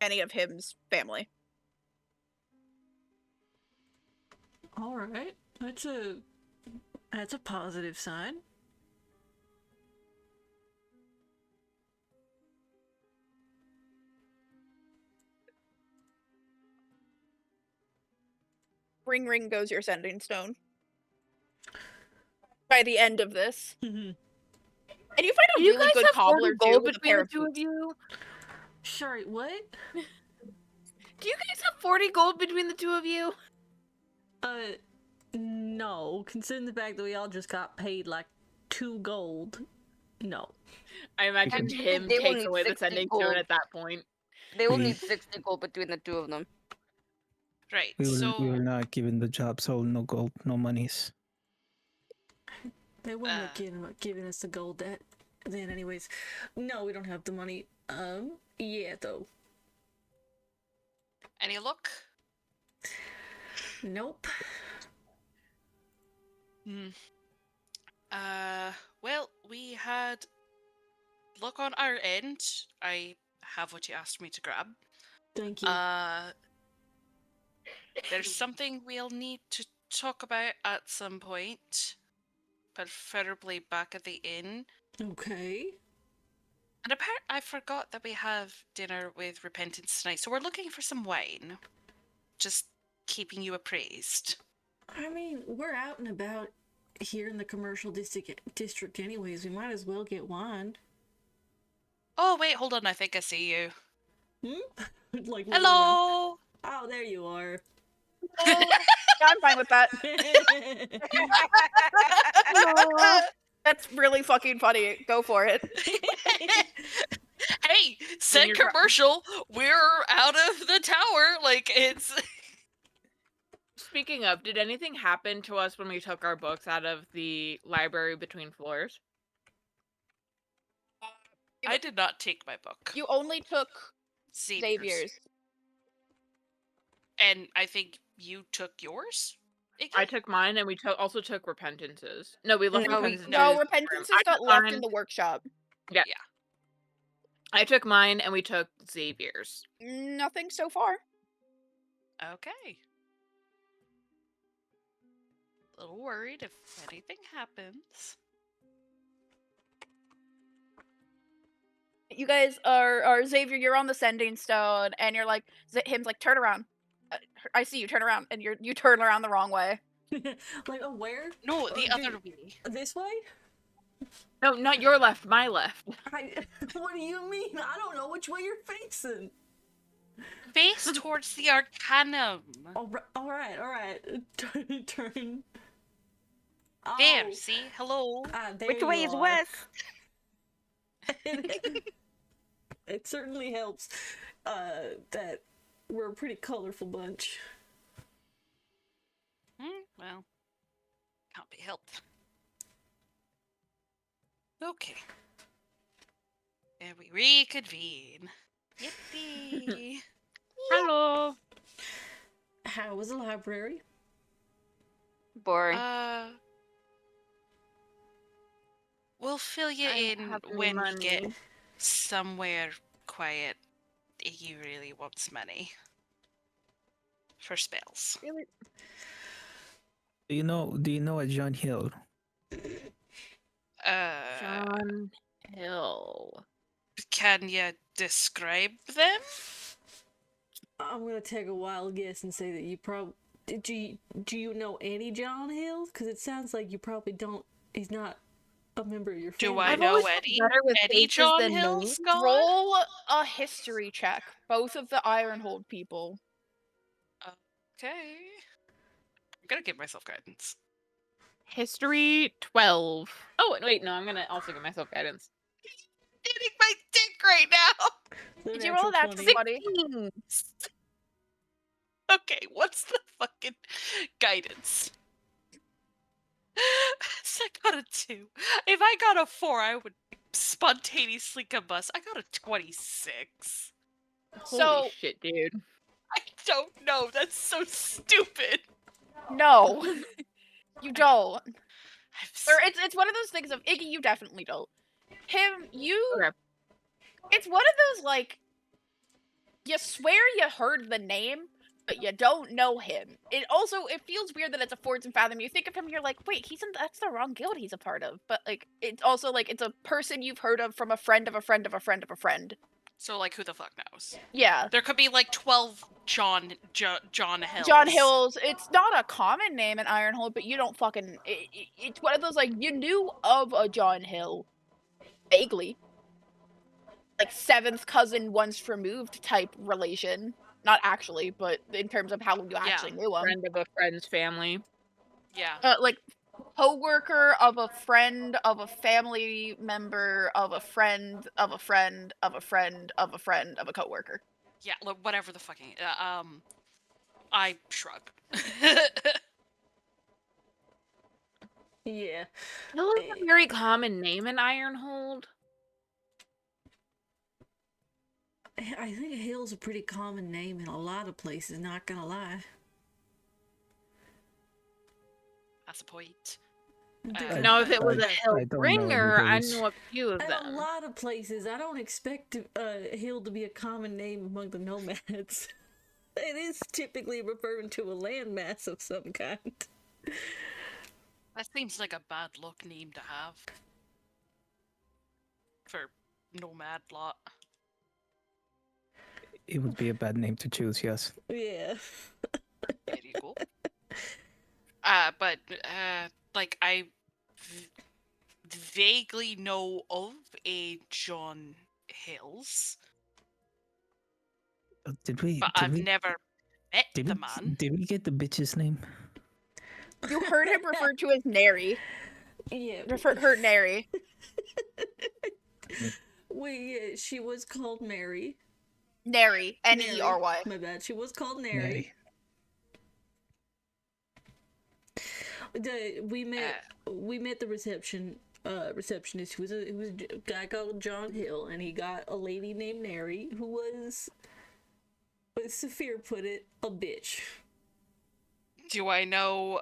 any of him's family. All right. That's a positive sign. Ring ring goes your sending stone. By the end of this. Mhm. And you find a You really guys good have 40 cobbler too gold with a between pair the of 2 of boots. you? Sorry, what? Do you guys have 40 gold between the two of you? No. Considering the fact that we all just got paid like 2 gold. No. I imagine And Tim they will takes need away the 60 sending gold. stone at that point. They will We- need 60 gold between the two of them. Right. We So were not given the job, so no gold, no monies. They wouldn't have given us the gold then anyways. No, we don't have the money. Yeah, though. any luck? Nope. Well, we had luck on our end. I have what you asked me to grab. Thank you. There's something we'll need to talk about at some point, preferably back at the inn. Okay. And I forgot that we have dinner with Repentance tonight, so we're looking for some wine. Just keeping you appraised. I mean, we're out and about here in the commercial district anyways. We might as well get wine. Oh, wait, hold on, I think I see you. Like looking around. Hello! Oh, there you are. I'm fine with that. That's really fucking funny. Go for it. Hey, said you're commercial, we're out of the tower, like, it's... Speaking of, did anything happen to us when we took our books out of the library between floors? I did not take my book. You only took Xavier's. Xavier's. And I think you took yours? Iggy? I took mine, and we also took Repentance's. No, we left No, Repentance's. No, in the Repentance room. has I got took left mine- in the workshop. I took mine, and we took Xavier's. Nothing so far. Okay. A little worried if anything happens. You guys are Xavier. You're on the sending stone, and you're like, him's like, turn around. I see you. Turn around, and you turn around the wrong way. Like, oh, where? No, Oh, the dude. other way. This way? No, not your left, my left. What do you mean? I don't know which way you're facing. Face towards the Arcanum. All right. Turn. There, Oh, see? Hello. there Which way you is are. west? It certainly helps that we're a pretty colorful bunch. Well, can't be helped. Okay. And we reconvene. Yippee. Hello. How was the library? Boring. We'll fill you I in have when we get money. somewhere quiet. You really wants money. For spells. Do you know a John Hill? John Hill. Can you describe them? I'm gonna take a wild guess and say that you probably do you know any John Hill? Because it sounds like you probably don't. He's not a member of your family. Do I I've know always Eddie? better with Eddie faces John than Hill names. Scott? Roll a history check. Both of the Ironhold people. Okay. I'm gonna give myself guidance. History 12. Oh, wait, no, I'm gonna also give myself guidance. Getting my dick right now! The Did you roll that 20. 20? Okay, what's the fucking guidance? So I got a 2. If I got a 4, I would spontaneously combust. I got a 26. Holy So- shit, dude. I don't know. That's so stupid. No. You don't. I'm Or it's one of those things of Iggy, you definitely don't. Him, you Okay. it's one of those like you swear you heard the name, but you don't know him. It feels weird that it's a Forge and Fathom. You think of him, you're like, wait, that's the wrong guild he's a part of. But like it's also like it's a person you've heard of from a friend of a friend of a friend of a friend. So, like, who the fuck knows? Yeah. There could be, like, 12 John Hills. John Hills, it's not a common name in Ironhold, but you don't fucking it's one of those like you knew of a John Hill vaguely. Like 7th cousin once removed type relation. not actually, but in terms of how you actually knew him. Friend of a friend's family. Yeah. Like co-worker of a friend of a family member of a friend of a friend of a friend of a friend of a coworker. Yeah, look, whatever the fucking... I shrug. Yeah. Hill is a very common name in Ironhold. I think Hill's a pretty common name in a lot of places, not gonna lie. That's a point. Now, if it was a I Hill don't know bringer, I because- knew a few of In a them. lot of places, I don't expect Hill to be a common name among the nomads. It is typically referring to a landmass of some kind. That seems like a bad luck name to have. For nomad lot. It would be a bad name to choose, yes. Yeah. There you go. Like, I vaguely know of a John Hills, Did we? but did I've we, never met did the we, man. Did we get the bitch's name? You heard him referred to as Nary. Yeah. Heard Nary. She was called Mary. Nary. Mary. N-E-R-Y. My bad. She was called Nary. Mary. We met the receptionist who was a guy called John Hill, and he got a lady named Nary who was, as Saphir put it, a bitch. Do I know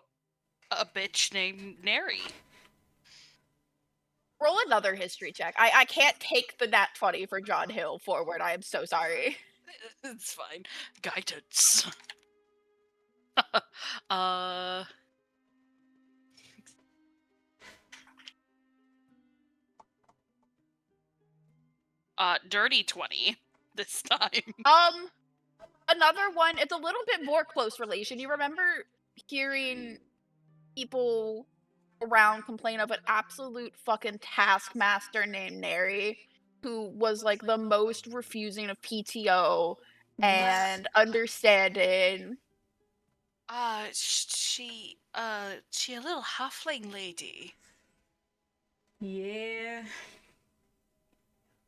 a bitch named Nary? Roll another history check. I can't take the nat 20 for John Hill forward. I am so sorry. It's fine. Guidance. 20 this time. Another one, it's a little bit more close relation. You remember hearing people around complain of an absolute fucking taskmaster named Nary, who was like the most refusing of PTO and understanding. She a little halfling lady. Yeah.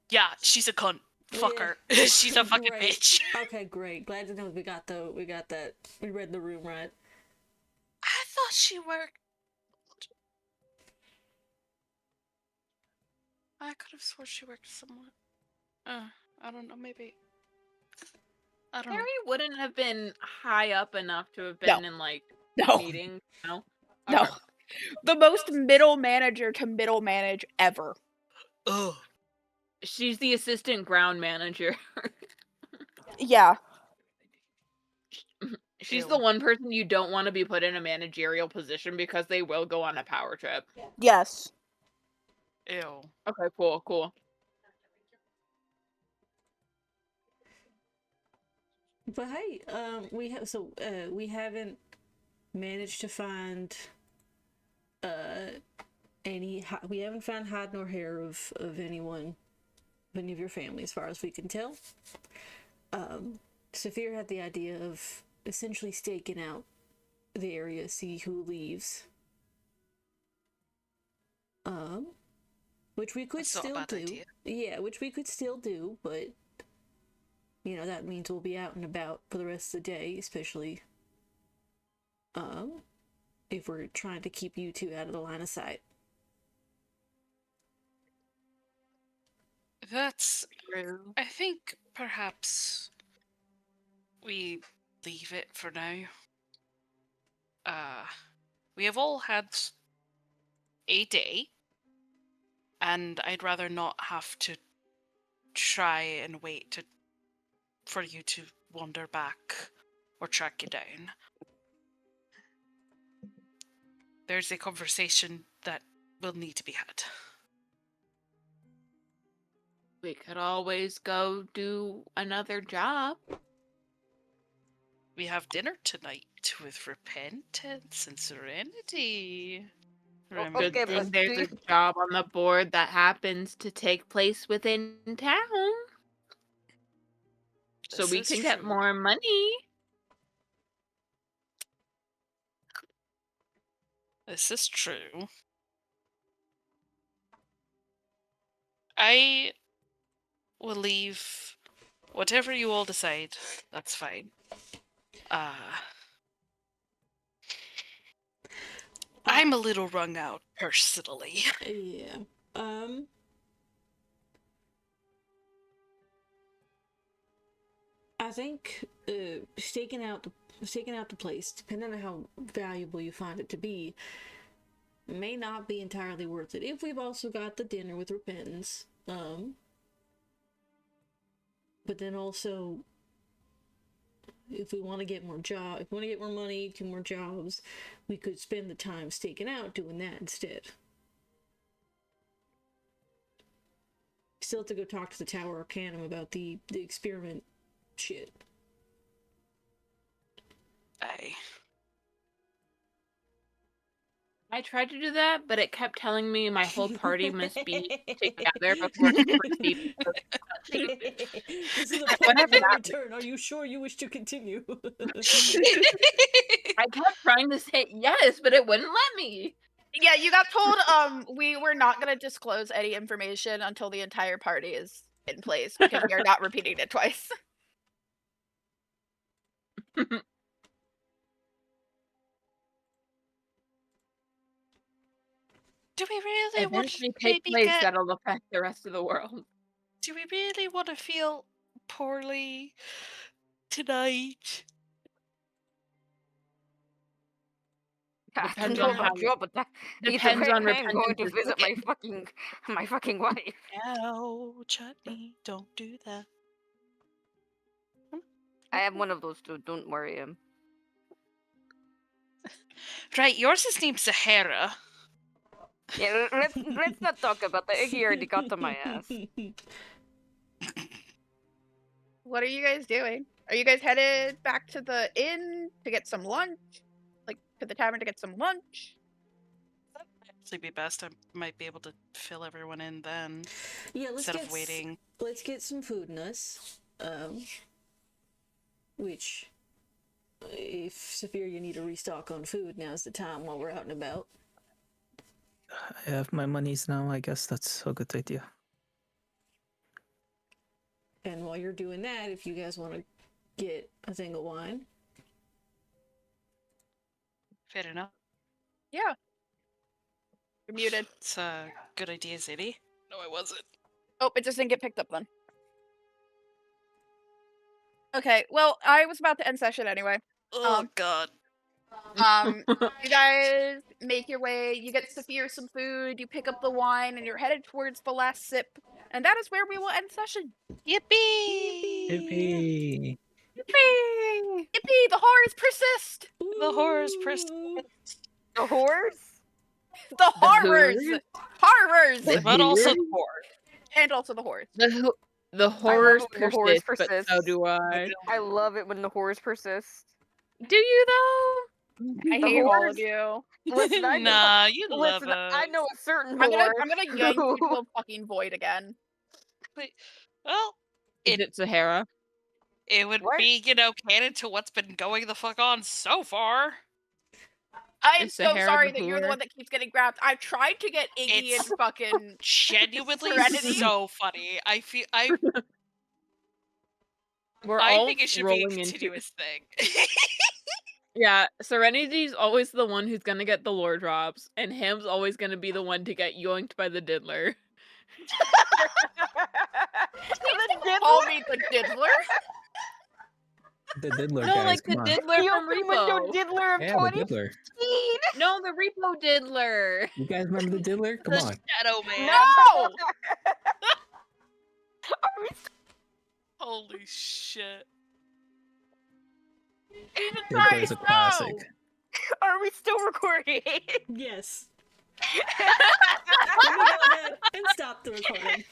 Yeah, she's a cunt. Fuck Yeah. her. She's a fucking Great. bitch. Okay, great. Glad to know we got that. We read the room right. I thought she worked. I could have sworn she worked somewhere. I don't know, maybe. I don't Harry know. wouldn't have been high up enough to have been in like No. meetings. No. No. Okay. The most middle manager to middle manage ever. Ugh. She's the assistant ground manager. Yeah. She's Ew. the one person you don't want to be put in a managerial position because they will go on a power trip. Yes. Ew. Okay, cool. But hey, we haven't managed to find we haven't found hide nor hair of anyone, of any of your family, as far as we can tell. Saphir had the idea of essentially staking out the area, see who leaves. Which we could That's not a still bad do. idea. Yeah, which we could still do, but that means we'll be out and about for the rest of the day, especially if we're trying to keep you two out of the line of sight. That's true. I think perhaps we leave it for now. We have all had a day, and I'd rather not have to try and wait for you to wander back or track you down. There's a conversation that will need to be had. We could always go do another job. We have dinner tonight with repentance and serenity. Remember okay, Good but thing there's do a job on the board that happens to take place within town. so This we is can get true. more money. This is true. I will leave whatever you all decide. That's fine. I'm a little wrung out personally. Yeah. I think staking out the place, depending on how valuable you find it to be, may not be entirely worth it. If we've also got the dinner with Repentance, but then also, if we want to get more money, do more jobs, we could spend the time staking out doing that instead. Still have to go talk to the Tower Arcanum about the experiment shit. I tried to do that, but it kept telling me my whole party must be together before I could proceed. This is a point Whenever of no that- return. Are you sure you wish to continue? I kept trying to say yes, but it wouldn't let me. Yeah, you got told we were not going to disclose any information until the entire party is in place because we are not repeating it twice. Do we really want to Eventually take maybe place get... that'll affect the rest of the world. Do we really want to feel poorly tonight? I Depends don't know on how- about you, but depends on I'm going to Repentance's visit looking. my fucking wife. No, Chutney, don't do that. I am one of those two. Don't worry him. Right, yours is named Sahara. Yeah, let's not talk about that. Iggy already got to my ass. What are you guys doing? Are you guys headed back to the inn to get some lunch? Like, to the tavern to get some lunch? Actually, be best. I might be able to fill everyone in then Yeah, let's instead get of waiting. Let's get some food in us. Which, if Saphir, you need to restock on food, now's the time while we're out and about. I have my monies now. I guess that's a good idea. And while you're doing that, if you guys want to get a thing of wine. Fair enough. Yeah. You're muted. It's a good idea, Zadie. No, I wasn't. Oh, it just didn't get picked up then. Okay, well, I was about to end session anyway. Oh, God. You guys make your way, you get Saphir some food, you pick up the wine, and you're headed towards the last sip. And that is where we will end session. Yippee! Yippee! Yippee! Yippee! The horrors persist! The horrors persist. The whores? The horrors! who? Horrors! But also the horde. And also the horrors. The horrors it when the horrors persist, but so persist. do I. I love it when the horrors persist. Do you though? I The hate all horrors? of you. Listen, I know, Nah, you love listen, us. I know a certain I'm whore. gonna yank you to a fucking void again. Wait, well, Is it Sahara? it would What? be, canon to what's been going the fuck on so far. I'm Is so Sahara sorry the that you're the whore? one that keeps getting grabbed. I've tried to get Iggy It's and fucking Genuinely Serenity? so funny. I We're all think it should be a rolling into. continuous thing. Yeah, Serenity's always the one who's gonna get the lore drops, and Ham's always gonna be the one to get yoinked by the diddler. call me the diddler. The diddler No, guys, like the come on. diddler You from open window Repo. diddler of Yeah, the 2015. diddler. No, the Repo diddler. You guys remember the diddler? Come The on. Shadow Man. No! Are we Holy shit. Jesus Diddler's Christ, a classic. no! Are we still recording? Yes. Let me go ahead and stop the recording.